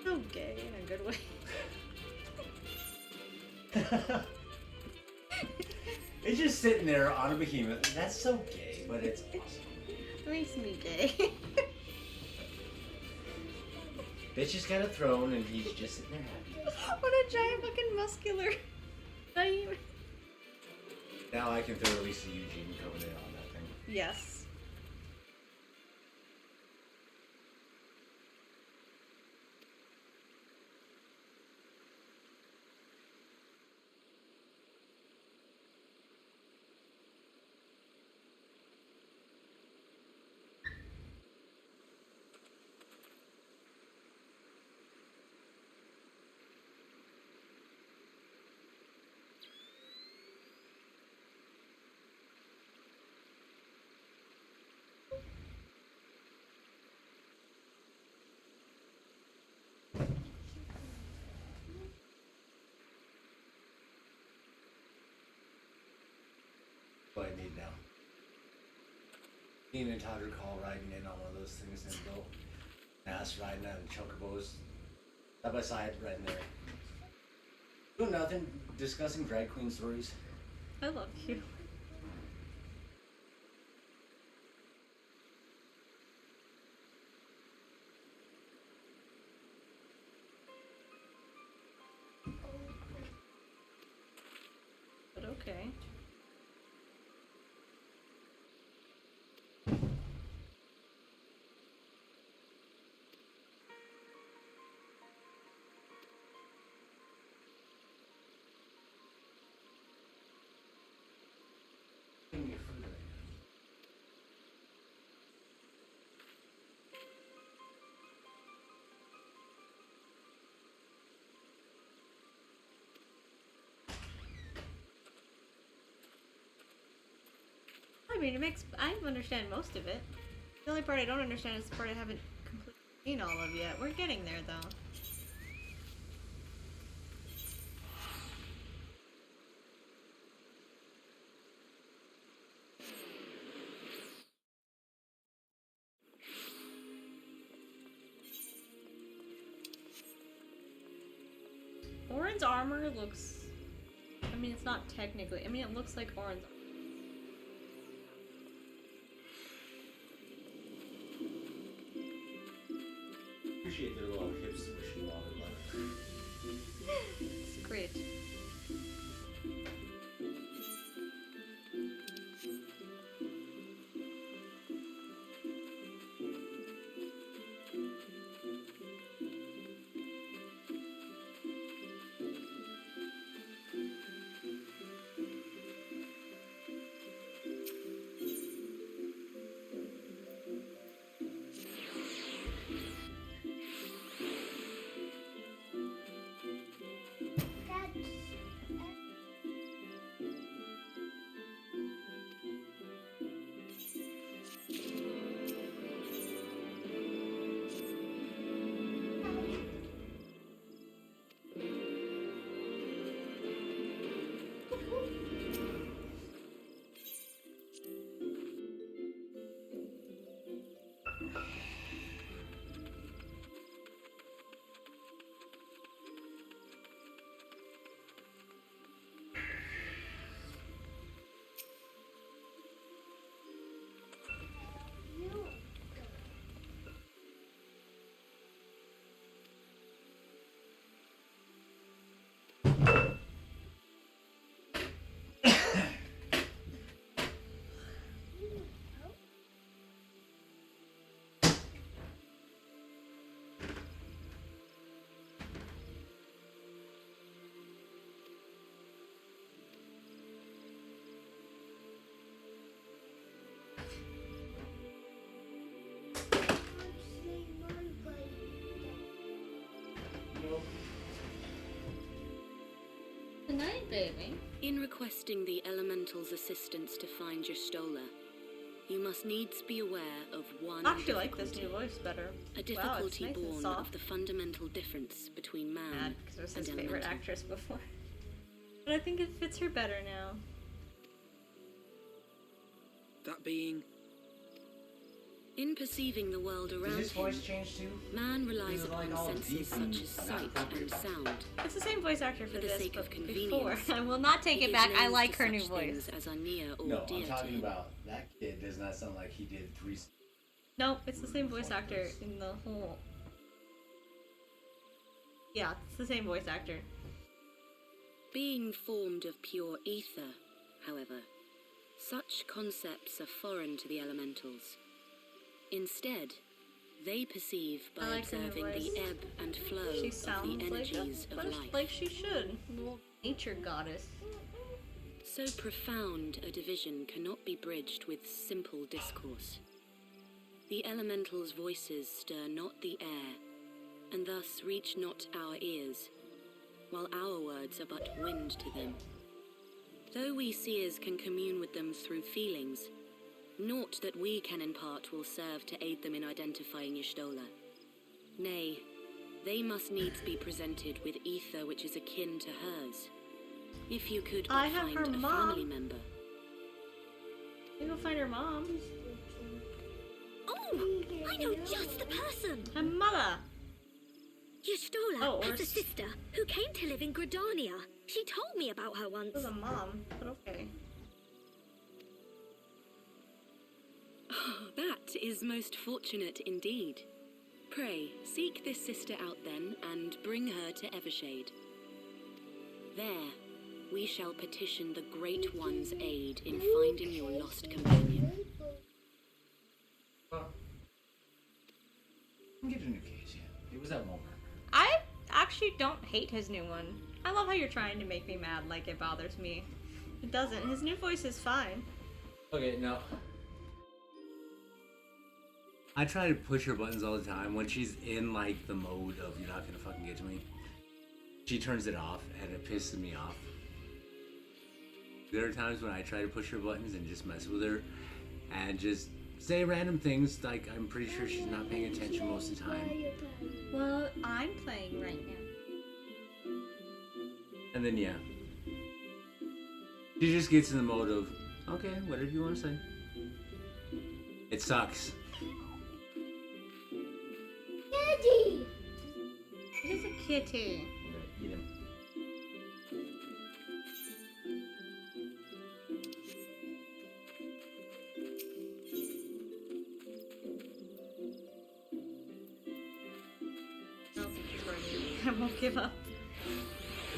So gay in a good way. It's just sitting there on a behemoth. That's so gay, but it's awesome. It makes me gay. Bitch just got a throne and he's just sitting there happy. What a giant fucking muscular behemoth. Now I can throw Lisa Eugene Covenant on that thing. Yes. What I need now. Ian and Todd recall riding in on one of those things and go ass riding on chocobos side by side right in there. Doing nothing, discussing drag queen stories. I love you. But okay. I mean, I understand most of it. The only part I don't understand is the part I haven't completely seen all of yet. We're getting there, though. Orin's armor looks... I mean, it's not technically... I mean, it looks like Orin's... Appreciate their little hips swishing while they're running. It's great. baby. In requesting the Elemental's assistance to find your Stola, you must needs be aware of one I actually like this new voice better. a Wow, difficulty it's nice and born soft. of the fundamental difference between man Mad, because it was and his favorite elemental. actress before. But I think it fits her better now. That being... In perceiving the world Does around his him, voice change too? man relies Is it like upon all senses deep and such as not sight appropriate? and sound. It's the same voice actor for For the this, sake but of before. convenience, I will not take he it gives back. I names like to her new such voice. things as are near or No, dear I'm to talking him. about that kid does not sound like he did 3... No, it's the same voice actor in the whole... Yeah, it's the same voice actor. Being formed of pure ether, however, such concepts are foreign to the elementals. Instead, they perceive by I like her new observing the voice. ebb and flow She of sounds the energies of life. like she should. Little nature goddess. So profound a division cannot be bridged with simple discourse. The elementals' voices stir not the air, and thus reach not our ears, while our words are but wind to them. Though we seers can commune with them through feelings, naught that we can impart will serve to aid them in identifying Y'shtola. Nay, they must needs be presented with ether which is akin to hers. If you could but I have find her a mom. family member. You go find her mom. Oh, I know just the person. Her mother. Y'shtola Oh, or has a sister who came to live in Gridania. She told me about her once. It was a mom, but okay. That is most fortunate indeed. Pray, seek this sister out then, and bring her to Evershade. There, we shall petition the Great One's aid in finding your lost companion. Well, I'm getting a new case, yeah. It was at Walmart. I actually don't hate his new one. I love how you're trying to make me mad like it bothers me. It doesn't. His new voice is fine. Okay, now... I try to push her buttons all the time. When she's in, like, the mode of you're not gonna fucking get to me, she turns it off, and it pisses me off. There are times when I try to push her buttons and just mess with her, and just say random things, like I'm pretty sure she's not paying attention most of the time. Well, I'm playing right now. And then, yeah. She just gets in the mode of, okay, whatever you want to say. It sucks. Daddy! He's a kitty. I'm gonna eat him. I won't give up.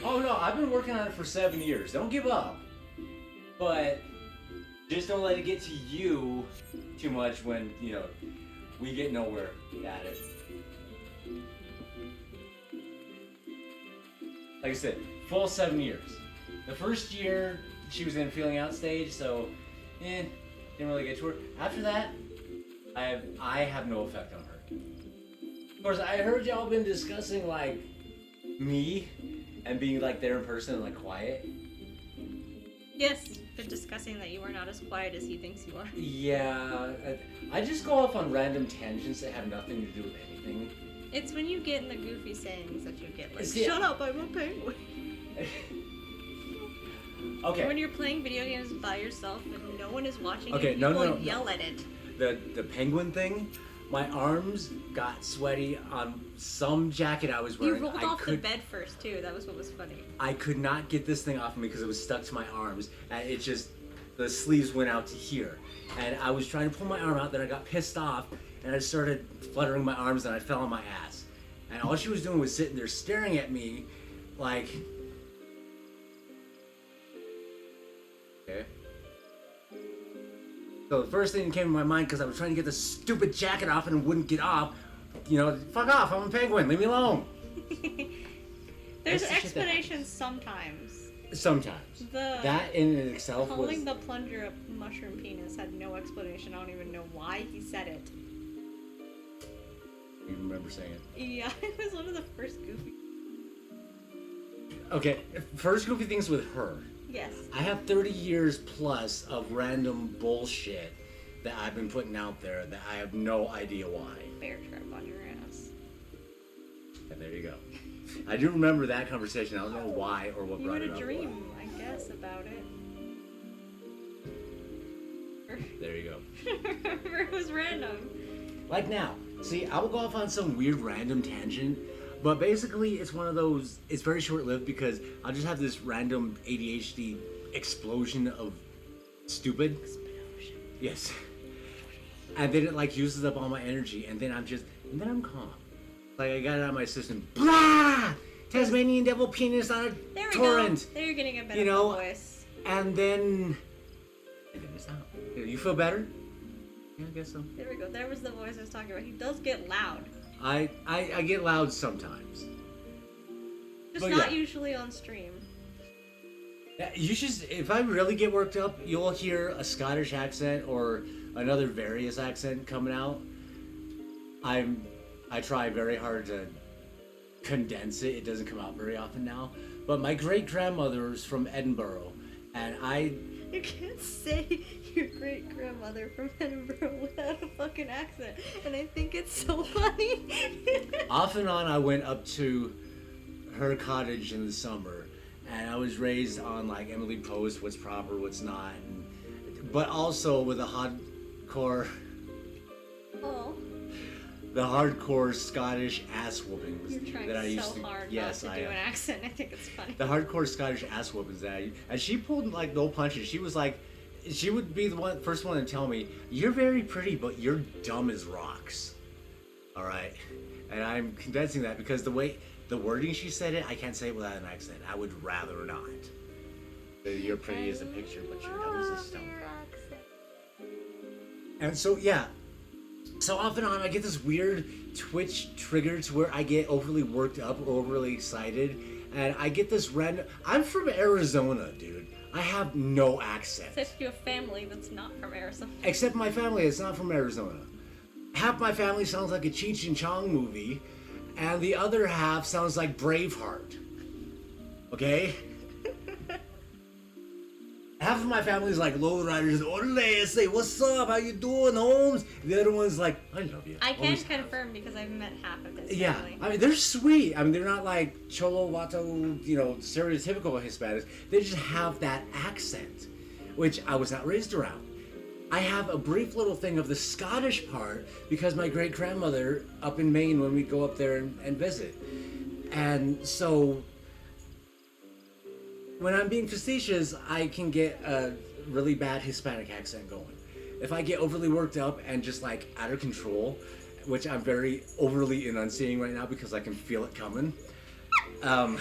Oh no, I've been working on it for 7 years. Don't give up. But just don't let it get to you too much when, you know, we get nowhere at it. Like I said, full 7 years. The first year, she was in a feeling out stage, so, didn't really get to her. After that, I have no effect on her. Of course, I heard y'all been discussing, like, me and being, like, there in person and, like, quiet. Yes, been discussing that you are not as quiet as he thinks you are. Yeah, I just go off on random tangents that have nothing to do with anything. It's when you get in the goofy sayings that you get, like, See, shut up, I'm a penguin. Okay. When you're playing video games by yourself and no one is watching Okay, you, no, you no, will no, no. yell at it. The penguin thing, my arms got sweaty on some jacket I was You wearing. rolled off the bed first, too. That was what was funny. I could not get this thing off of me because it was stuck to my arms, and it just, the sleeves went out to here. And I was trying to pull my arm out, then I got pissed off, and I started fluttering my arms, and I fell on my ass. And all she was doing was sitting there staring at me, like... Okay. So the first thing that came to my mind, because I was trying to get the stupid jacket off and it wouldn't get off, you know, fuck off, I'm a penguin, leave me alone. There's That's the shit that explanations sometimes. Sometimes. That in itself was... Calling the plunger a mushroom penis had no explanation. I don't even know why he said it. You remember saying it? Yeah, it was one of the first goofy. Okay, first goofy things with her. Yes. I have 30 years plus of random bullshit that I've been putting out there that I have no idea why. Bear trap on your ass. And there you go. I do remember that conversation. I don't know why or what You brought had it a up. dream, I guess, about it. There you go. It was random. Like now. See, I will go off on some weird random tangent, but basically it's one of those, it's very short-lived because I'll just have this random ADHD explosion of stupid. Explosion. Yes. And then it like uses up all my energy, and then I'm calm. Like I got it out of my system. Blah! Tasmanian devil penis on a There we torrent. go. There you're getting a better You know, voice. And then it's out. You feel better? Yeah, I guess so. There we go. There was the voice I was talking about. He does get loud. I get loud sometimes. Just But not yeah. usually on stream. Yeah, you should. If I really get worked up, you'll hear a Scottish accent or another various accent coming out. I try very hard to condense it. It doesn't come out very often now. But my great grandmother's from Edinburgh, and You can't say your great grandmother from Edinburgh without a fucking accent, and I think it's so funny. off and on I went up to her cottage in the summer, and I was raised on like Emily Post, what's proper, what's not, but also with a hardcore. Oh. The hardcore Scottish ass whoopings You're trying that I used so to. hard Yes, not I to do am. an accent. I think it's funny. The hardcore Scottish ass whoopings that and she pulled like no punches. She was like, she would be the first one to tell me, "You're very pretty, but you're dumb as rocks." All right, and I'm condensing that because the wording she said it, I can't say it without an accent. I would rather not. You're pretty as a picture, but you're dumb as a stone. And so yeah. So off and on, I get this weird twitch trigger to where I get overly worked up or overly excited, and I get this random. I'm from Arizona, dude. I have no accent. Except you have family that's not from Arizona. Except my family is not from Arizona. Half my family sounds like a Cheech and Chong movie, and the other half sounds like Braveheart. Okay? Half of my family's like lowriders, orale, say, what's up, how you doing, Holmes? The other one's like, I love you. I can Always confirm because I've met half of his Yeah, family. I mean, they're sweet. I mean, they're not like Cholo, Vato, you know, stereotypical Hispanics. They just have that accent, which I was not raised around. I have a brief little thing of the Scottish part because my great-grandmother up in Maine when we go up there and visit. And so when I'm being facetious, I can get a really bad Hispanic accent going. If I get overly worked up and just like out of control, which I'm very overly enunciating right now because I can feel it coming, I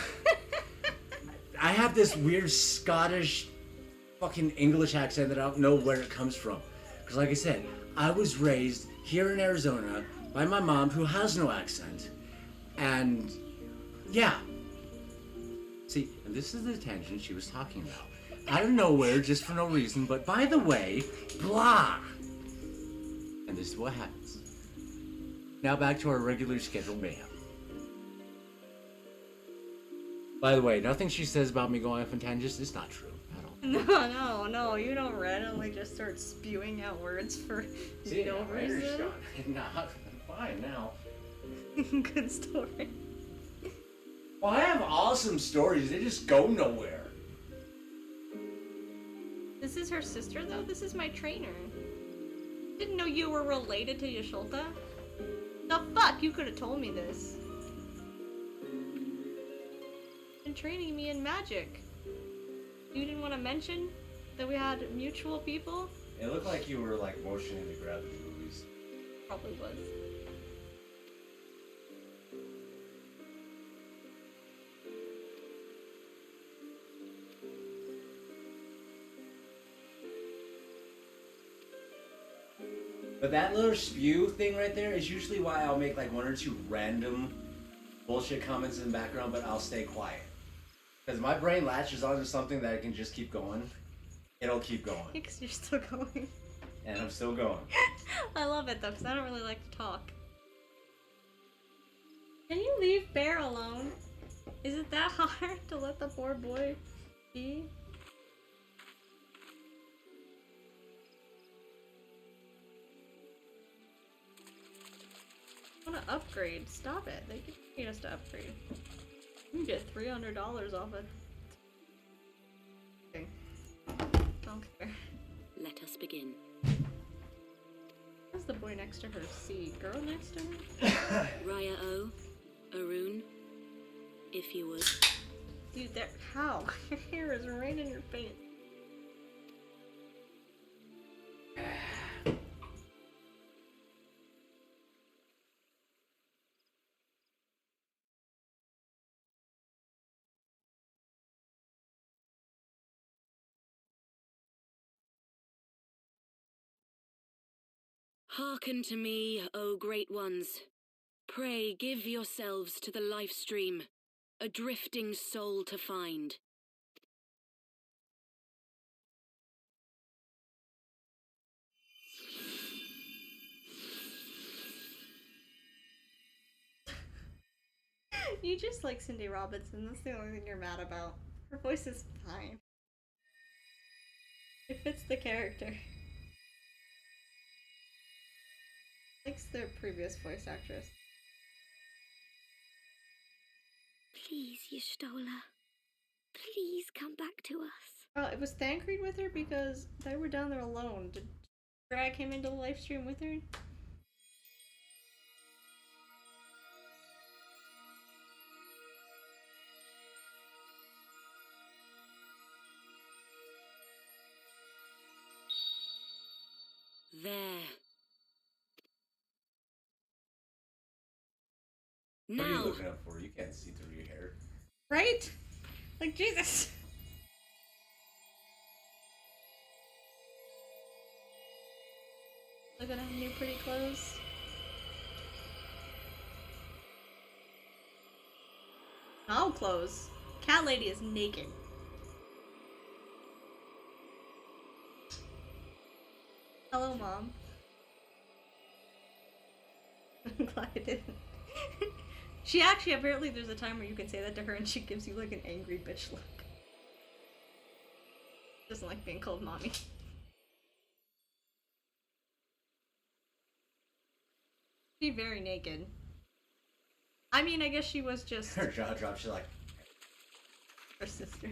have this weird Scottish fucking English accent that I don't know where it comes from. Because like I said, I was raised here in Arizona by my mom who has no accent. And yeah. See, and this is the tangent she was talking about. Out of nowhere, just for no reason, but by the way, blah. And this is what happens. Now back to our regular scheduled mayhem. By the way, nothing she says about me going off on tangents is not true at all. No, you don't randomly just start spewing out words for no reason. Nah, I'm fine now. Good story. Well, I have awesome stories. They just go nowhere. This is her sister, though? This is my trainer. Didn't know you were related to Yasholta. The fuck? You could have told me this. Been training me in magic. You didn't want to mention that we had mutual people? It looked like you were like motioning to grab the movies. Probably was. But that little spew thing right there is usually why I'll make like one or two random bullshit comments in the background, but I'll stay quiet. Because my brain latches onto something that I can just keep going. It'll keep going. Because you're still going. And I'm still going. I love it though, because I don't really like to talk. Can you leave Bear alone? Is it that hard to let the poor boy be? I want to upgrade. Stop it. They need us to upgrade. You can get $300 off it. Okay. Don't care. Let us begin. How's the boy next to her? See, girl next to her? Raya O, Arun, if you would. Dude, there. How? Your hair is right in your face. Hearken to me, O great ones. Pray give yourselves to the life stream, a drifting soul to find. You just like Cindy Robinson. That's the only thing you're mad about. Her voice is fine. It fits the character. Likes their previous voice actress. Please, Y'shtola. Please come back to us. Oh, it was Thancred with her because they were down there alone. Did Drag came into the live stream with her? There. What are you Now. looking up for? You can't see through your hair. Right? Like, Jesus. Look at her new pretty clothes. No clothes. Cat lady is naked. Hello, Mom. I'm glad I didn't. She actually, apparently there's a time where you can say that to her and she gives you like an angry bitch look. Doesn't like being called mommy. She's very naked. I mean, I guess she was just Her jaw dropped. She's like, her sister.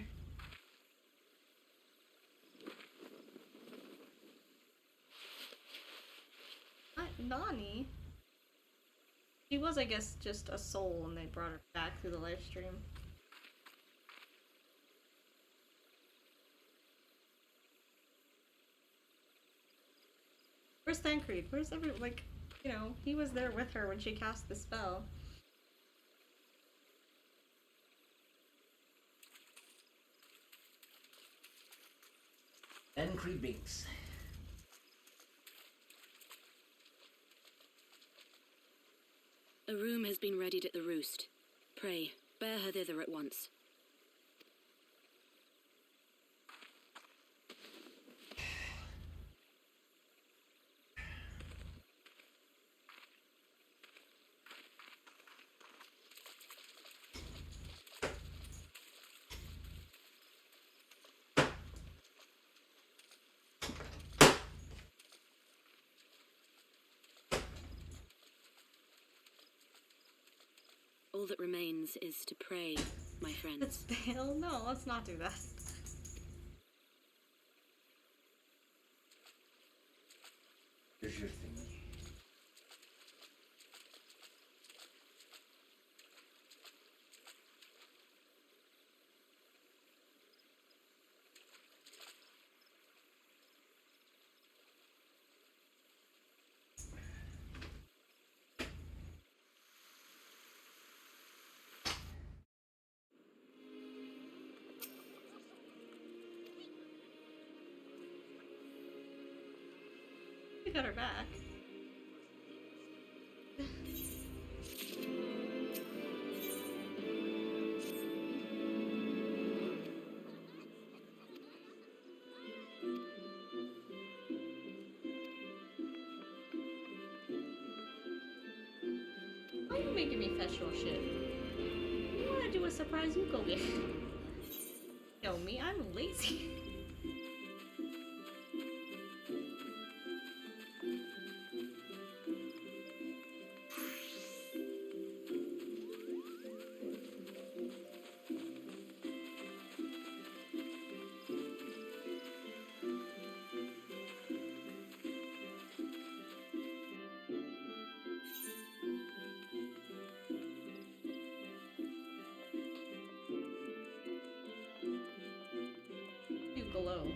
Not Nani. She was, I guess, just a soul and they brought her back through the live stream. Where's Thancred? Where's like, you know, he was there with her when she cast the spell. Thancred Binks. A room has been readied at the roost. Pray, bear her thither at once. All that remains is to pray, my friends. Let's bail? No, let's not do that. here's your thing. We got her back. Why are you making me fetch your shit? What? gonna do a surprise Yuko game. Yo, me, I'm lazy. Glow.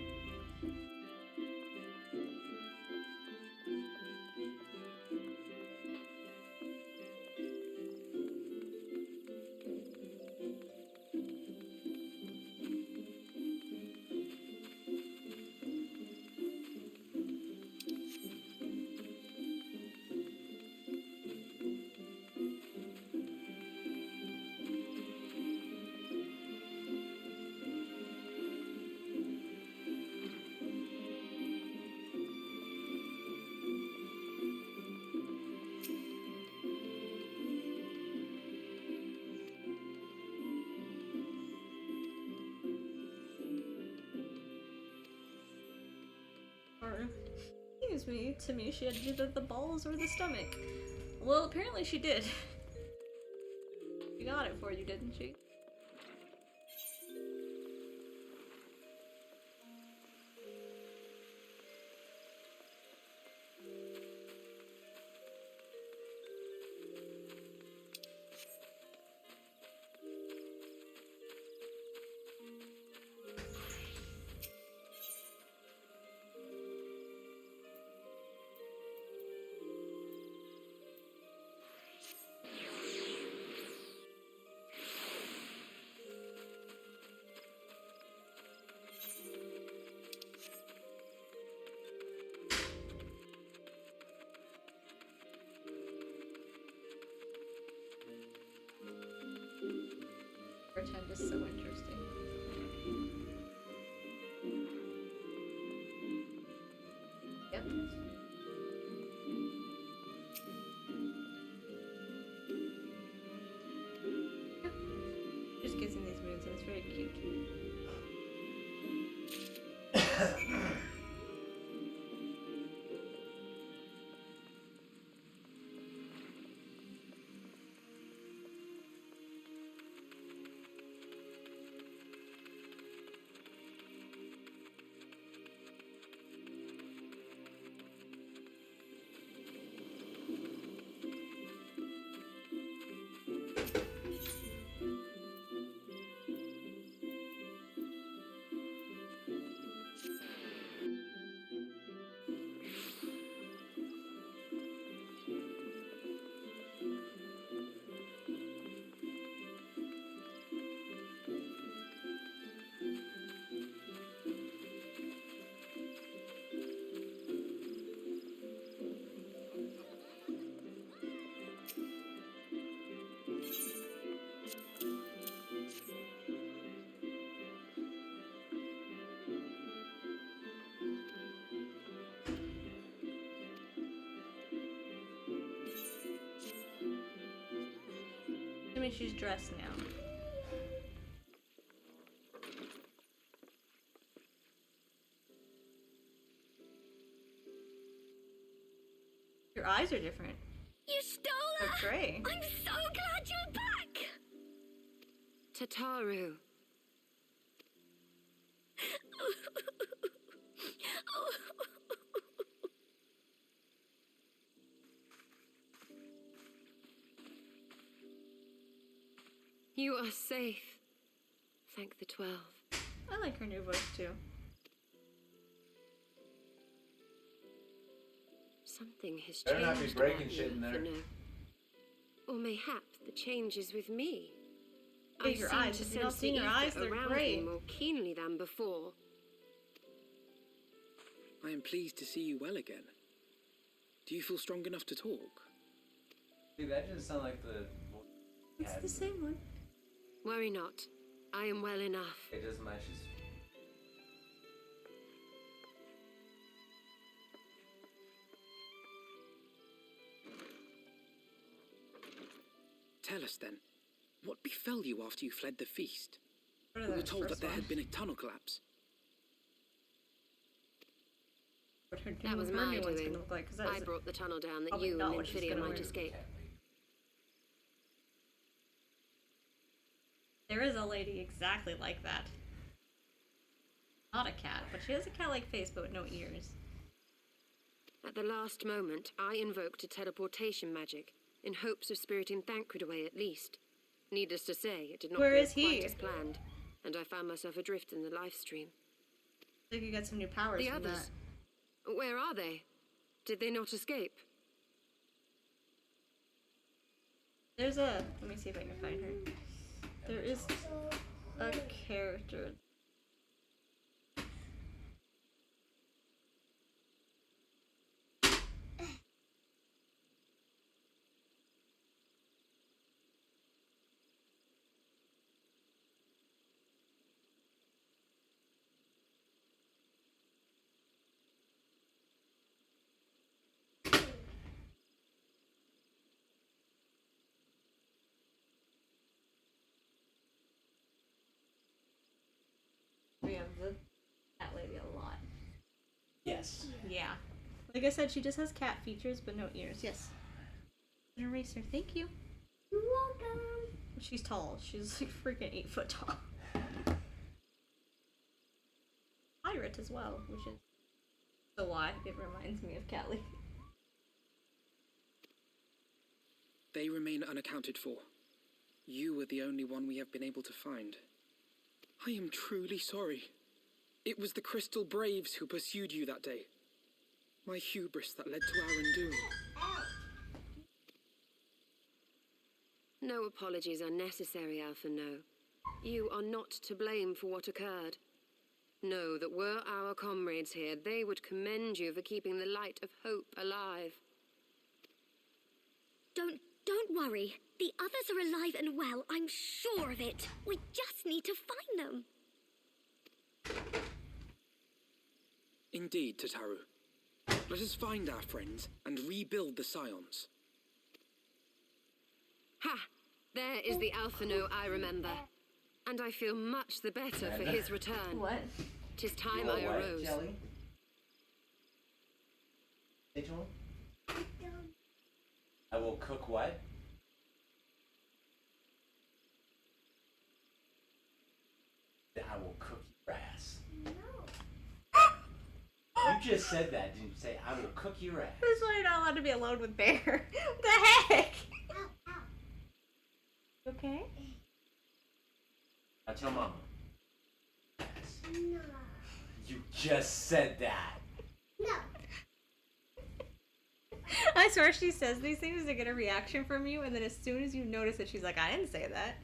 Or, excuse me, to me she had either the balls or the stomach. Well, apparently she did. She got it for you, didn't she? Pretend is so interesting. Yep. Just gets in these moods and it's very cute. I mean, she's dressed now. Your eyes are different. You stole They're her! gray. I'm so glad you're back! Tataru. You are safe. Thank the 12. I like her new voice too. Something has Better changed. not be breaking about shit you, in there. Fino. Or mayhap the change is with me. Look at I your seem eyes. to If you're not sense seeing the your eyes, ether they're around gray. me more keenly than before. I am pleased to see you well again. Do you feel strong enough to talk? See, that doesn't sound like the. It's the same one. Worry not. I am well enough. It doesn't match his. Tell us then. What befell you after you fled the feast? What are We were those told that first there one? had been a tunnel collapse. What her That was her my new one's doing. gonna look like, 'cause that I is brought the tunnel down that probably you not and what she's Lymphidia gonna might wear. escape. There is a lady exactly like that. Not a cat, but she has a cat-like face, but with no ears. At the last moment, I invoked a teleportation magic, in hopes of spiriting Thancred away at least. Needless to say, it did not Where go is he? quite as planned, and I found myself adrift in the live stream. I think you got some new powers The from others, where are they? Did they not escape? that. There's a... Let me see if I can find her. There is a character. We have the cat lady a lot. Yes. Yeah. Like I said, she just has cat features but no ears. Yes. An eraser. Thank you. You're welcome. She's tall. She's like freaking 8 foot tall. Pirate as well, which is so why it reminds me of Cat Lady. They remain unaccounted for. You were the only one we have been able to find. I am truly sorry. It was the Crystal Braves who pursued you that day. My hubris that led to our undoing. No apologies are necessary, Alpha No. You are not to blame for what occurred. Know that were our comrades here, they would commend you for keeping the light of hope alive. Don't worry. The others are alive and well. I'm sure of it. We just need to find them. Indeed, Tataru. Let us find our friends and rebuild the Scions. Ha! There is the Alpha No I remember. And I feel much the better for his return. What? 'Tis time You I all right, arose. Jelly? Say to him. I will cook what? I will cook your ass. You just said that, didn't you? Say, I will cook your ass. That's why you're not allowed to be alone with Bear. What the heck? You okay? Now tell Mama. No. You just said that. No. I swear she says these things to get a reaction from you, and then as soon as you notice it, she's like, I didn't say that.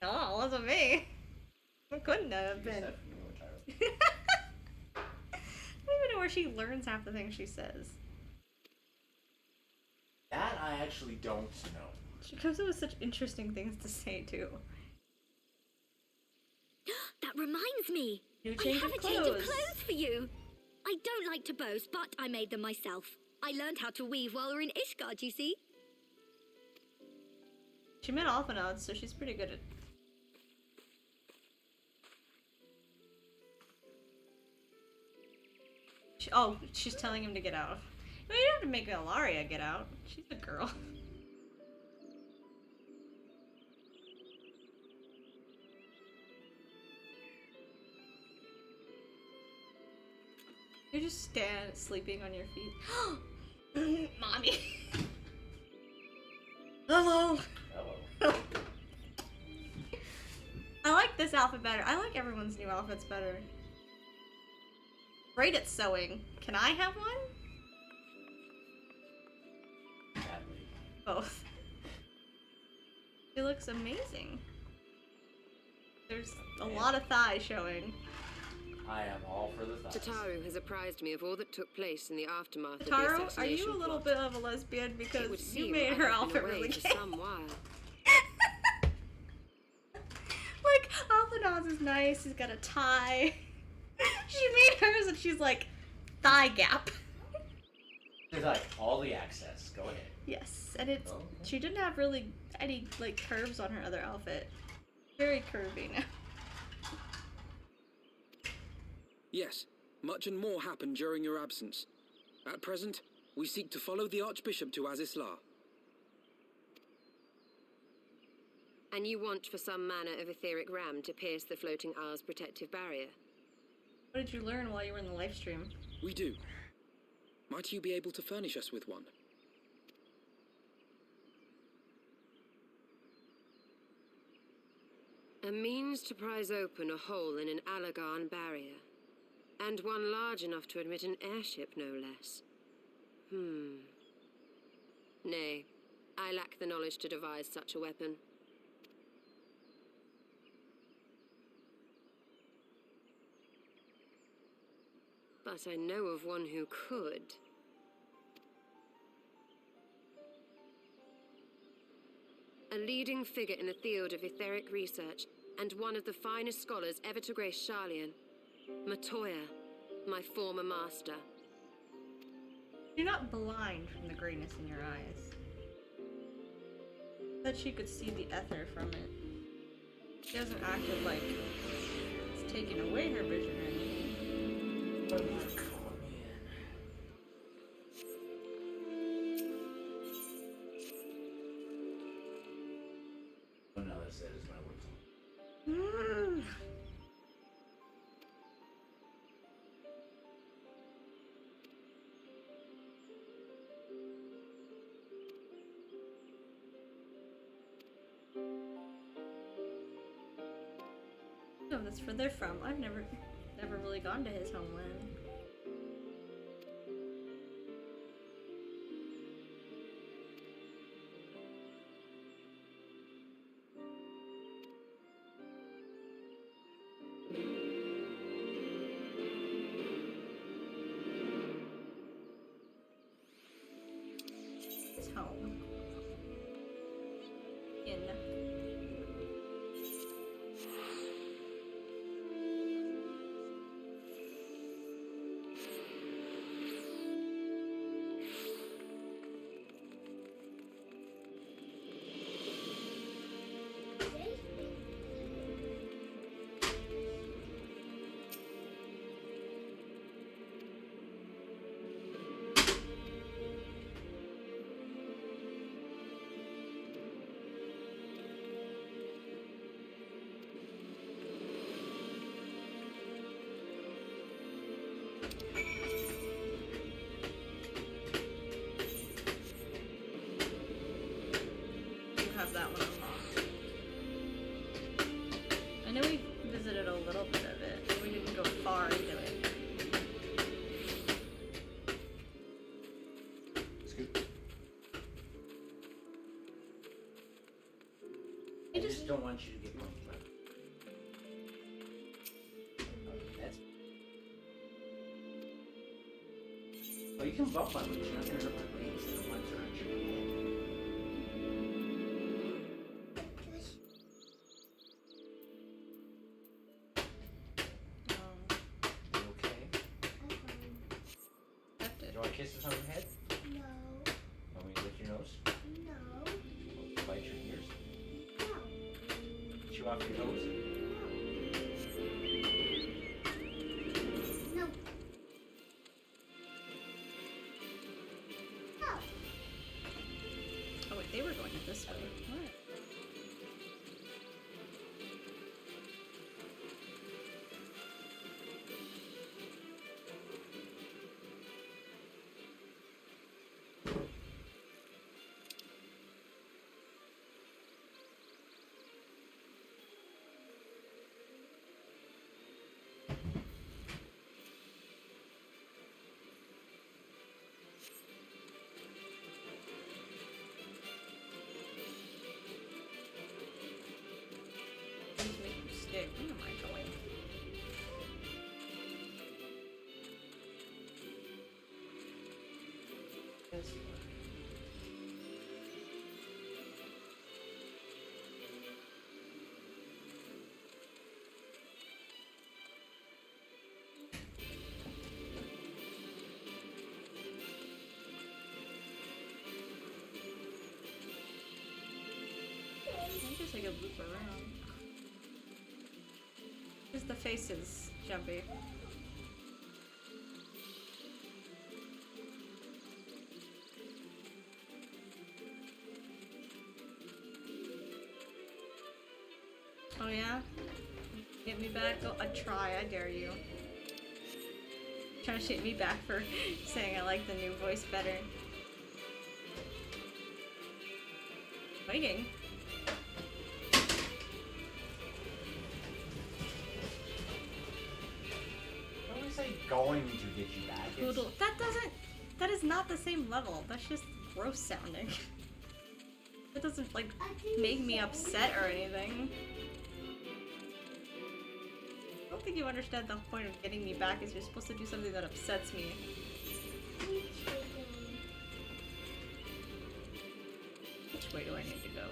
No, it wasn't me. It couldn't have been. I don't even know where she learns half the things she says. That I actually don't know. She comes up with such interesting things to say, too. That reminds me. New I change have of a change of clothes. clothes for you. I don't like to boast, but I made them myself. I learned how to weave while we were in Ishgard, you see. She met Alphanaud, so she's pretty good at... she's telling him to get out. No, you don't have to make Ilaria get out. She's a girl. You just stand sleeping on your feet. Mommy. Hello. Hello. I like this outfit better. I like everyone's new outfits better. Great at sewing. Can I have one? Sadly. Both. It looks amazing. There's a lot of thigh showing. I am all for the thighs. Tataru has apprised me of all that took place in the aftermath of the Taro, are assassination you a little plot. bit of a lesbian It because would you seem made I her have been outfit away really for gay? some while. Like, Alphanaud's is nice, he's got a tie. She made hers and she's like, thigh gap. She's like, all the access. Go ahead. Yes, and it's, Oh. she didn't have really tiny, like, curves on her other outfit. Very curvy now. Yes, much and more happened during your absence. At present, we seek to follow the Archbishop to Azisla. And you want for some manner of etheric ram to pierce the floating isle's protective barrier? What did you learn while you were in the live stream? We do. Might you be able to furnish us with one? A means to prise open a hole in an Alagan barrier. And one large enough to admit an airship, no less. Nay, I lack the knowledge to devise such a weapon. But I know of one who could. A leading figure in the field of etheric research, and one of the finest scholars ever to grace Sharlayan. Matoya, my former master. You're not blind from the greyness in your eyes. That she could see the ether from it. She hasn't acted like it's taken away her vision or anything. Oh no, that's it. It's my work. No, that's where they're from. I've never really gone to his homeland. His home. Have that one unlocked. I know we visited a little bit of it, but we didn't go far into it. Scoot. I just don't want you to get bumped by. That's. Oh, you can bump on me, but you're not gonna hurt my legs. I don't want to hurt your head. Kisses on your head? No. Want me to lick your nose? No. Bite your ears? No. Chew off your nose? No. No. Oh wait, they were going this way. What? Stick. Where am I going? This way. I guess I could loop around. Just the face is jumpy. Oh yeah? Get me back? Oh, I'd try, I dare you. Trying to shit me back for saying I like the new voice better. Waiting. When we say going to get you back, it's... That is not the same level. That's just gross sounding. That doesn't, like, make me upset or anything. I don't think you understand the point of getting me back is you're supposed to do something that upsets me. Which way do I need to go?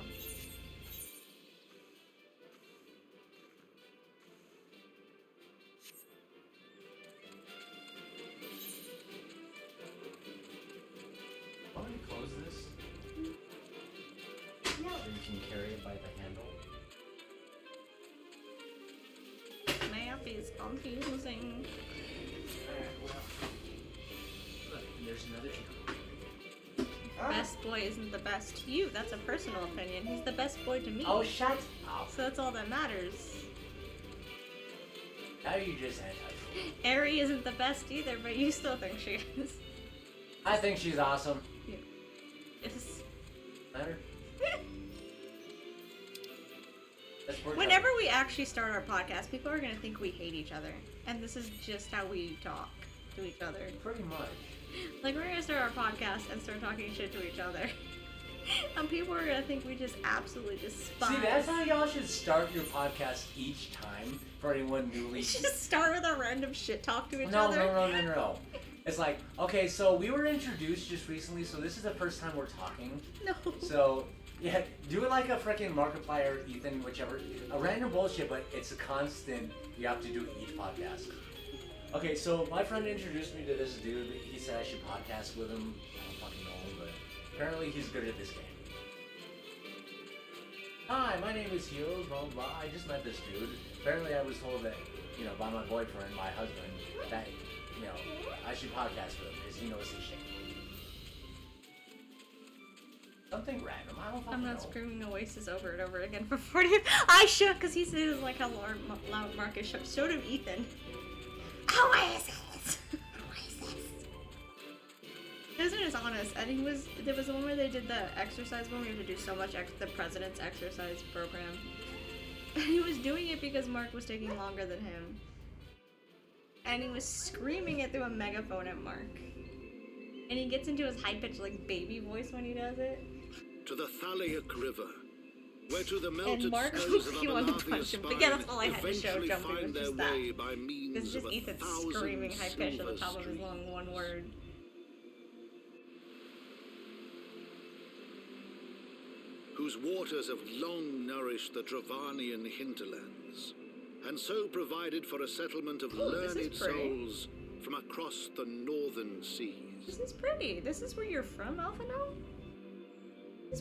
Why don't we close this? No. So you can carry it by the handle. Map is confusing. Look, there's another channel. Best boy isn't the best to you. That's a personal opinion. He's the best boy to me. Oh, shut up. So that's all that matters. Now you just anti. Aerie isn't the best either, but you still think she is. I think she's awesome. Yeah. It's... Matter? Whenever we actually start our podcast, people are gonna think we hate each other. And this is just how we talk to each other. Pretty much. Like, we're gonna start our podcast and start talking shit to each other. And people are gonna think we just absolutely despise. See, that's how y'all should start your podcast each time for anyone newly. Just start with a random shit talk to each No. other. No. It's like, okay, so we were introduced just recently, so this is the first time we're talking. No. So, yeah, do it like a freaking Markiplier, Ethan, whichever. A random bullshit, but it's a constant you have to do each podcast. Okay, so my friend introduced me to this dude. He said I should podcast with him. I don't fucking know him, but apparently he's good at this game. Hi, my name is Hughes, blah, blah, blah. I just met this dude. Apparently I was told that, by my boyfriend, my husband, that, I should podcast with him because he knows his shit. Something random, I don't fucking know. I'm not screaming Oasis over and over again for 40. I should, because he said it was like how loud Marcus showed him Ethan. Oasis! Oasis! Isn't as honest, I think there was the one where they did the exercise one, we have to do so much, the president's exercise program. And he was doing it because Mark was taking longer than him. And he was screaming it through a megaphone at Mark. And he gets into his high-pitched, like, baby voice when he does it. To the Thaliac River, where to the melted Mark snows of you wanted to Abelarthia punch him. But spine yeah, that's all I had to show eventually jumping was find their just that. way by means It's just of Ethan 1,000 screaming high-pitched at the top of his silver long one word. whose waters have long nourished the Travanian hinterlands, and so provided for a settlement of learned souls from across the northern seas. This is pretty. This is where you're from, Alphino?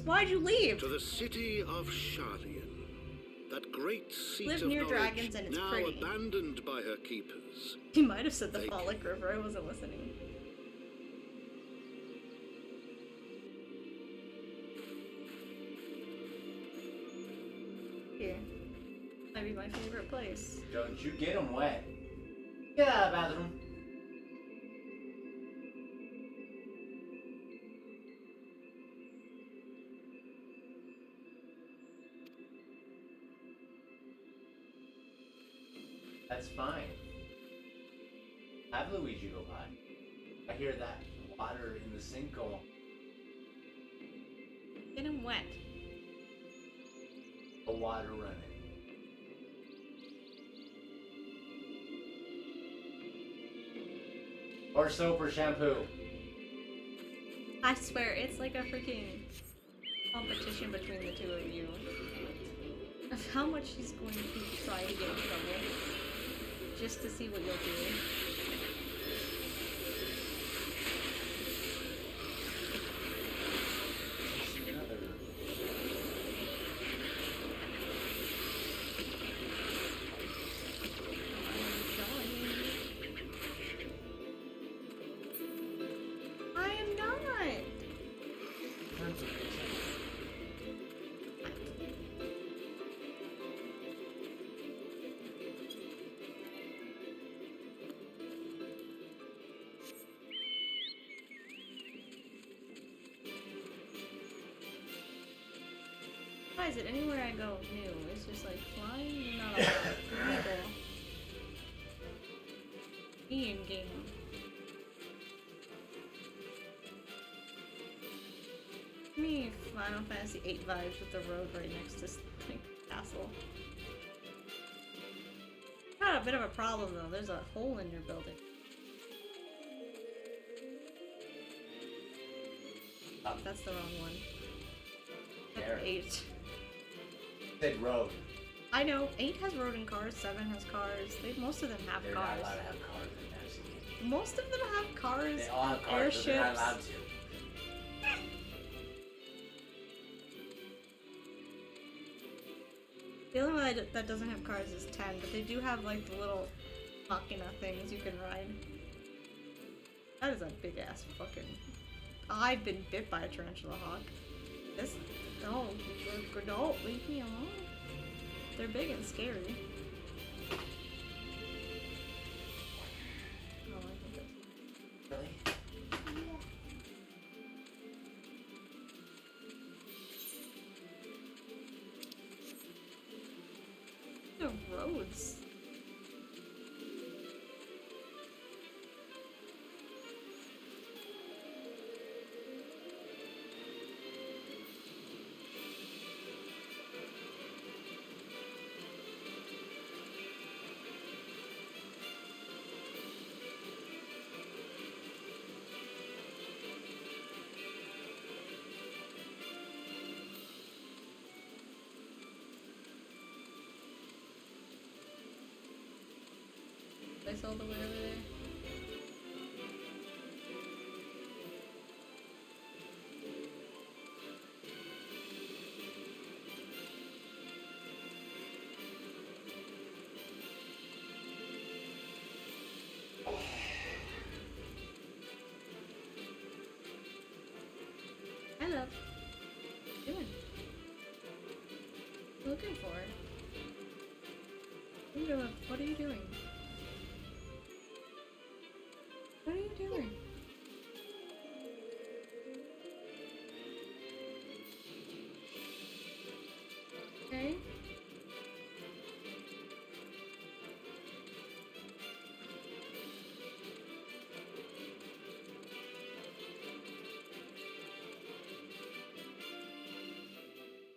Why'd you leave? To the city of Sharlian, that great seat Live of near knowledge, dragons and it's now pretty. abandoned by her keepers. He might have said the Frolic River. I wasn't listening. Here. Might be my favorite place. Don't you get him wet. Get out of the bathroom. That's fine. Have Luigi go by. I hear that water in the sink go on. Get him wet. The water running. Or soap or shampoo. I swear, it's like a freaking competition between the two of you. Of how much she's going to try to get in trouble. Just to see what you'll do. Why is it anywhere I go new? It's just like flying, not a lot of people. Me in game. Give me Final Fantasy VIII vibes with the road right next to like castle. Got a bit of a problem though. There's a hole in your building. Oh, that's the wrong one. There. 8. Said road. I know. 8 has road and cars. 7 has cars. Most of them have They're cars. not allowed to have cars in Fantasy Game. Most of them have cars. They all have cars, airships. but they're not allowed to. The only one that doesn't have cars is 10, but they do have like the little machina things you can ride. That is a big ass fucking. I've been bit by a tarantula hawk. This. No, don't leave me alone. They're big and scary. Oh, I think that's. Really? The roads. Place all the way over there. Hello. What are you doing? What are you looking for? What are you doing? What are you doing? Okay.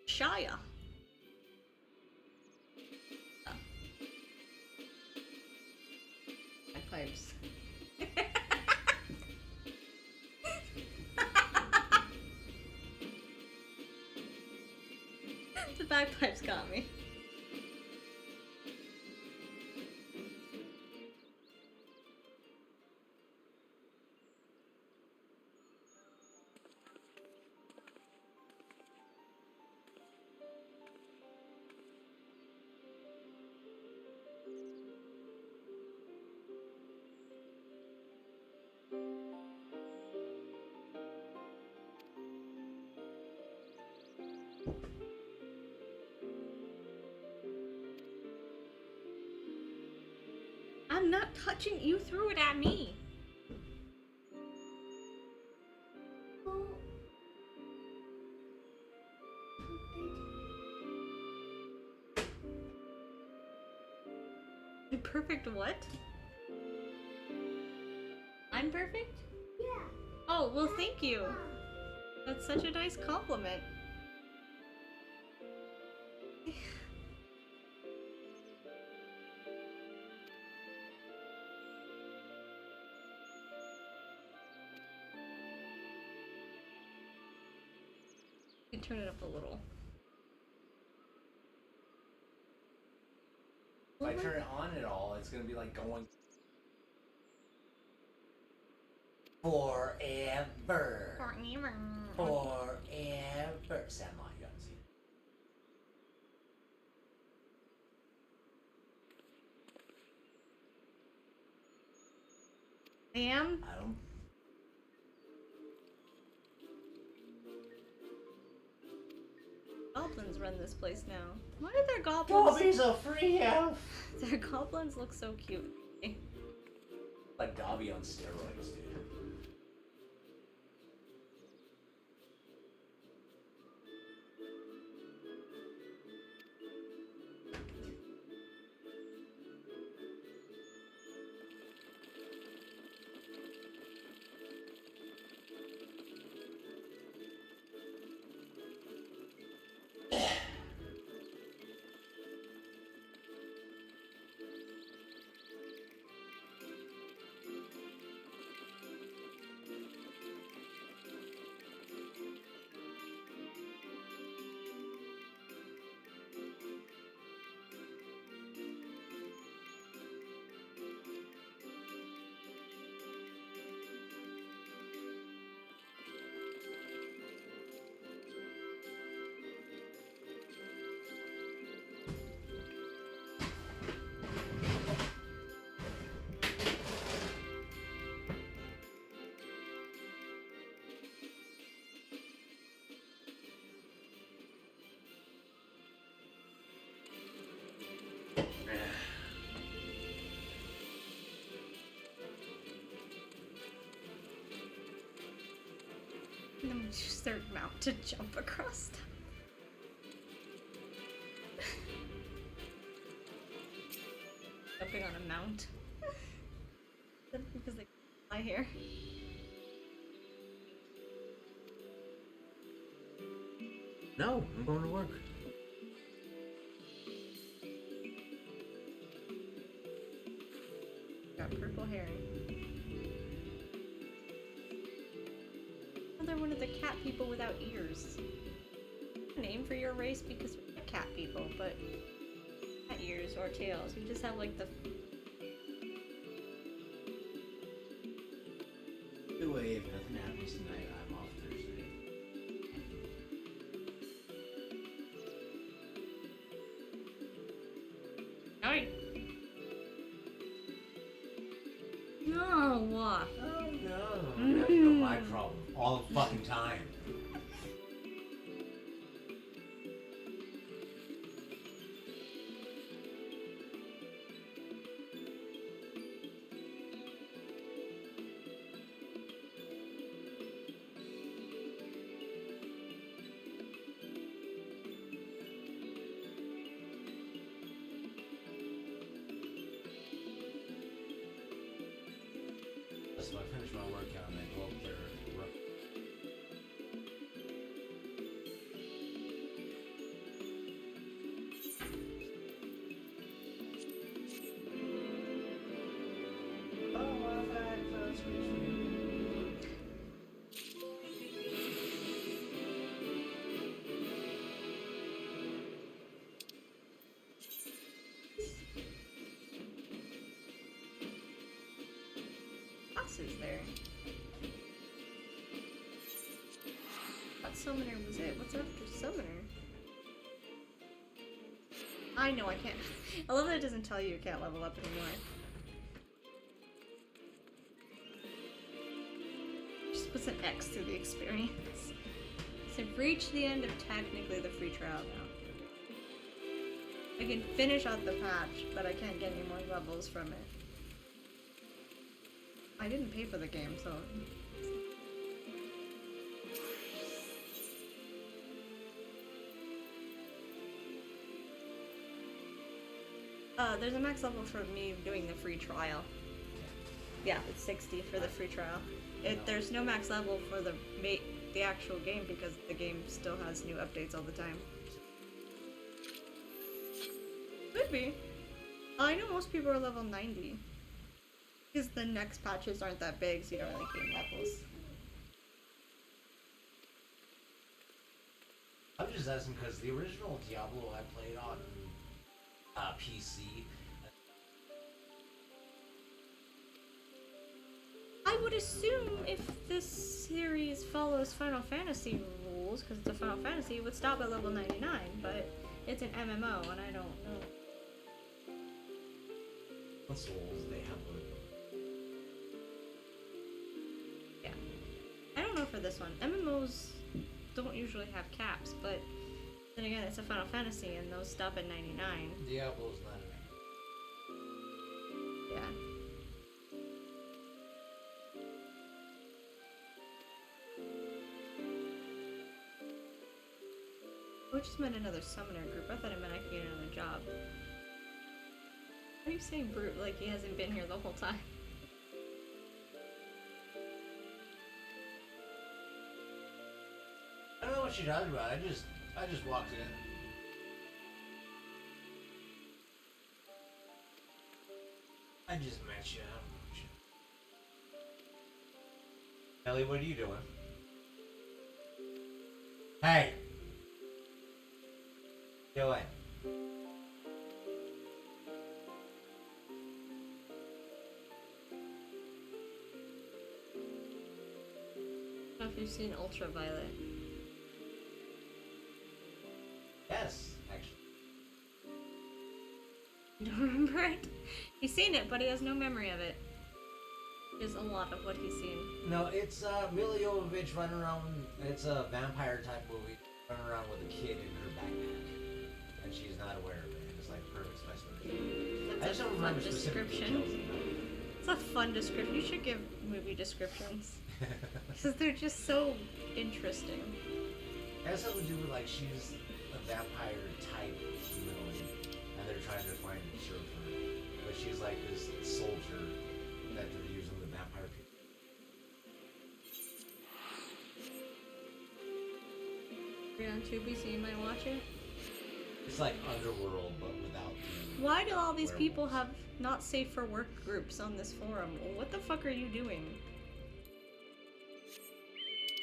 Shia. Oh. Bagpipes. The bagpipes got me. I'm not touching you. Threw it at me. Perfect what? I'm perfect? Yeah. Oh, well, thank you. That's such a nice compliment. You can turn it up a little. If I turn it on at all, it's gonna be like going forever. Forever. Forever. Sandlot, you haven't seen it. I am? I don't. Goblins run this place now. Why are there goblins? Dobby's a free elf! Their goblins look so cute. Like Dobby on steroids, dude. use their mount to jump across them. Jumping on a mount. Because they fly here. No, I'm going to work. Got purple herring. Oh, they're one of the cat people without ears. Name for your race because we're not cat people, but cat ears or tails. You just have like the. Either way, if nothing happens tonight, I'm off Thursday. Alright. No. Oh no. That's not my problem. All the fucking time. So I finish my workout and then go up there. Bosses there. What summoner was it? What's after summoner? I know I can't. I love that it doesn't tell you can't level up anymore. Just puts an X through the experience. So I've reached the end of technically the free trial now. I can finish out the patch, but I can't get any more levels from it. I didn't pay for the game, so... there's a max level for me doing the free trial. Yeah, it's 60 for the free trial. There's no max level for the actual game because the game still has new updates all the time. Could be. I know most people are level 90. Because the next patches aren't that big, so you don't really gain levels. I'm just asking because the original Diablo I played on PC. I would assume if this series follows Final Fantasy rules, because it's a Final Fantasy, it would stop at level 99, but it's an MMO, and I don't know. What souls they have one? Yeah. I don't know for this one. MMOs don't usually have caps, but then again, it's a Final Fantasy, and those stop at 99. Diablo's not an Yeah. I just meant another summoner group. I thought it meant I could get another job. Why are you saying brute like he hasn't been here the whole time? I don't know what you're talking about. I just walked in. I just met you. Ellie, what are you doing? Hey! Doing? I don't know if you've seen Ultraviolet. Yes, actually. You don't remember it? He's seen it, but he has no memory of it. There's a lot of what he's seen. No, it's Mila Jovovich running around. It's a vampire type movie. Running around with a kid in her backpack, and she's not aware of it. And it's like perfect specimen. I just don't remember specific details. It's a fun description. You should give movie descriptions. Because they're just so interesting. It has something to do with like she's a vampire type humanoid, and they're trying to find a cure for her. But she's like this soldier that they're using the vampire people. Are you on Tubi, so you might watch it? It's like Underworld, but without the... Why do all these people have not safe for work groups on this forum? What the fuck are you doing?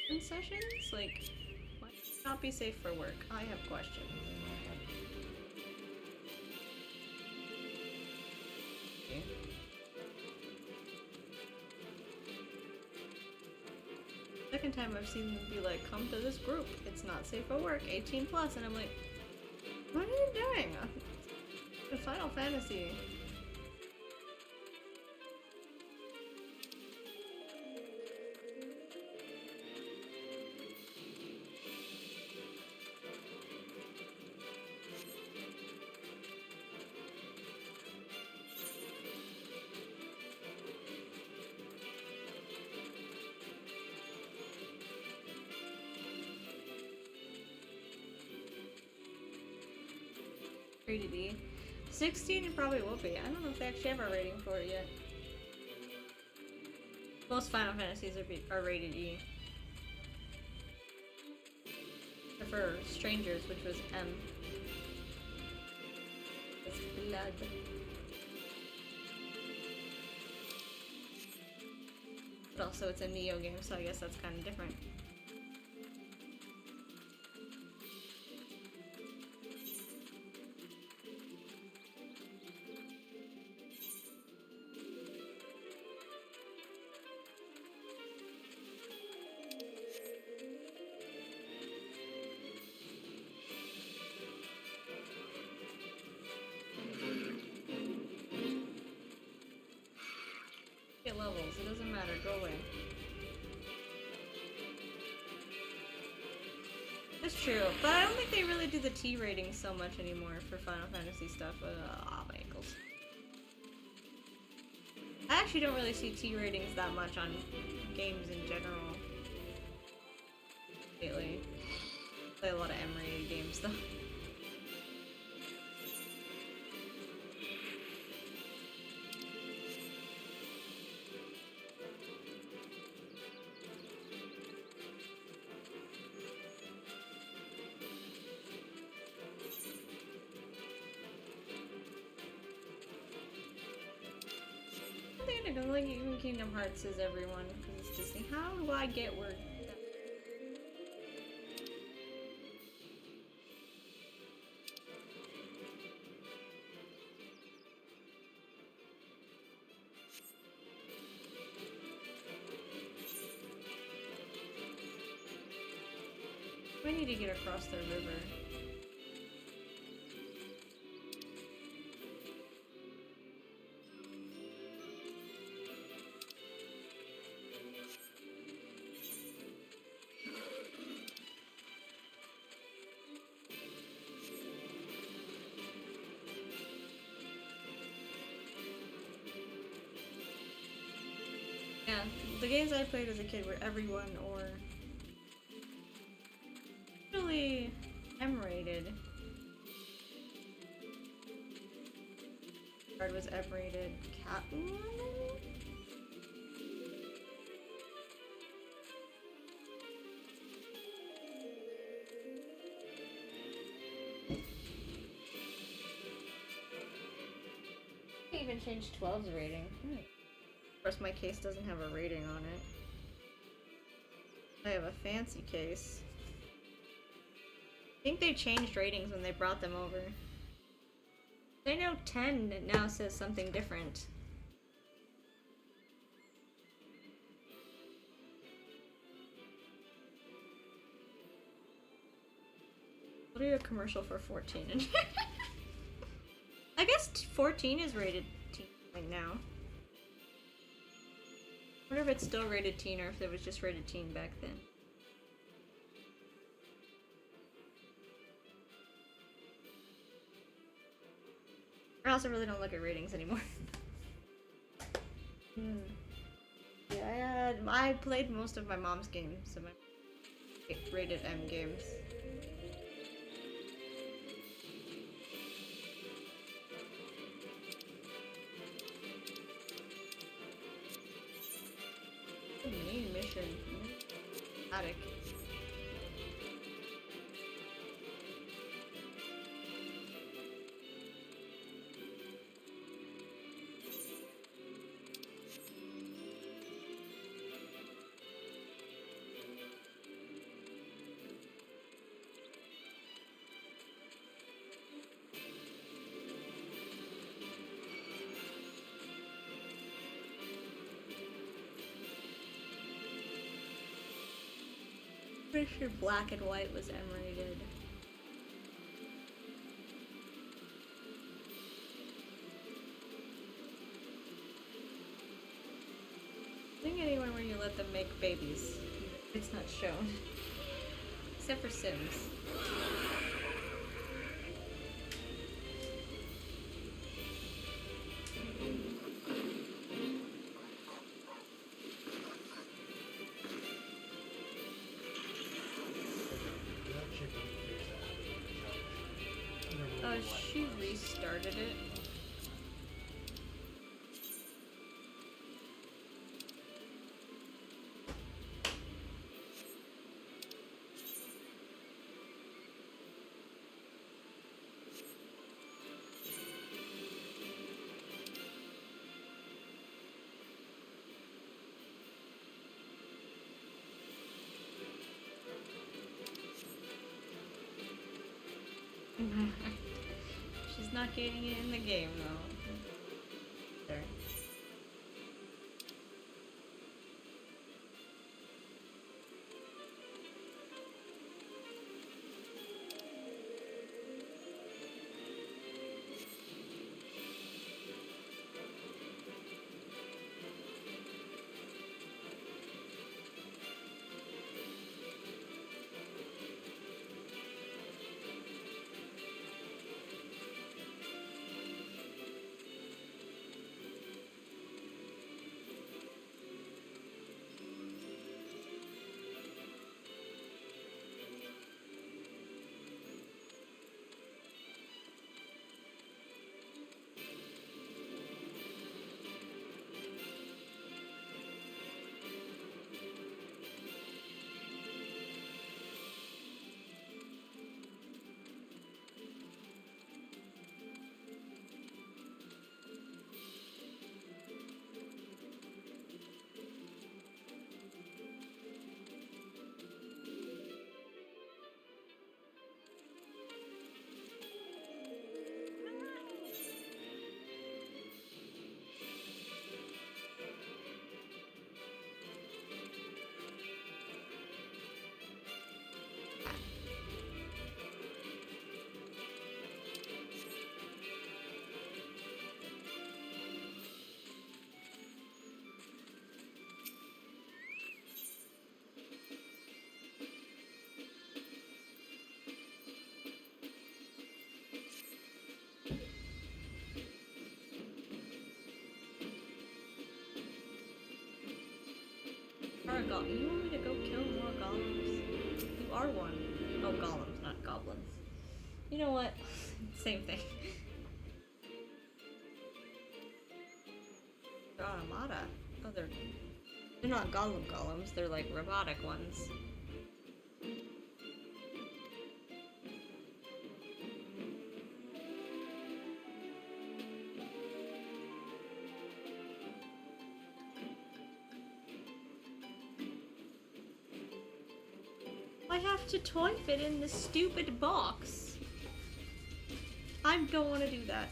In sessions? Like, why not be safe for work? I have questions. Okay. Second time I've seen them be like, come to this group. It's not safe for work, 18 plus, and I'm like, what are you doing? The Final Fantasy. Rated E. 16 it probably will be. I don't know if they actually have a rating for it yet. Most Final Fantasies are rated E. Except for Strangers, which was M. It's blood. But also it's a Neo game, so I guess that's kind of different. Levels, it doesn't matter, go away. That's true, but I don't think they really do the T ratings so much anymore for Final Fantasy stuff. My ankles. I actually don't really see T ratings that much on games in general lately. I play a lot of M rated games though. I don't like even Kingdom Hearts is everyone because it's Disney. How do I get word? I need to get across the river. Yeah, the games I played as a kid were everyone or really M-rated. Card was M-rated. Catwoman? I even changed 12's rating. Of course, my case doesn't have a rating on it. I have a fancy case. I think they changed ratings when they brought them over. I know 10 now says something different. What are you a commercial for 14? I guess 14 is rated teen right now. I wonder if it's still rated teen or if it was just rated teen back then. I also really don't look at ratings anymore. Yeah, I I played most of my mom's games, so my rated M games. The main mission. Attic. Pretty sure Black and White was M-rated. I think anywhere where you let them make babies, it's not shown. Except for Sims. She restarted it. She's not getting it in the game though. There. You want me to go kill more golems? You are one. Oh, golems, not goblins. You know what? Same thing. They're automata. Oh, they're not golems, they're like robotic ones. I have to toy fit in this stupid box. I don't want to do that.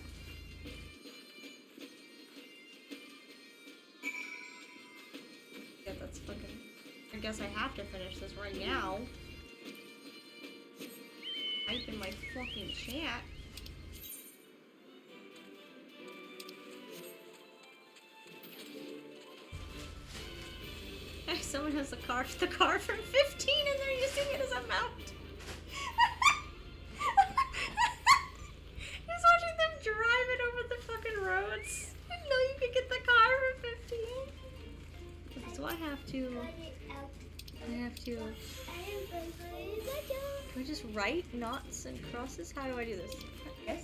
Yeah, that's fucking... I guess I have to finish this right now. Type in my fucking chat. Hey, someone has the car from 15 and they're using it as a mount. He's watching them drive it over the fucking roads. I didn't know you could get the car for 15. So I have to. Do I just write knots and crosses? How do I do this? Yes.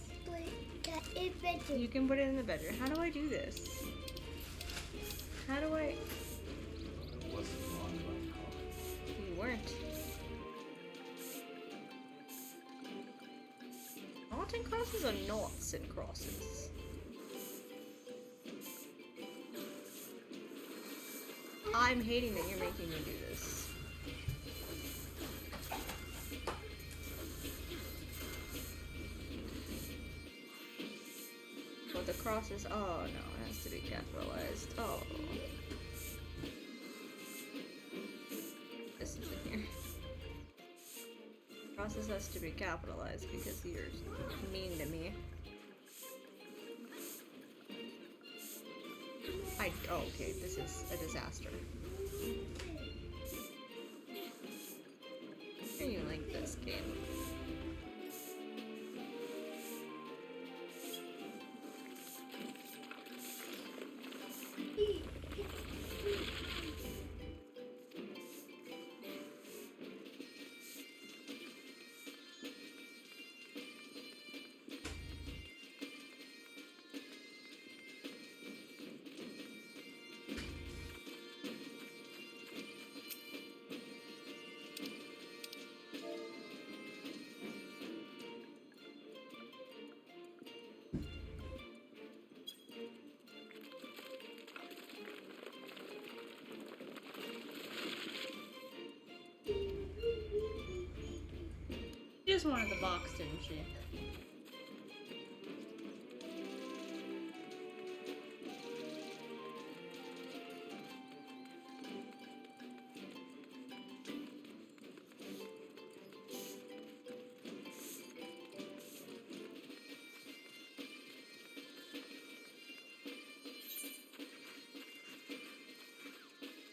You can put it in the bedroom. How do I do this? How do I? What's wrong about You weren't. Knot and crosses or knots and crosses? I'm hating that you're making me do this. But the crosses, oh no, it has to be capitalized. Oh. This isn't here. Crosses has to be capitalized because you're mean to me. Oh, okay, this is a disaster. Can you link this game? She just wanted the box, didn't she?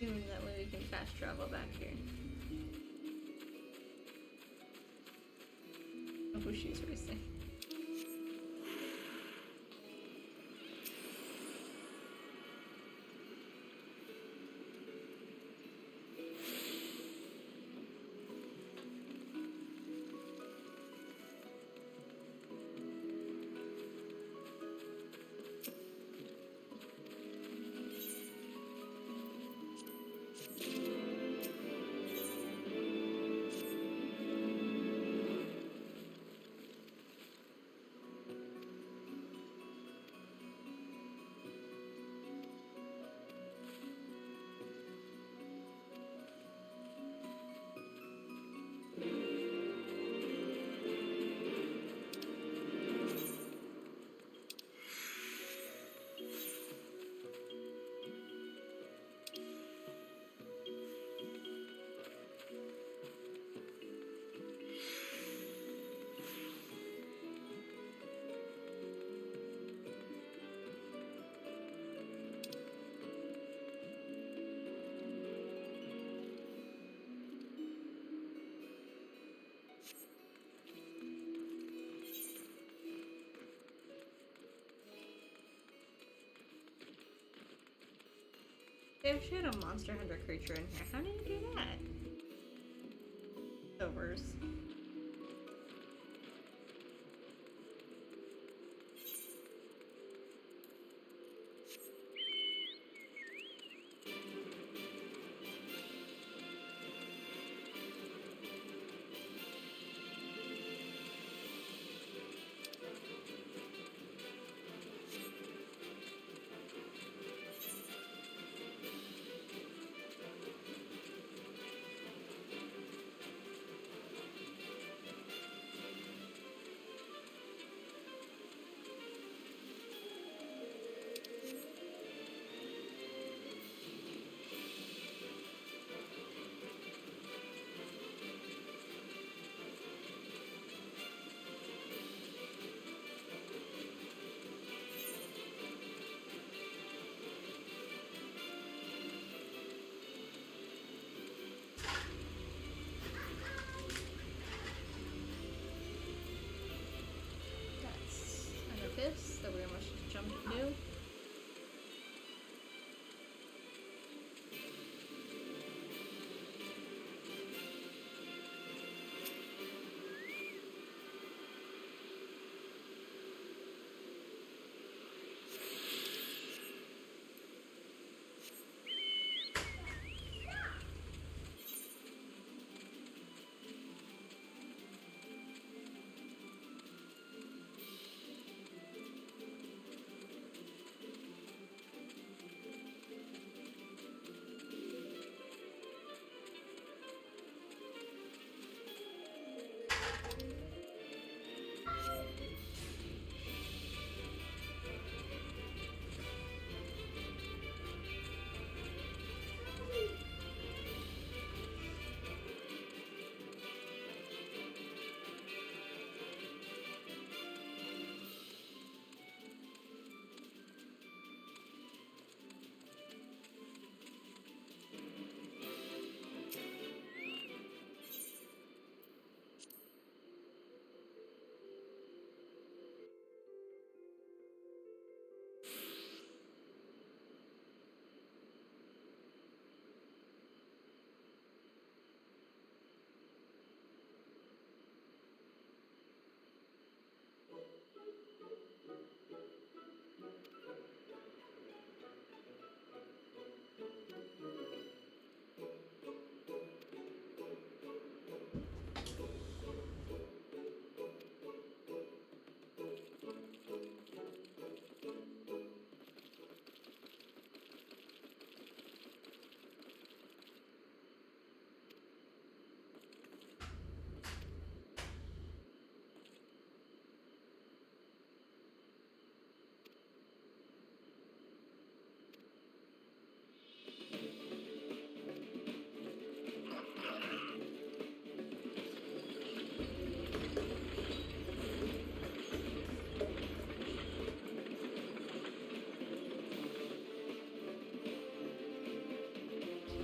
That way we can fast travel back here. Oh, she's racing. If she had a Monster Hunter creature in here, how do you do that? Overs. That we must jump to.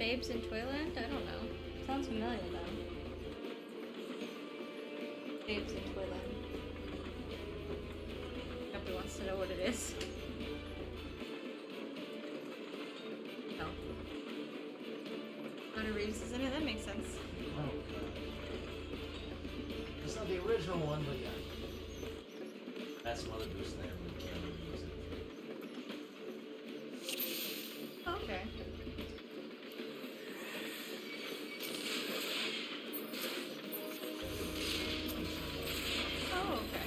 Babes in Toyland? I don't know. Sounds familiar though. Babes in Toyland. Nobody wants to know what it is. No. Keanu Reeves is in it? That makes sense. Oh, God. It's not the original one, but yeah. That's Mother Goose Land with Keanu Reeves in it. Oh, okay. Oh, okay.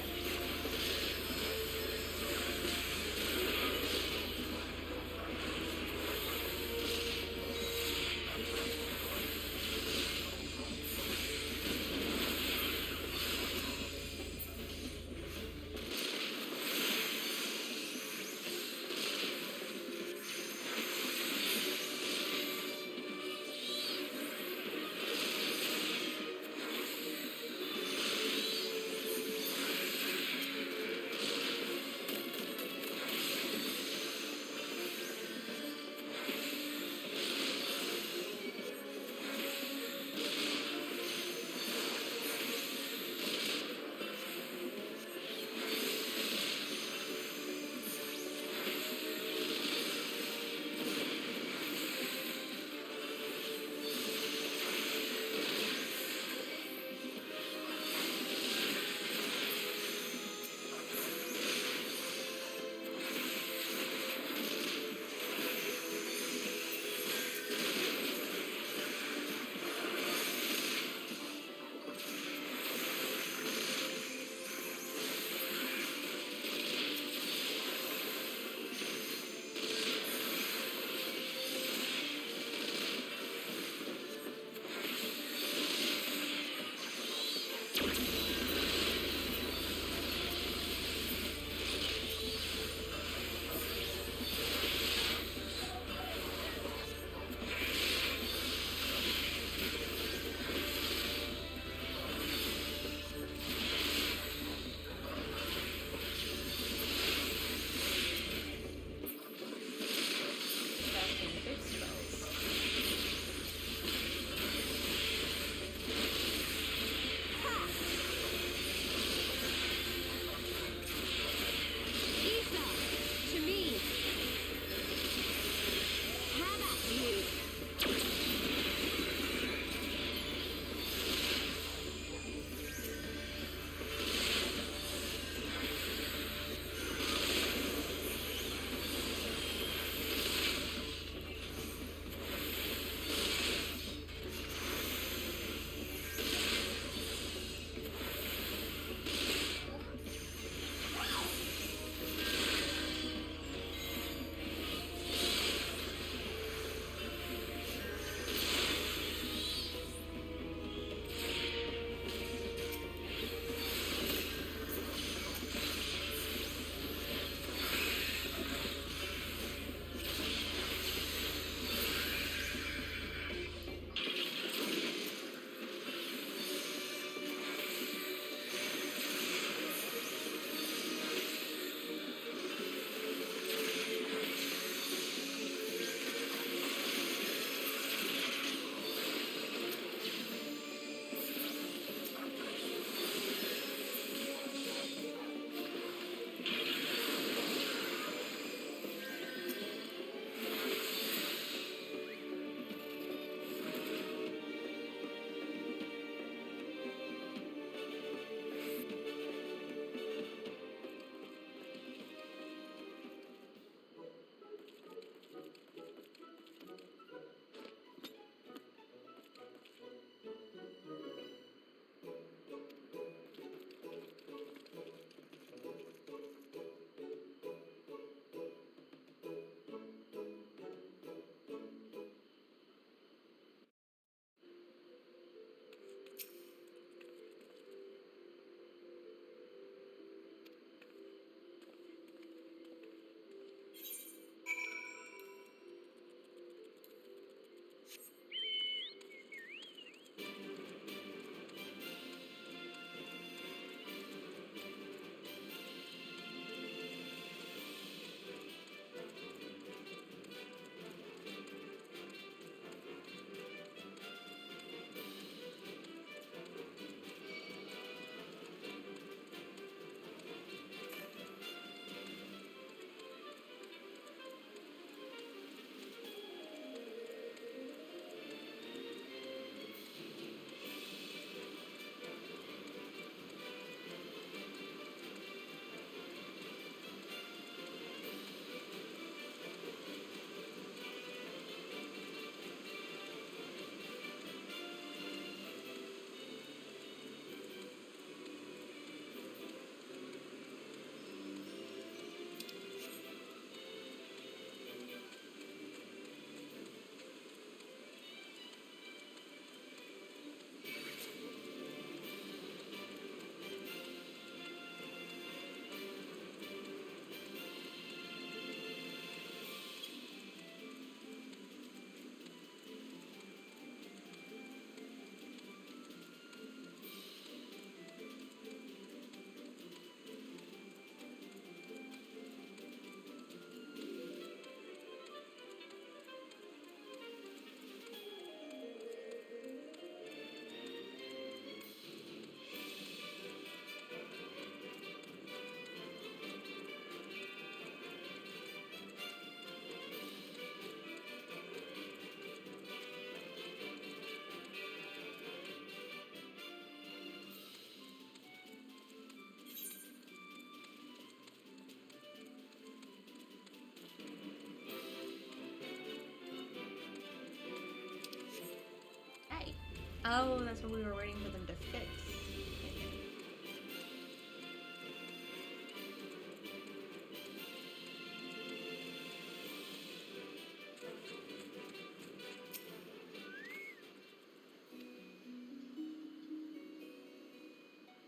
Oh, that's what we were waiting for them to fix.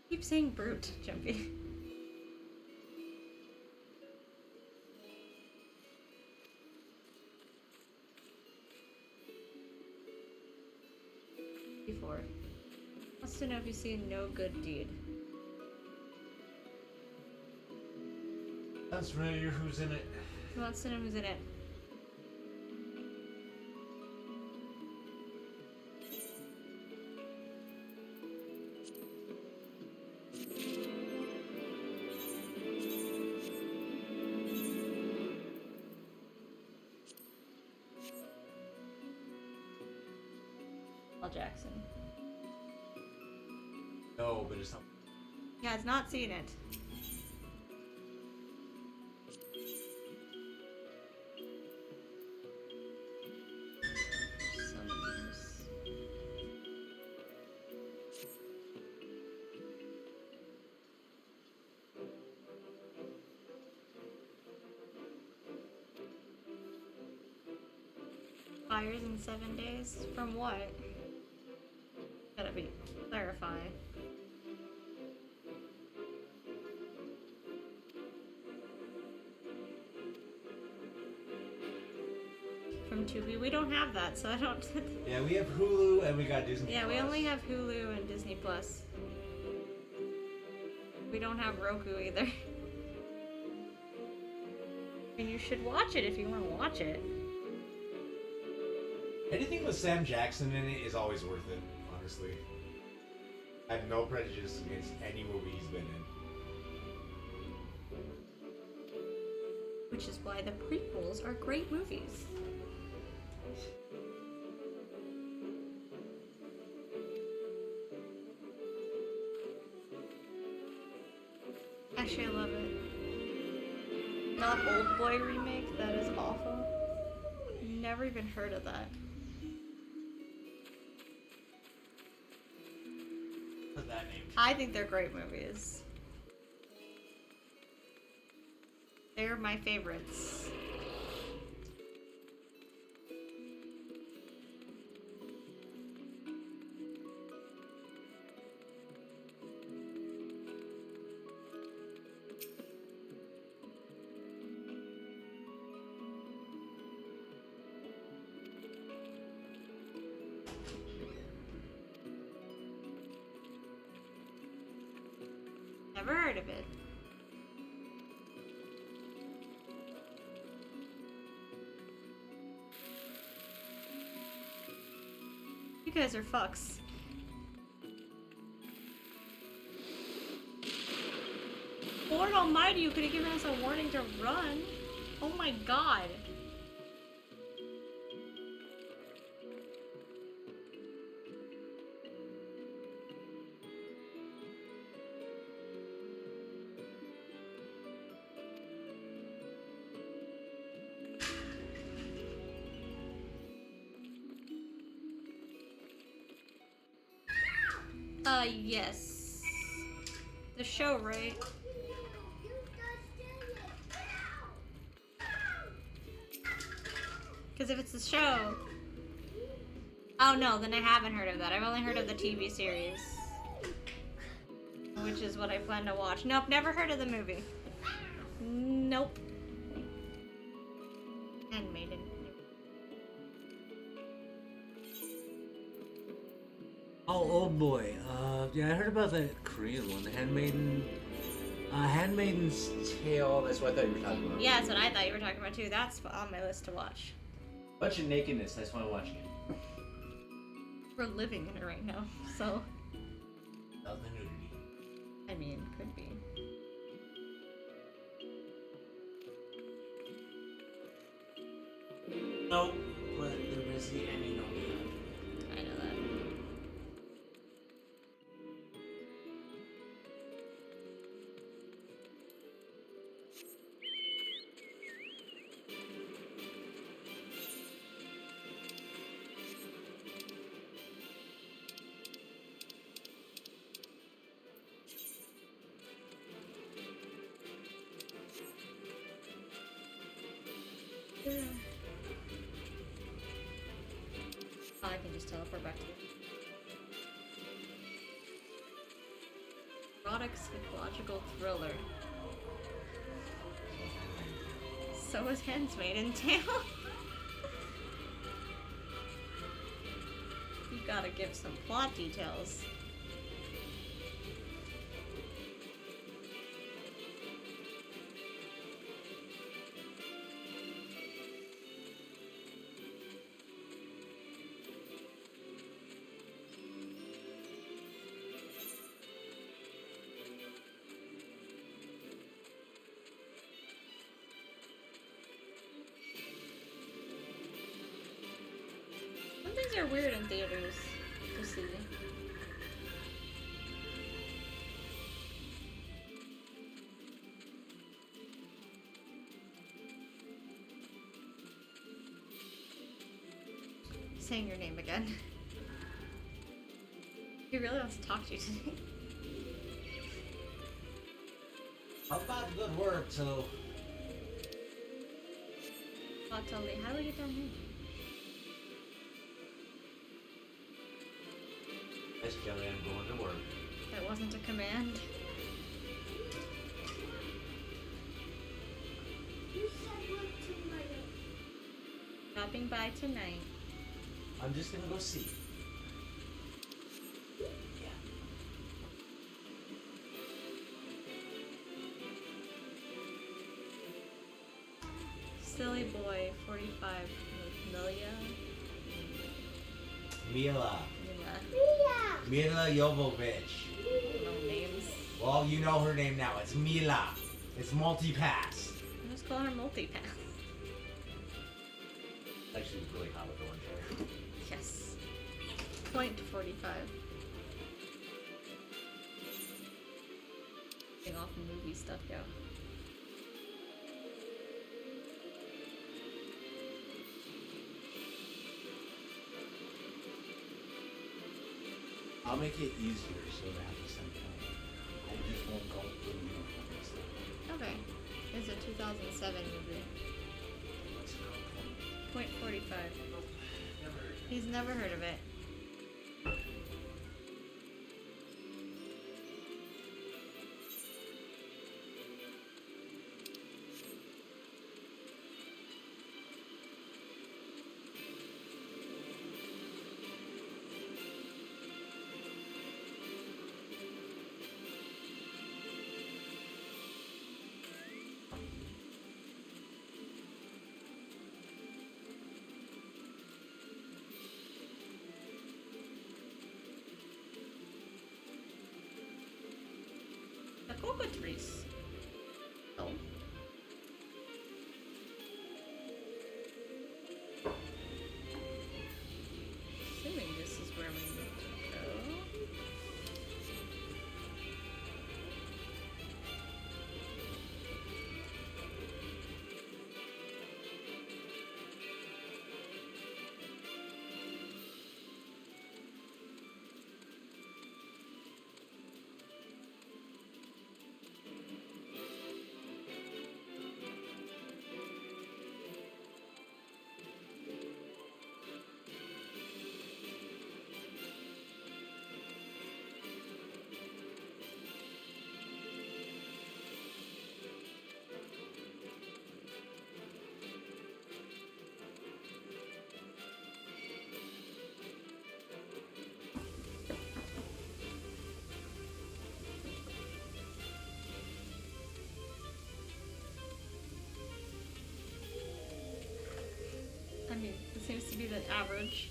Keep saying brute, Jumpy. Before. Wants to know if you see no good deed. Sounds familiar. Who's in it? He wants to know who's in it. Jackson. No, but it's not. He has not seen it. Fires in 7 days? From what? Gotta be clarify. From Tubi, we don't have that, so I don't. Yeah, we have Hulu and we got Disney. Yeah, Plus. we only have Hulu and Disney Plus. We don't have Roku either. I mean, you should watch it if you want to watch it. Anything with Sam Jackson in it is always worth it, honestly. I have no prejudice against any movie he's been in. Which is why the prequels are great movies. Actually, I love it. Not Old Boy remake, that is awful. Never even heard of that. That name. I think they're great movies. They're my favorites. Never heard of it. You guys are fucks. Lord Almighty, you could have given us a warning to run. Oh my god. Yes. The show, right? Because if it's the show... Oh no, then I haven't heard of that. I've only heard of the TV series. Which is what I plan to watch. Nope, never heard of the movie. Nope. Handmaiden. Oh boy. Yeah, I heard about the Korean one, the Handmaiden's Tale. That's what I thought you were talking about. Yeah, that's what I thought you were talking about too. That's on my list to watch. Bunch of nakedness. I just want to watch it. We're living in it right now, so. Love the nudity. I mean, could be. Nope, but there is the ending on I know that. Oh, I can just teleport back to the erotic psychological thriller. So is Handmaid's Tale. You gotta give some plot details. Some things are weird in theaters to see. Saying your name again. He really wants to talk to you today. I'm about to go to work, so. Oh, totally. How do we get down here? Yes, Kelly, I'm going to work. That wasn't a command. You said work tomorrow. Dropping by tonight. I'm just gonna go see. Silly boy, 45, Milia. Mila. Mia! Mila Jovovich. No names. Well, you know her name now. It's Mila. It's multi-pass. Let's call her multi-pass. Actually, really hot with orange hair. Yes. Point 45. Getting off movie stuff, yo. I'll make it easier so that at the same time, I just won't go through the uniform and stuff. Okay. It's a 2007 movie. Point 45. He's never heard of it. The cocoa trees. Oh. Assuming this is where we need to go. I mean, it seems to be the average.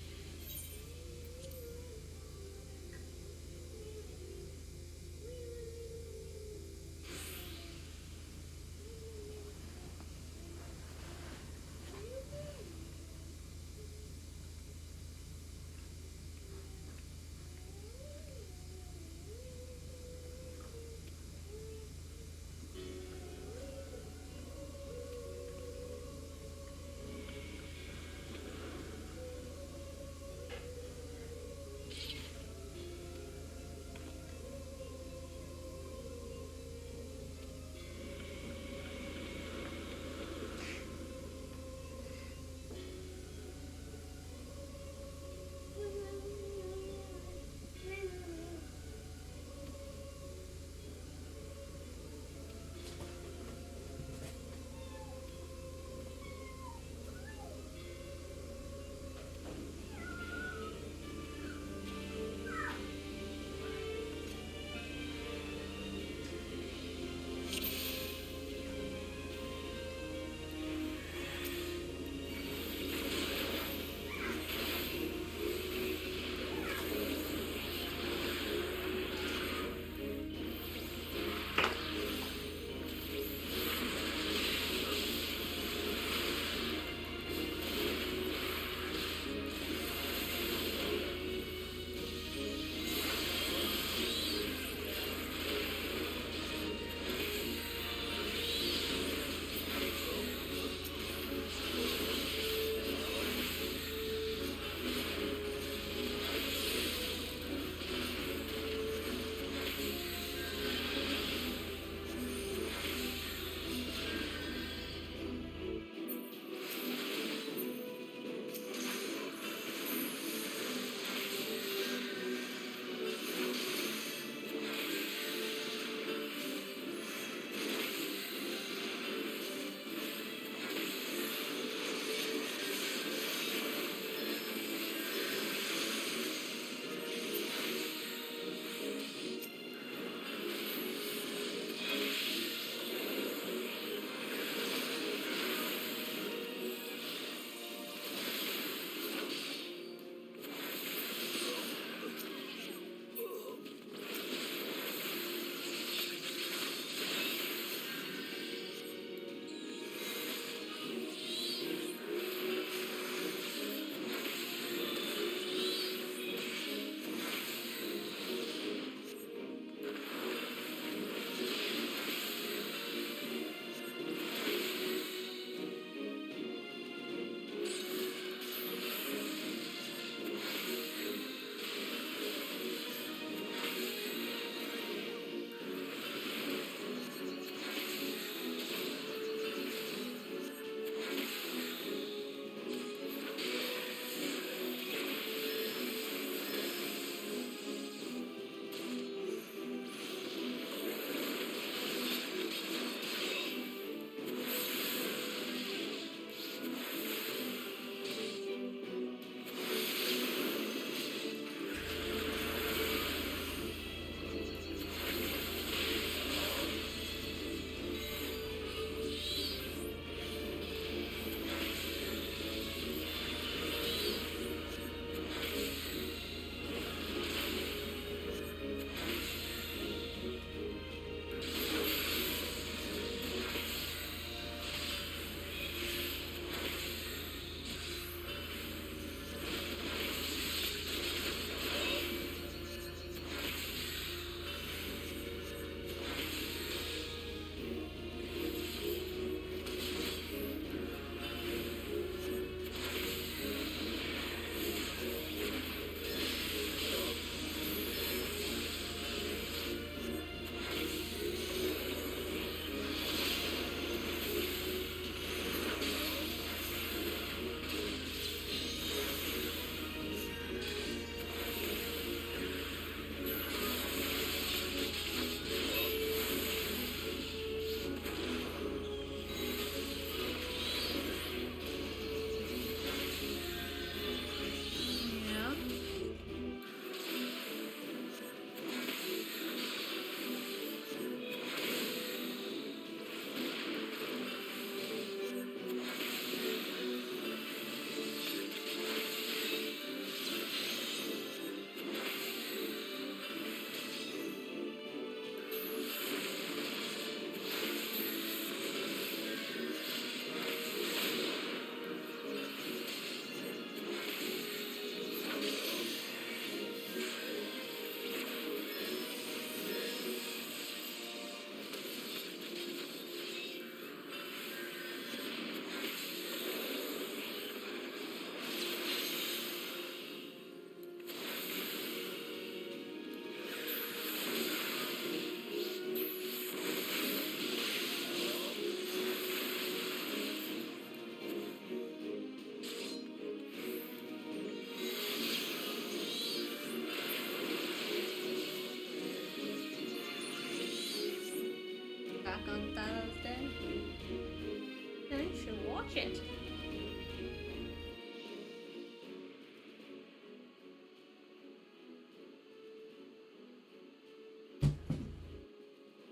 watch it.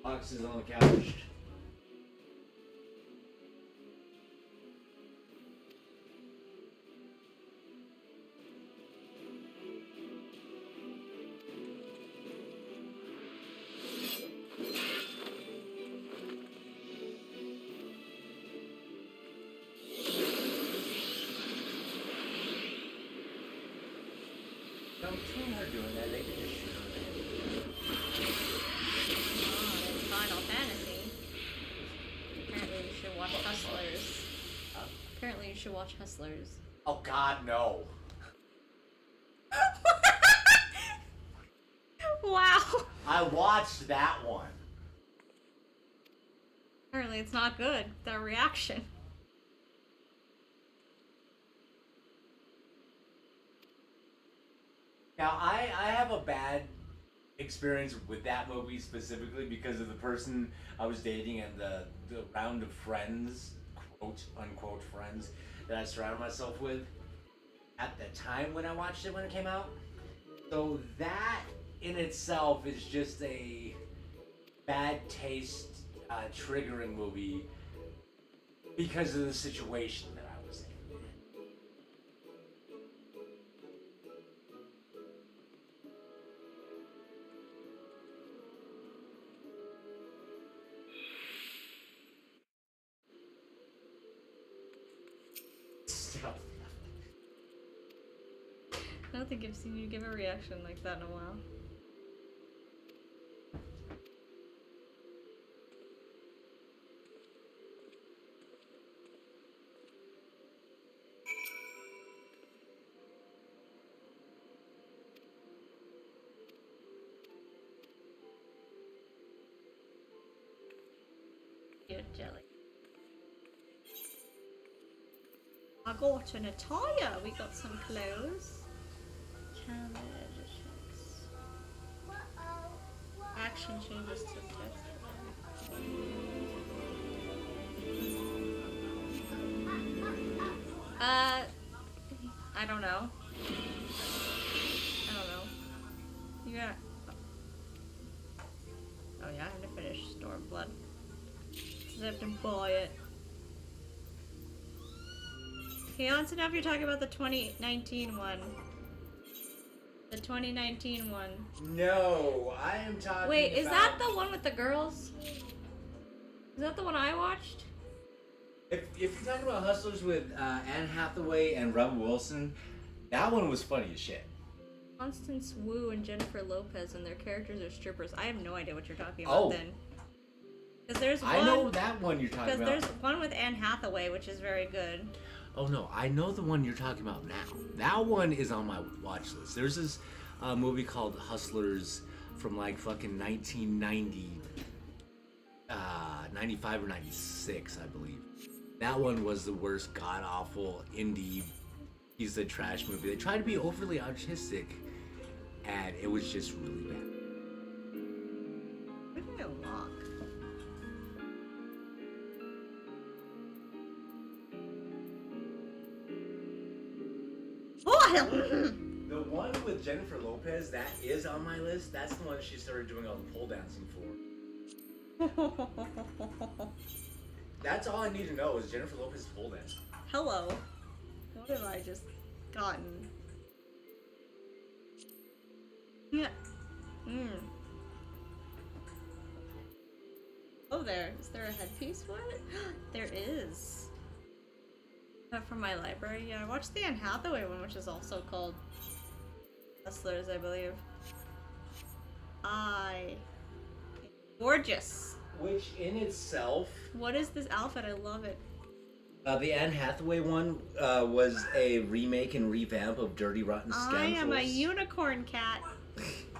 Fox is on the couch. Between her doing that, they could just shoot her. Oh, it's Final Fantasy. Apparently you should watch Hustlers. Apparently you should watch Hustlers. Oh God, no. Wow. I watched that one. Apparently it's not good. The reaction. Now, I have a bad experience with that movie specifically because of the person I was dating and the round of friends, quote unquote friends, that I surrounded myself with at the time when I watched it when it came out. So that in itself is just a bad taste triggering movie because of the situation that I was in. I don't think I've seen you give a reaction like that in a while. Good jelly. I got an attire. We got some clothes. Camera checks. Action changes to text. I don't know. Yeah. Oh yeah, I have to finish Stormblood. I have to buy it. Okay, on to now if you're talking about the 2019 one. The 2019 one. No, I am talking Wait, is about... that the one with the girls? Is that the one I watched? If you're talking about Hustlers with Anne Hathaway and Rebel Wilson, that one was funny as shit. Constance Wu and Jennifer Lopez and their characters are strippers. I have no idea what you're talking about then. Because there's one... I know that one you're talking about. Because there's one with Anne Hathaway, which is very good. Oh no, I know the one you're talking about now. That one is on my watch list. There's this movie called Hustlers from like fucking 1990, 95 or 96, I believe. That one was the worst god-awful indie piece of trash movie. They tried to be overly artistic, and it was just really bad. Where did I walk? The one with Jennifer Lopez, that is on my list. That's the one she started doing all the pole dancing for. That's all I need to know is Jennifer Lopez pole dancing. Hello. What have I just gotten? Yeah. Oh, is there a headpiece for it? There is. From my library, yeah. I watched the Anne Hathaway one, which is also called Hustlers, I believe. Gorgeous. Which in itself... What is this outfit? I love it. The Anne Hathaway one was a remake and revamp of Dirty Rotten Scoundrels. I am a unicorn cat.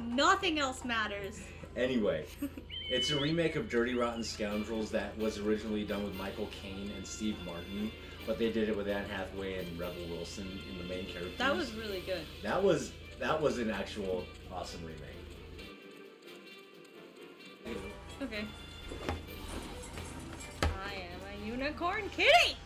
Nothing else matters. Anyway, it's a remake of Dirty Rotten Scoundrels that was originally done with Michael Caine and Steve Martin, but they did it with Anne Hathaway and Rebel Wilson in the main characters. That was really good. That was an actual awesome remake. Okay. I am a unicorn kitty!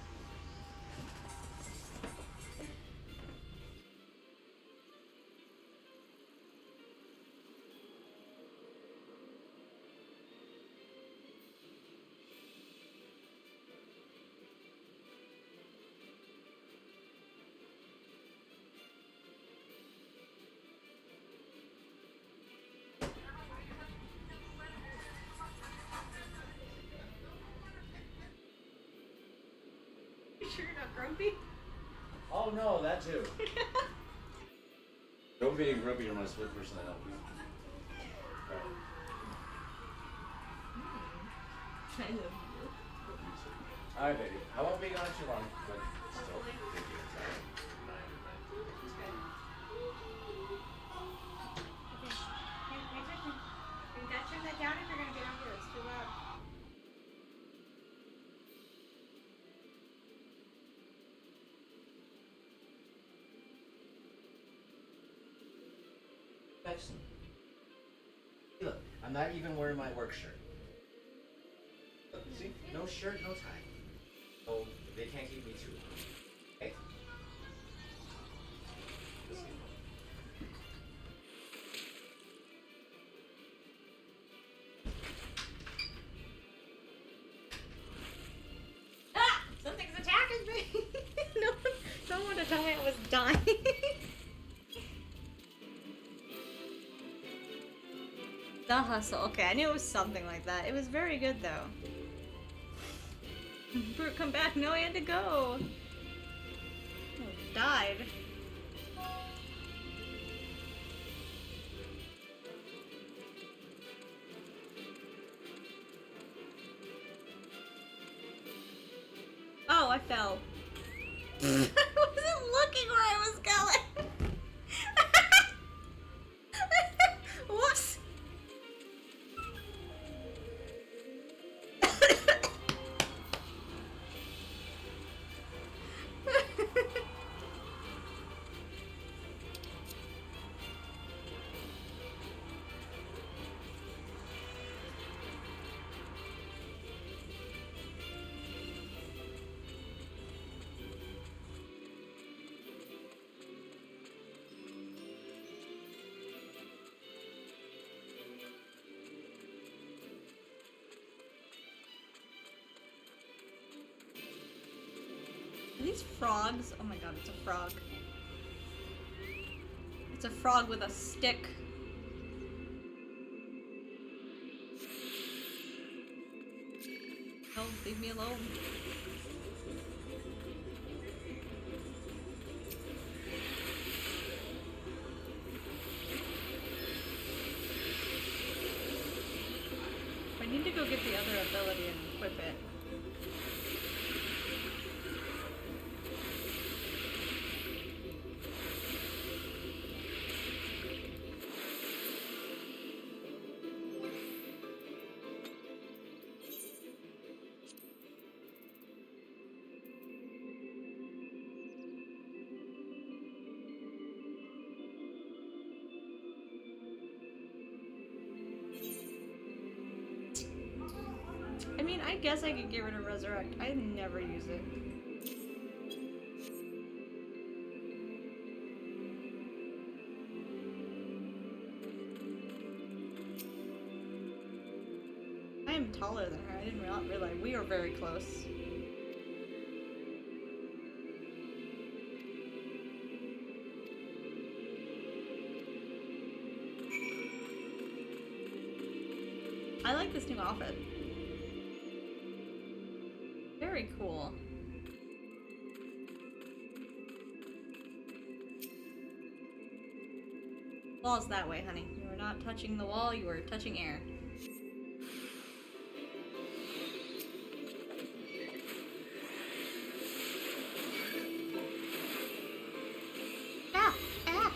Grumpy? Oh no, that too. Grumpy and Grumpy are my split personality. I love you. Alright, baby. I won't be gone too long, but still. Hopefully. Thank you. You gotta turn that down if you're gonna get on here. It's too loud. Excellent. Look, I'm not even wearing my work shirt. Look, see? No shirt, no tie. So they can't keep me too long. Okay? Let's see. Ah! Something's attacking me! no one to tell me I was dying. The Hustle. Okay, I knew it was something like that. It was very good, though. Brute, come back. No, I had to go. Oh, died. Oh, I fell. I wasn't looking where I was going. Whoops. Are these frogs? Oh my god, it's a frog. It's a frog with a stick. No, leave me alone. I need to go get the other ability and equip it. I mean, I guess I could get rid of Resurrect. I never use it. I am taller than her. I didn't realize. We are very close. I like this new outfit. Very cool. Wall's that way, honey. You are not touching the wall, you are touching air. Ah! Ah!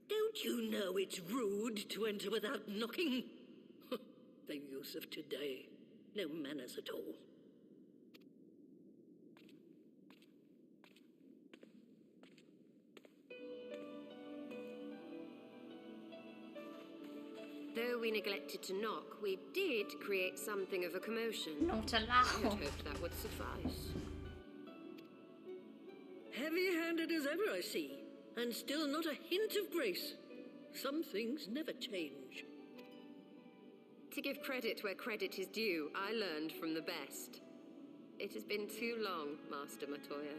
Don't you know it's rude to enter without knocking? The youth of today. No manners at all. we neglected to knock, we did create something of a commotion. Not I had allowed. hoped that would suffice. Heavy-handed as ever, I see. And still not a hint of grace. Some things never change. To give credit where credit is due, I learned from the best. It has been too long, Master Matoya.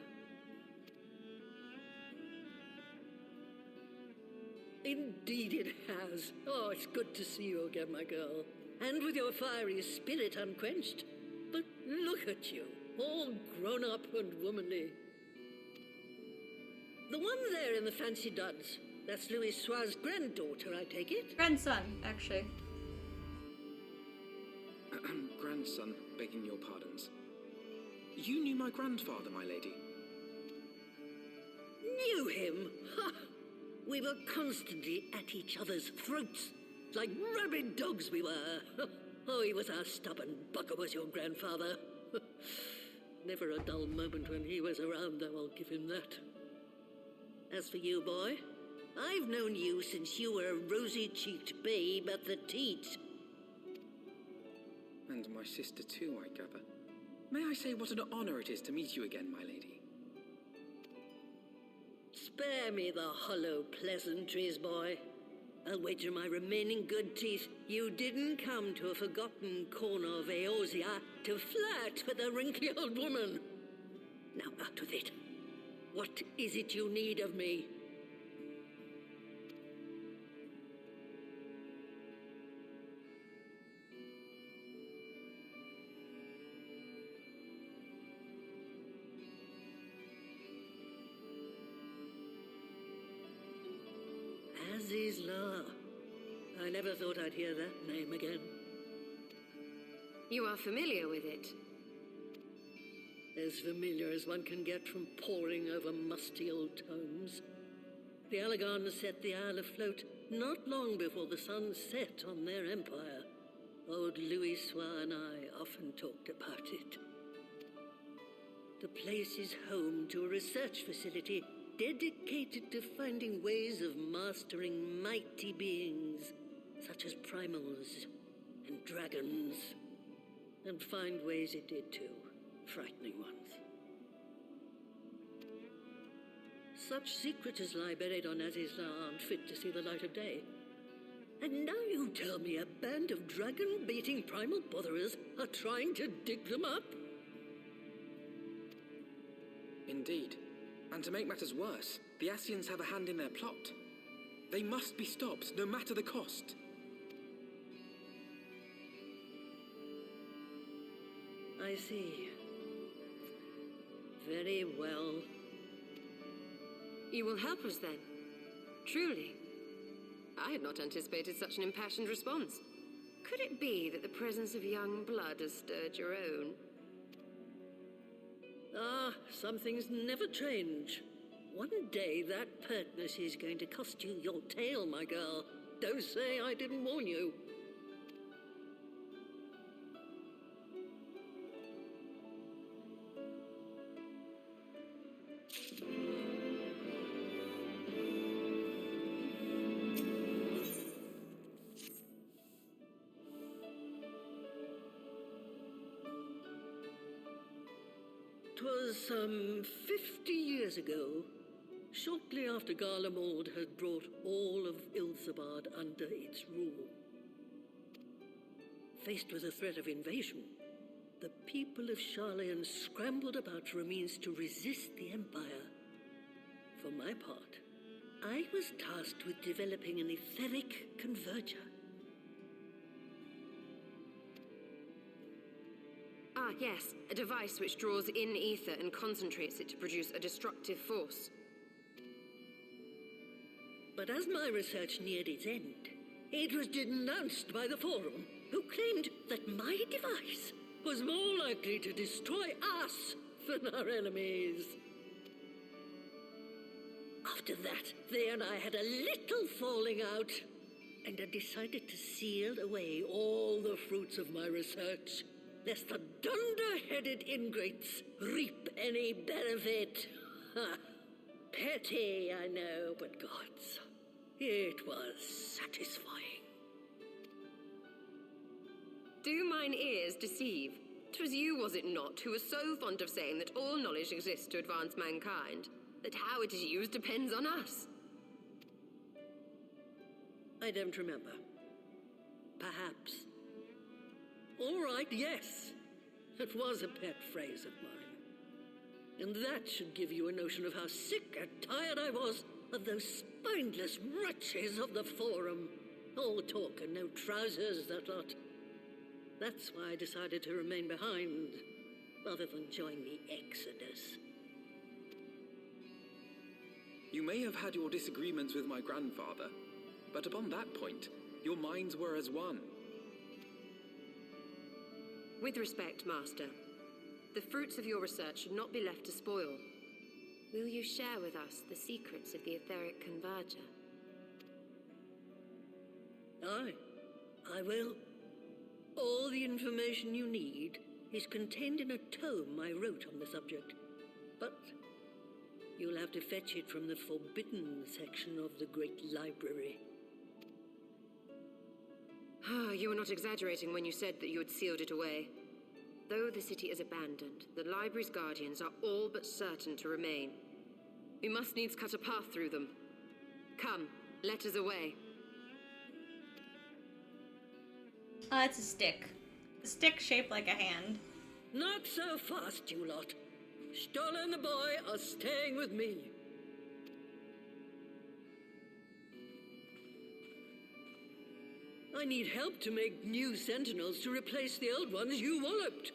Indeed it has. Oh, it's good to see you again, my girl. And with your fiery spirit unquenched. But look at you, all grown up and womanly. The one there in the fancy duds, that's Louis Soir's granddaughter, I take it? Grandson, actually. Grandson, begging your pardons. You knew my grandfather, my lady. Knew him? Ha! We were constantly at each other's throats, like rabid dogs we were. Oh, he was a stubborn bucker, was your grandfather. Never a dull moment when he was around, though, I'll give him that. As for you, boy, I've known you since you were a rosy-cheeked babe at the teat. And my sister too, I gather. May I say what an honor it is to meet you again, my lady? Spare me the hollow pleasantries, boy. I'll wager my remaining good teeth you didn't come to a forgotten corner of Eorzea to flirt with a wrinkly old woman. Now out with it. What is it you need of me? Azizla. I never thought I'd hear that name again. You are familiar with it? As familiar as one can get from poring over musty old tomes. The Alagons set the Isle afloat not long before the sun set on their empire. Old Louis Soir and I often talked about it. The place is home to a research facility dedicated to finding ways of mastering mighty beings, such as primals and dragons. And find ways it did too. Frightening ones. Such secrets as lie buried on Azizla aren't fit to see the light of day. And now you tell me a band of dragon-baiting primal botherers are trying to dig them up? Indeed. And to make matters worse, the Ascians have a hand in their plot. They must be stopped, no matter the cost. I see. Very well. You will help us then? Truly? I had not anticipated such an impassioned response. Could it be that the presence of young blood has stirred your own? Ah, some things never change. One day that pertness is going to cost you your tail, my girl. Don't say I didn't warn you. 'Twas some 50 years ago, shortly after Garlemald had brought all of Ilzabad under its rule. Faced with the threat of invasion, the people of Sharlayan scrambled about for a means to resist the Empire. For my part, I was tasked with developing an etheric converger. Ah, yes, a device which draws in ether and concentrates it to produce a destructive force. But as my research neared its end, it was denounced by the Forum, who claimed that my device was more likely to destroy us than our enemies. After that, they and I had a little falling out, and I decided to seal away all the fruits of my research, lest the dunder-headed ingrates reap any benefit. Ha! Petty, I know, but gods, it was satisfying. Do mine ears deceive? 'Twas you, was it not, who was so fond of saying that all knowledge exists to advance mankind, that how it is used depends on us? I don't remember. Perhaps. All right, yes. It was a pet phrase of mine. And that should give you a notion of how sick and tired I was of those spineless wretches of the Forum. All talk and no trousers, that lot. That's why I decided to remain behind, rather than join the Exodus. You may have had your disagreements with my grandfather, but upon that point, your minds were as one. With respect, Master, the fruits of your research should not be left to spoil. Will you share with us the secrets of the etheric converger? Aye, I will. All the information you need is contained in a tome I wrote on the subject, but you'll have to fetch it from the forbidden section of the Great Library. You were not exaggerating when you said that you had sealed it away. Though the city is abandoned, the library's guardians are all but certain to remain. We must needs cut a path through them. Come, let us away. It's a stick. A stick shaped like a hand. Not so fast, you lot. Stola and the boy are staying with me. I need help to make new sentinels to replace the old ones you walloped.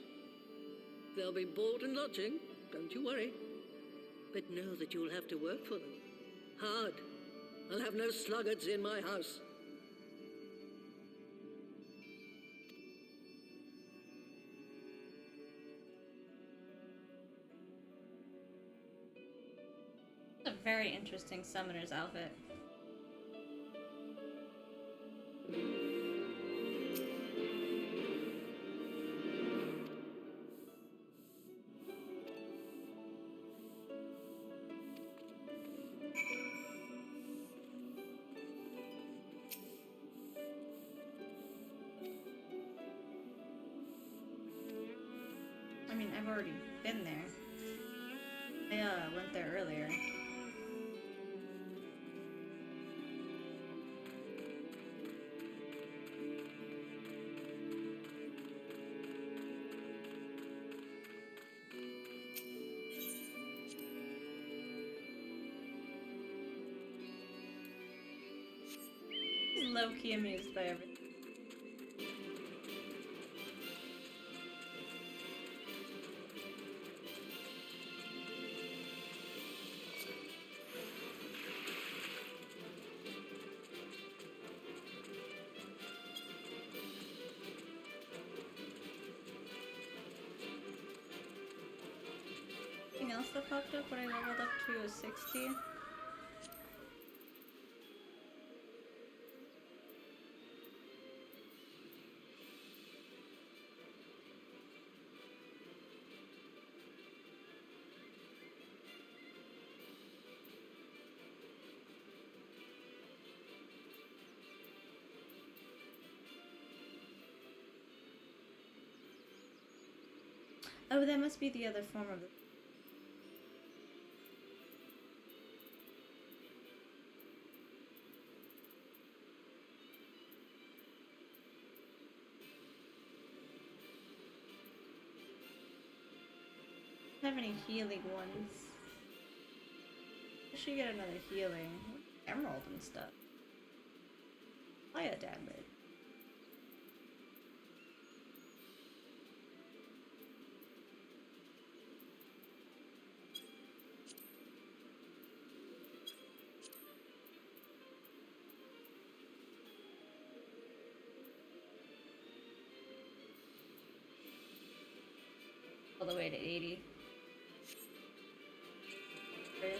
They'll be board and lodging, don't you worry. But know that you'll have to work for them. Hard. I'll have no sluggards in my house. It's a very interesting summoner's outfit. I mean, I've already been there. I went there earlier. He's low-key amused by everything. Anything else that popped up when I leveled up to a 60? Oh, that must be the other form of the... I don't have any healing ones. I should get another healing. Emerald and stuff. Fire damage. All the way to 80. Chris.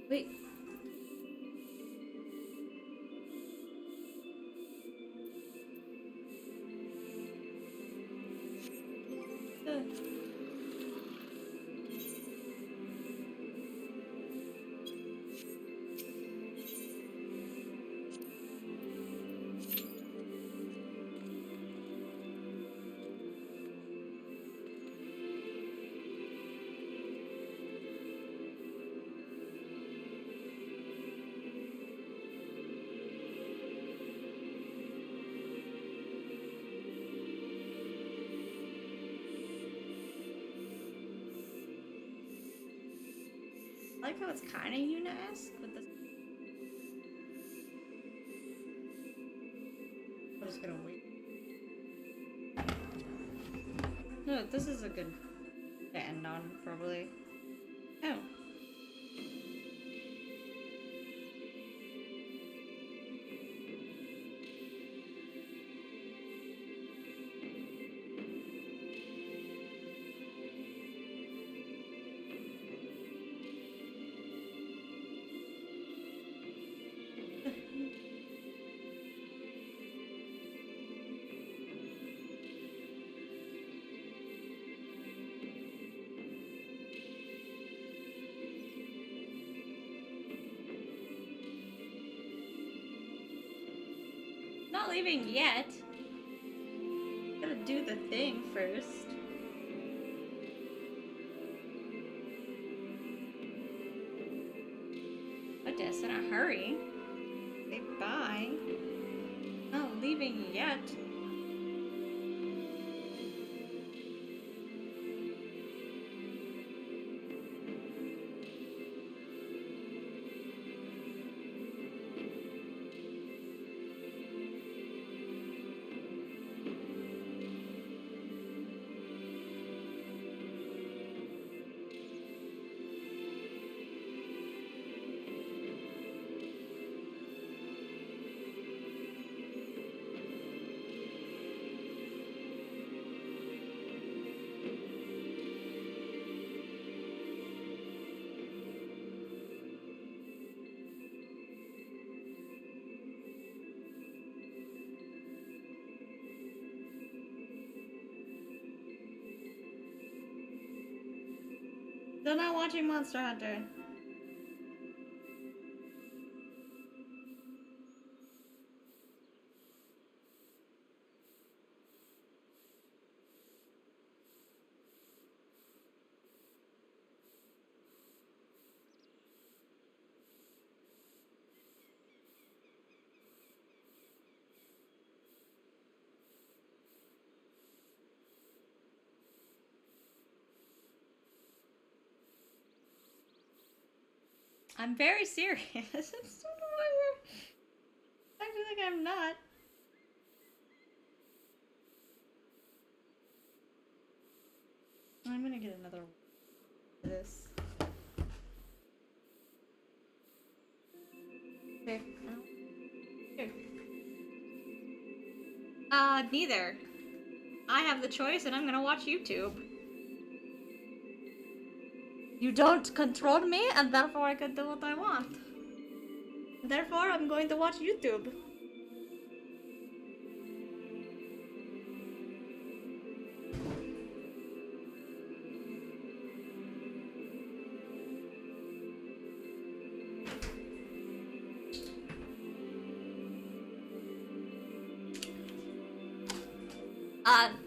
Wait. I like how it's kind of Yuna-esque with the. I'm just gonna wait. No, this is a good to end on, probably. Oh. Not leaving yet. Gotta do the thing first. But just in a hurry. Say bye. Not leaving yet. Still not watching Monster Hunter. I'm very serious. I don't know why you're acting like I'm not. I'm gonna get another one for this. Okay. Here. Neither. I have the choice and I'm gonna watch YouTube. You don't control me, and therefore I can do what I want. Therefore, I'm going to watch YouTube.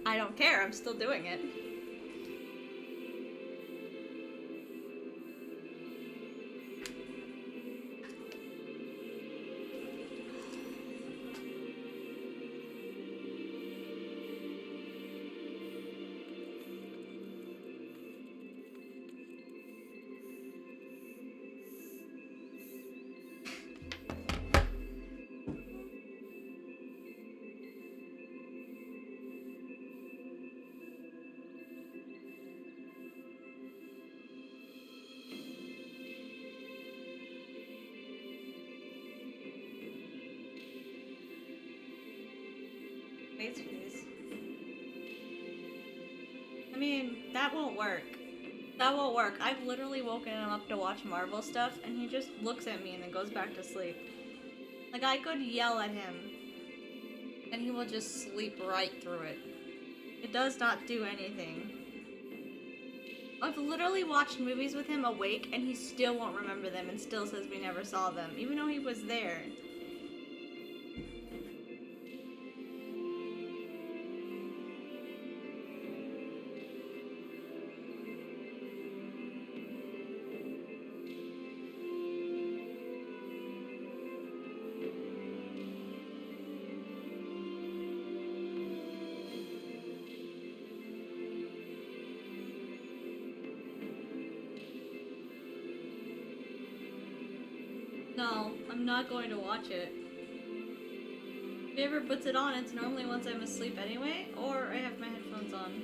I don't care. I'm still doing it. Please. I mean, that won't work. That won't work. I've literally woken him up to watch Marvel stuff, and he just looks at me and then goes back to sleep. Like, I could yell at him, and he will just sleep right through it. It does not do anything. I've literally watched movies with him awake, and he still won't remember them and still says we never saw them, even though he was there. No, I'm not going to watch it. If he ever puts it on, it's normally once I'm asleep anyway, or I have my headphones on.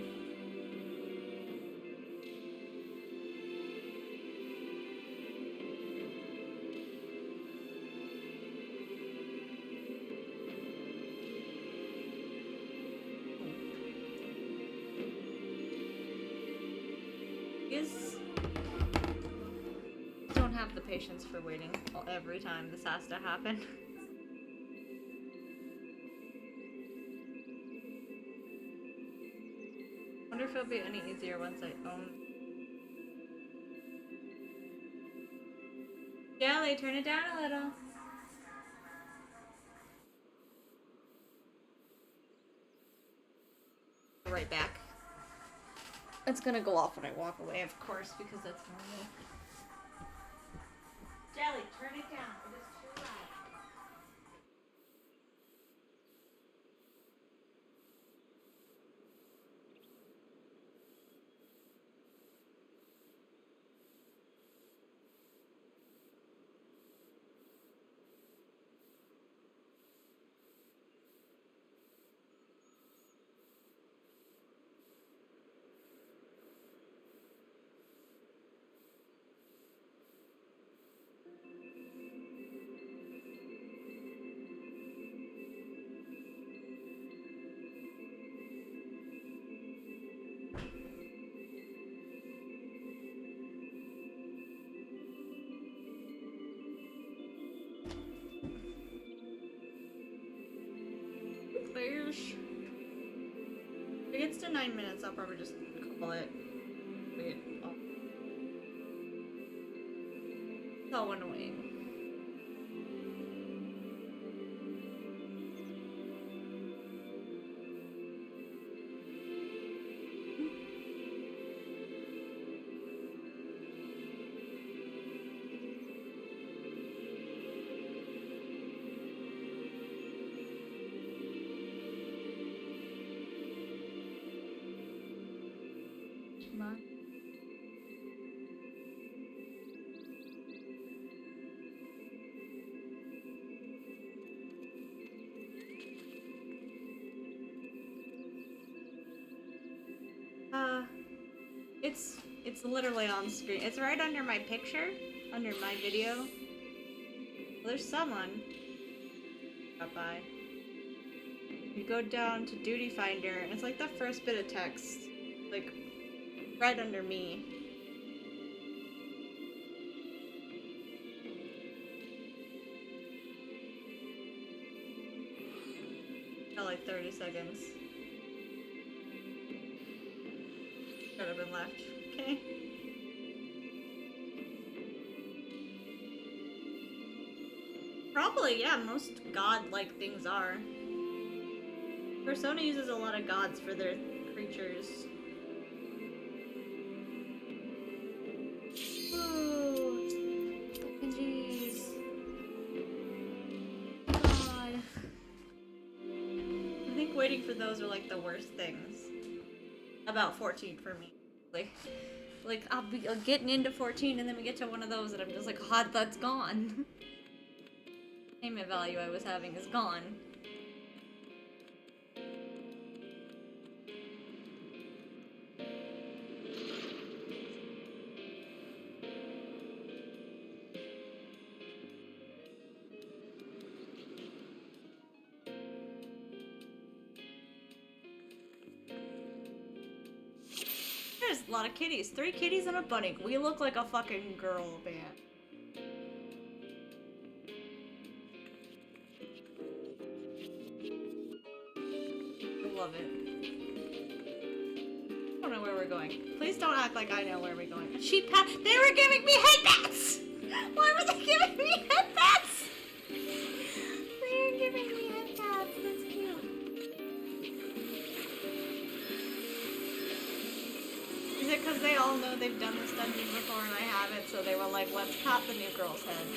Don't have the patience for waiting every time this has to happen. Wonder if it'll be any easier once I own. Jelly, turn it down a little. Right back. It's gonna go off when I walk away, of course, because that's normal. Jelly, turn it down. It is too loud. If it gets to 9 minutes, I'll probably just call it. Wait. Oh. So annoying. It's literally on screen. It's right under my picture, under my video. Well, there's someone. Stop by. You go down to Duty Finder, and it's like the first bit of text, like right under me. Got like 30 seconds. Should have been left. Okay. Probably, yeah, most god-like things are. Persona uses a lot of gods for their creatures. Oh, fucking jeez. God. I think waiting for those are like the worst things. About 14 for me. Like I'll be getting into 14 and then we get to one of those and I'm just like, God, that's gone. Payment value I was having is gone. There's a lot of kitties. 3 kitties and a bunny. We look like a fucking girl band. I love it. I don't know where we're going. Please don't act like I know where we're going. Sheep pat. They were giving me headbats! Why were they giving me headbats? They were giving me headbats. That's cute. Is it because they all know they've done this dungeon before and I haven't, so they were like, let's pat the new girl's head.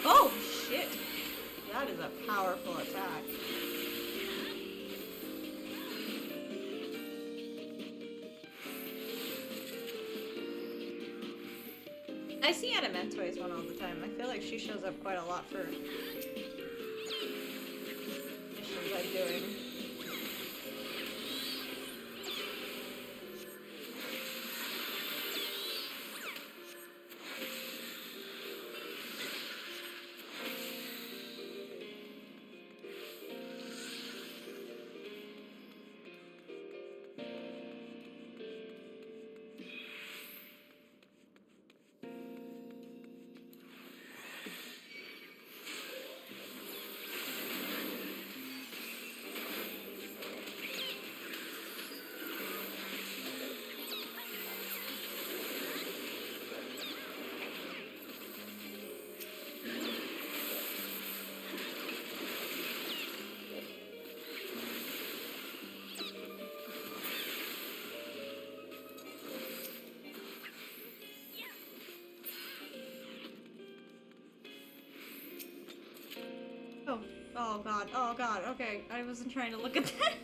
Oh, shit! That is a powerful attack. I see Adamantoy's one all the time. I feel like she shows up quite a lot for missions I'm doing. Oh god, oh god, okay. I wasn't trying to look at that.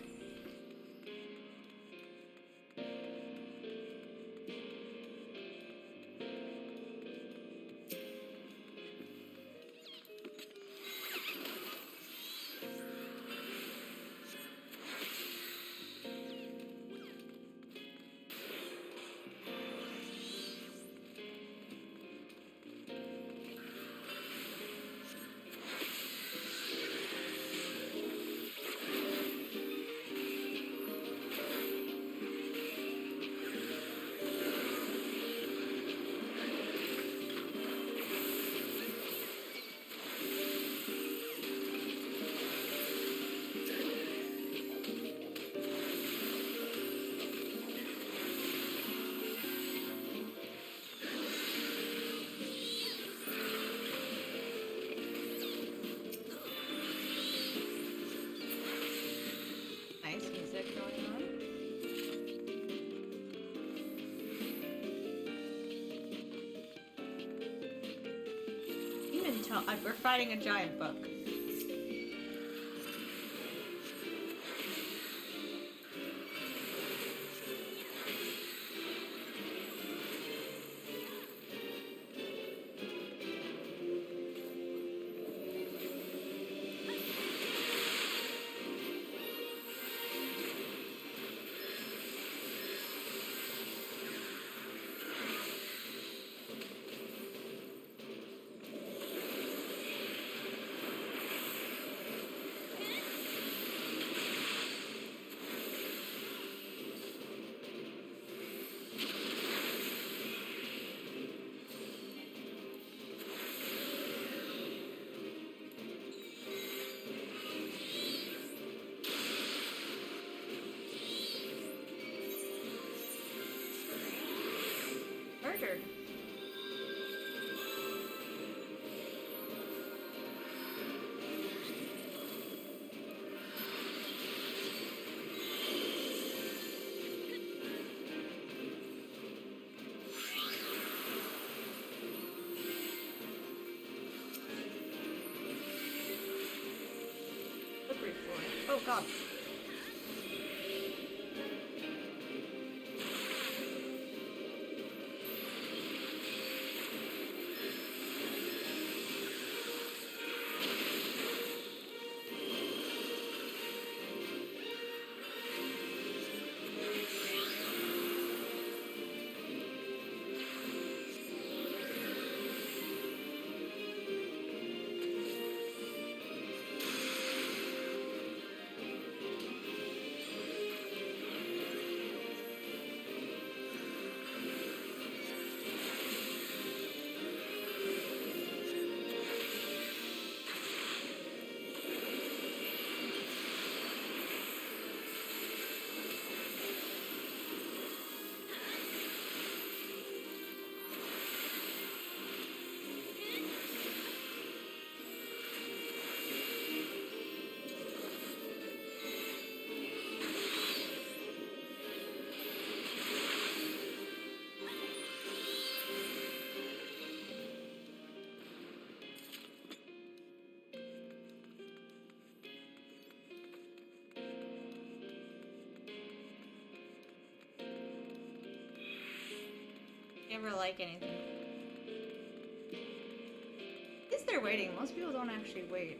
Nice music going on. Demon tone. We're fighting a giant book. Murdered. Slippery floor. Oh god. never like anything. At least they're waiting. Most people don't actually wait.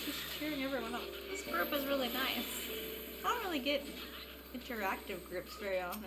Just cheering everyone up. This group is really nice. I don't really get interactive groups very often.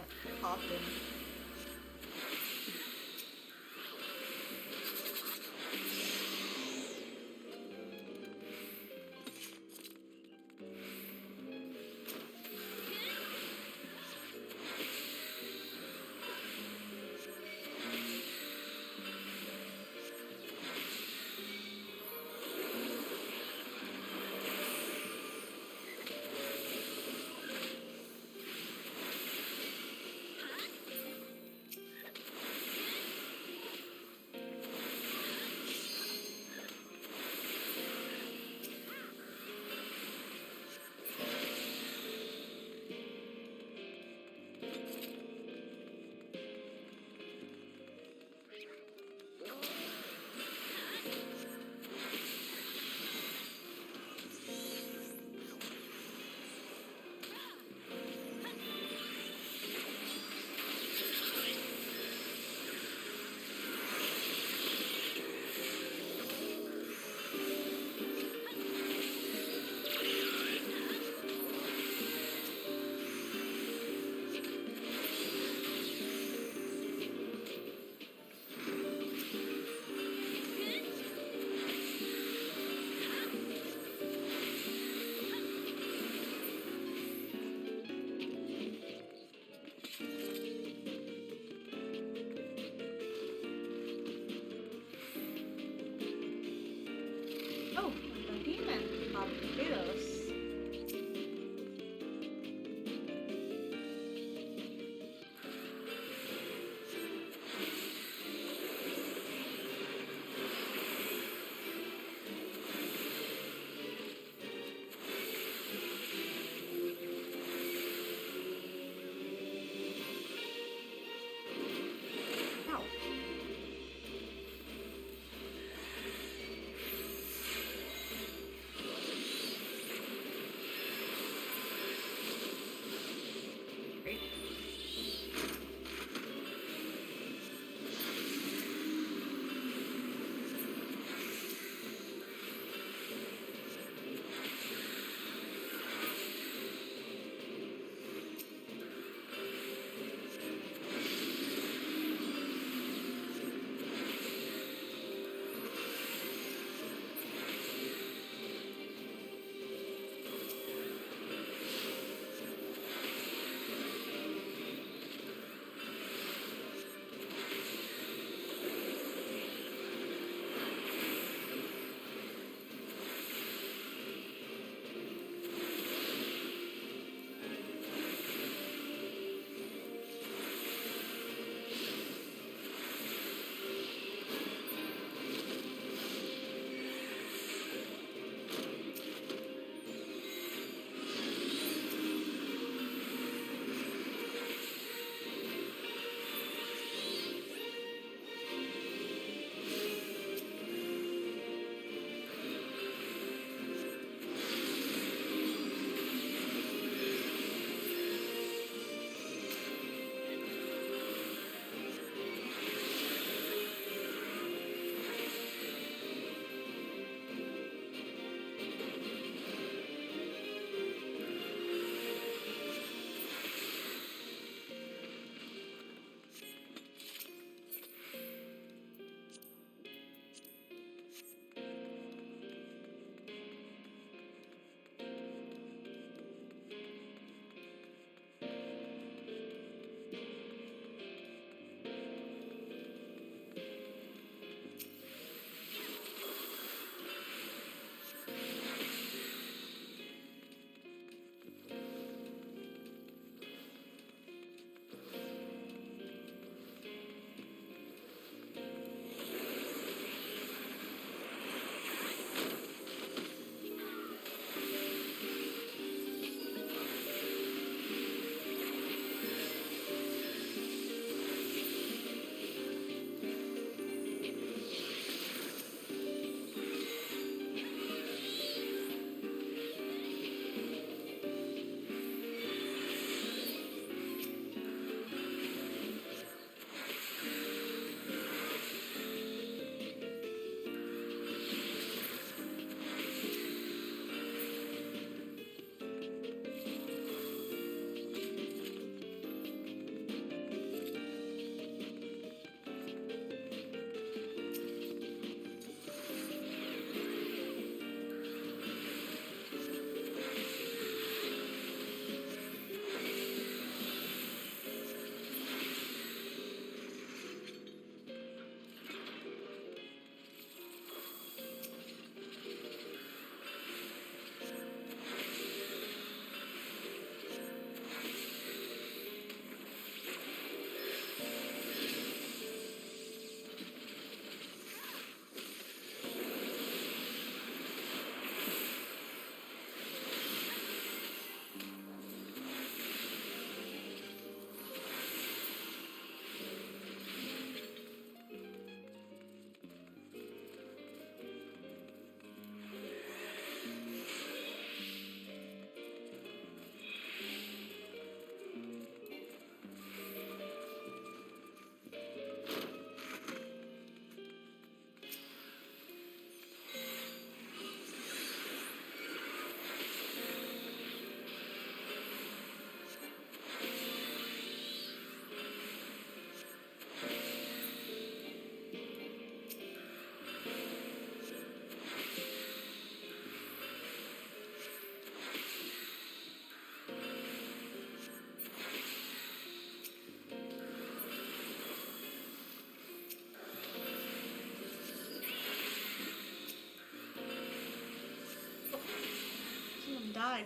died.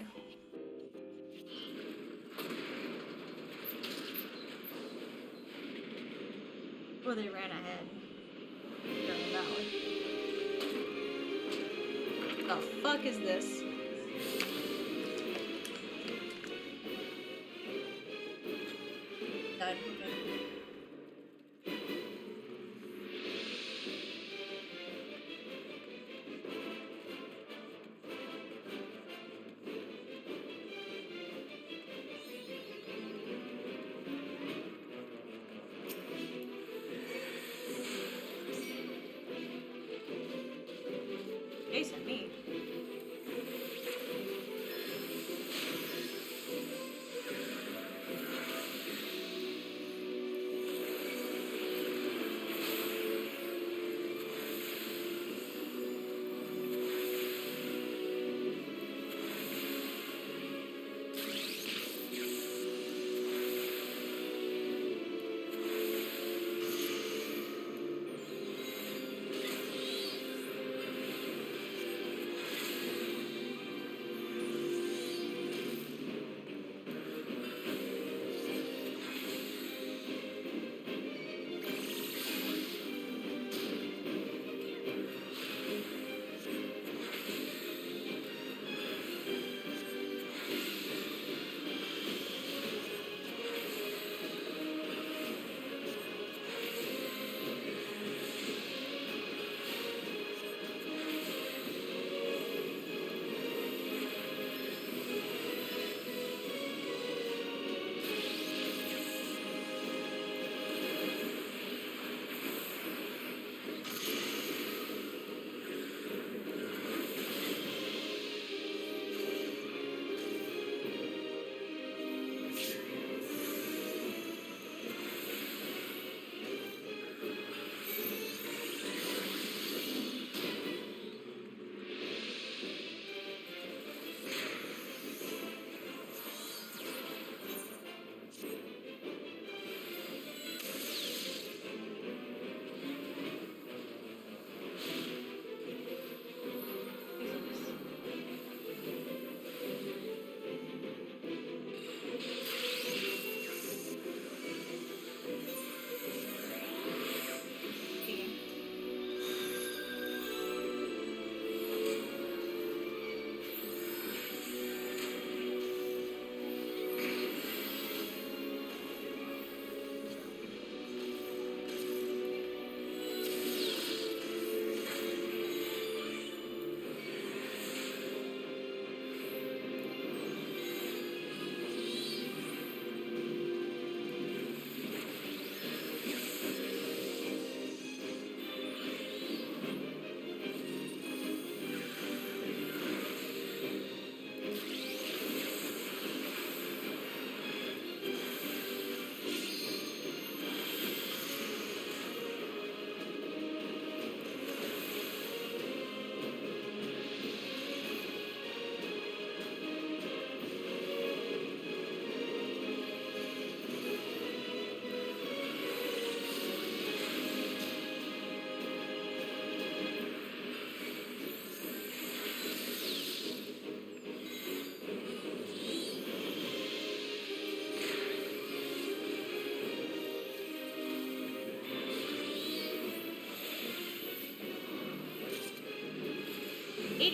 Or they ran ahead. Going that way. The fuck is this? Died. Okay. Chasing me.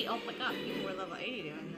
Oh my god, people were level 80 doing this.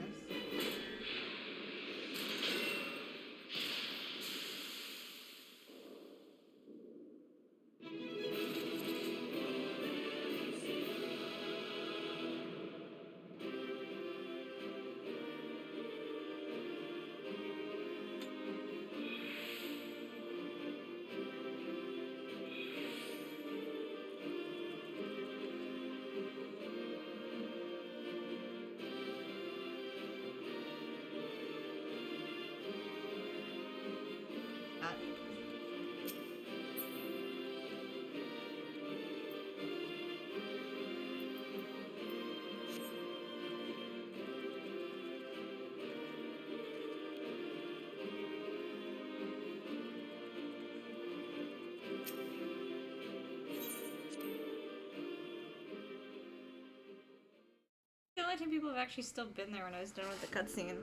only time people have actually still been there when I was done with the cutscene.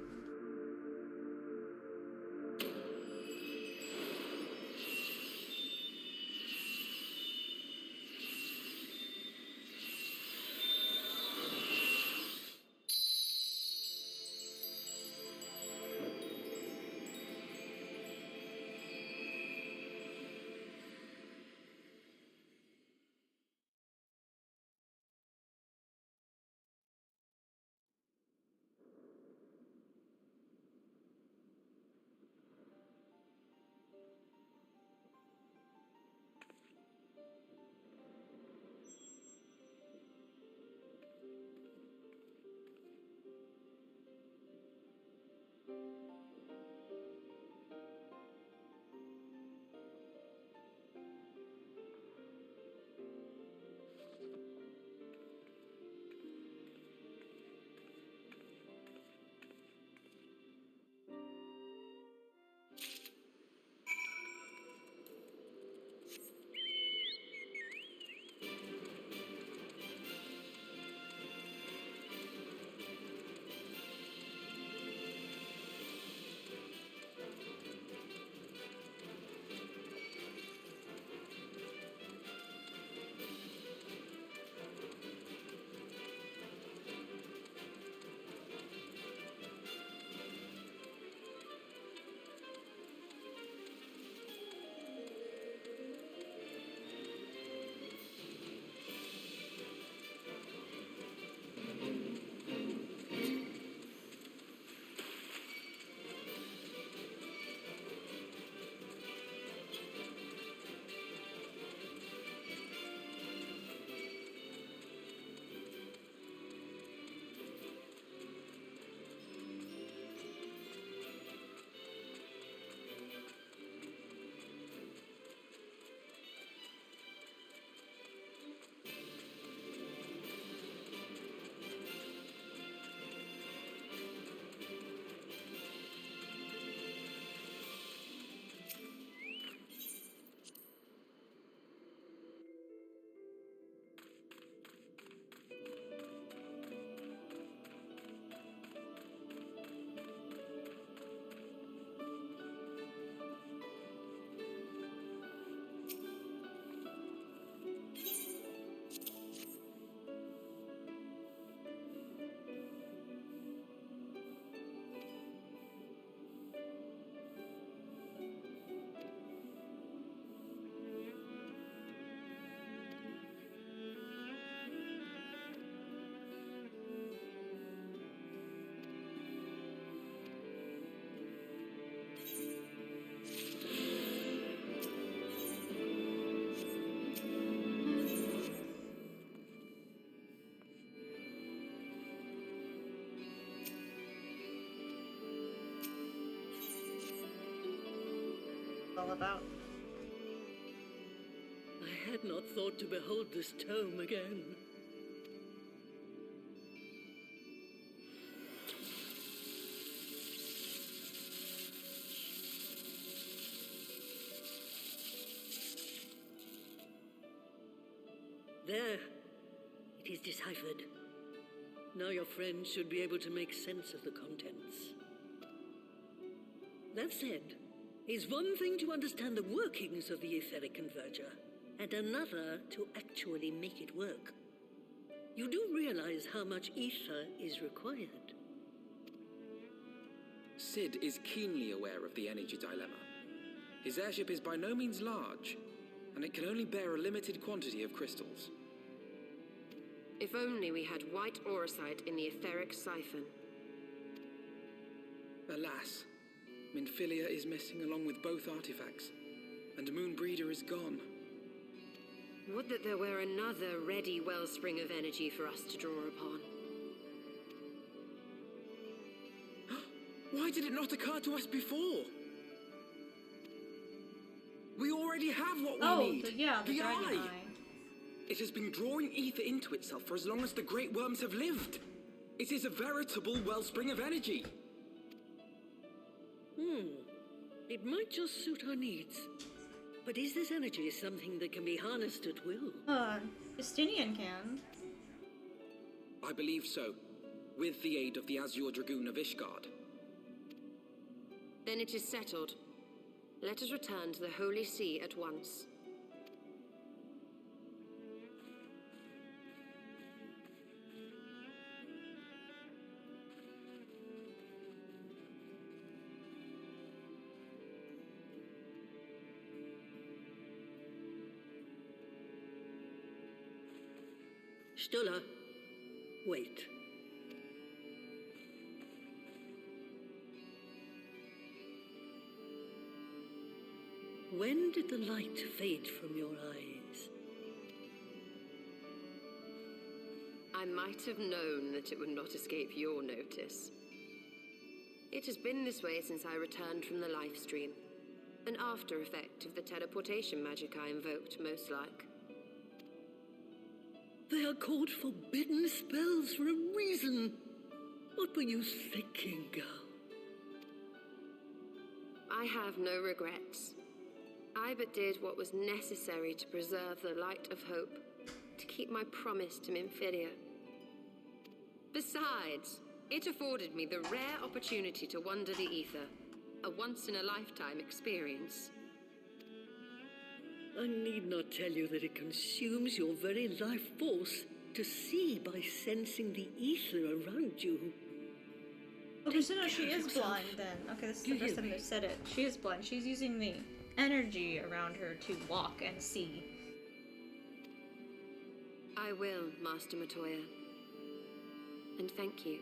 All about. I had not thought to behold this tome again. There. It is deciphered. Now your friend should be able to make sense of the contents. That said, it's one thing to understand the workings of the etheric converger, and another to actually make it work. You do realize how much ether is required. Sid is keenly aware of the energy dilemma. His airship is by no means large, and it can only bear a limited quantity of crystals. If only we had white auracite in the etheric siphon. Alas, Minfilia is missing along with both artifacts, and Moonbreeder is gone. Would that there were another ready wellspring of energy for us to draw upon. Why did it not occur to us before? We already have what we need. The Eye. It has been drawing ether into itself for as long as the Great Worms have lived. It is a veritable wellspring of energy. It might just suit our needs. But is this energy something that can be harnessed at will? Justinian can. I believe so. with the aid of the Azure Dragoon of Ishgard. Then it is settled. Let us return to the Holy See at once. Stola, wait. When did the light fade from your eyes? I might have known that it would not escape your notice. It has been this way since I returned from the life stream. An after effect of the teleportation magic I invoked, most like. They are called forbidden spells for a reason. What were you thinking, girl? I have no regrets. I but did what was necessary to preserve the light of hope, to keep my promise to Minfilia. Besides, it afforded me the rare opportunity to wander the ether, a once-in-a-lifetime experience. I need not tell you that it consumes your very life force to see by sensing the ether around you. Okay, so no, she is blind then. Okay, this is the first time they've said it. She is blind. She's using the energy around her to walk and see. I will, Master Matoya. And thank you.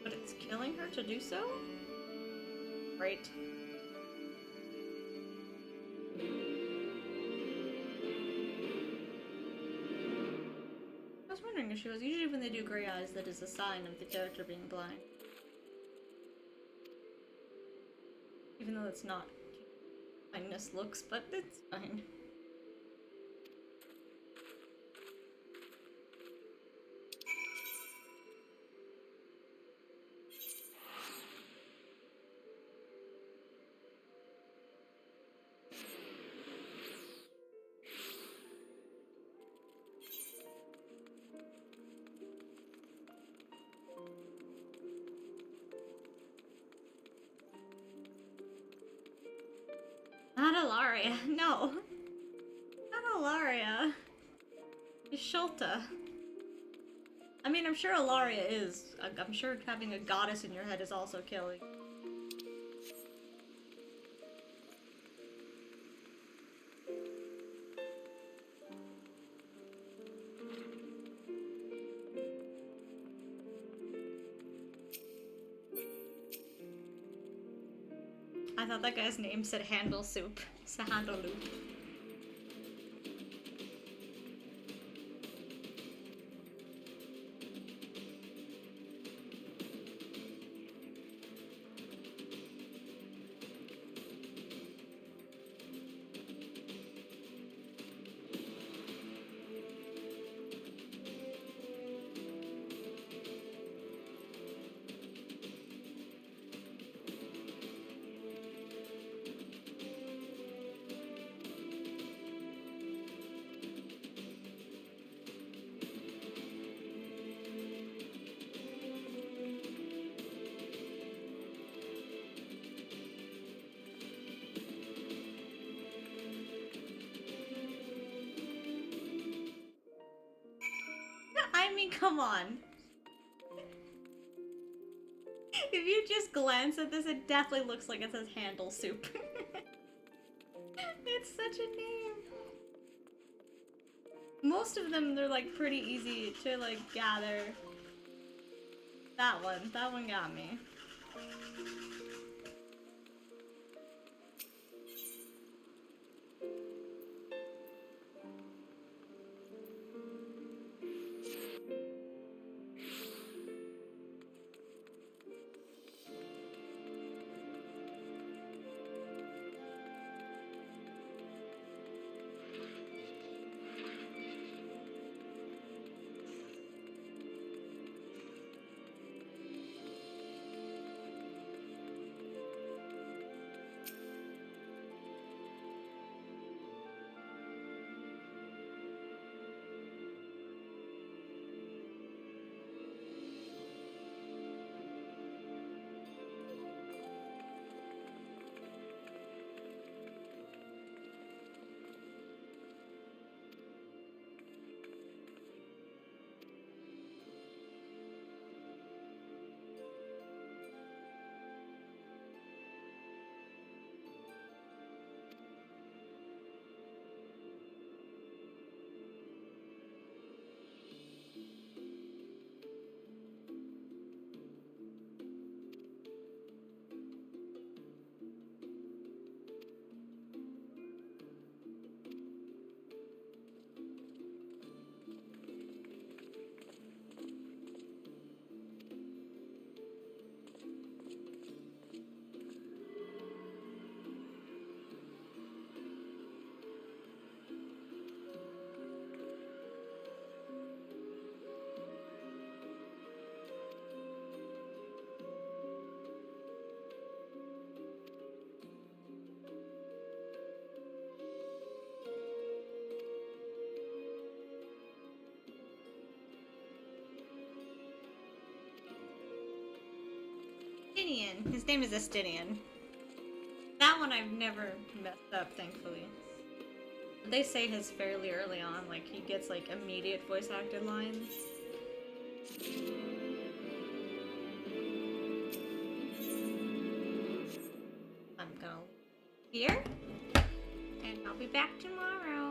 But it's killing her to do so? Right. I was wondering if she was. Usually when they do gray eyes, that is a sign of the character being blind. Even though it's not blindness looks, but it's fine. Not Ilaria, no. Not Ilaria. It's Shulta. I mean, I'm sure Ilaria is. I'm sure having a goddess in your head is also killing. I thought that guy's name said Handle Soup. It's a Handle Loop. I mean, come on. If you just glance at this, it definitely looks like it says Handle Soup. It's such a name. Most of them, they're like pretty easy to like gather. That one got me. Estinian. His name is Estinian. That one I've never messed up, thankfully. They say his fairly early on, like he gets like immediate voice acted lines. I'm gonna leave here, and I'll be back tomorrow.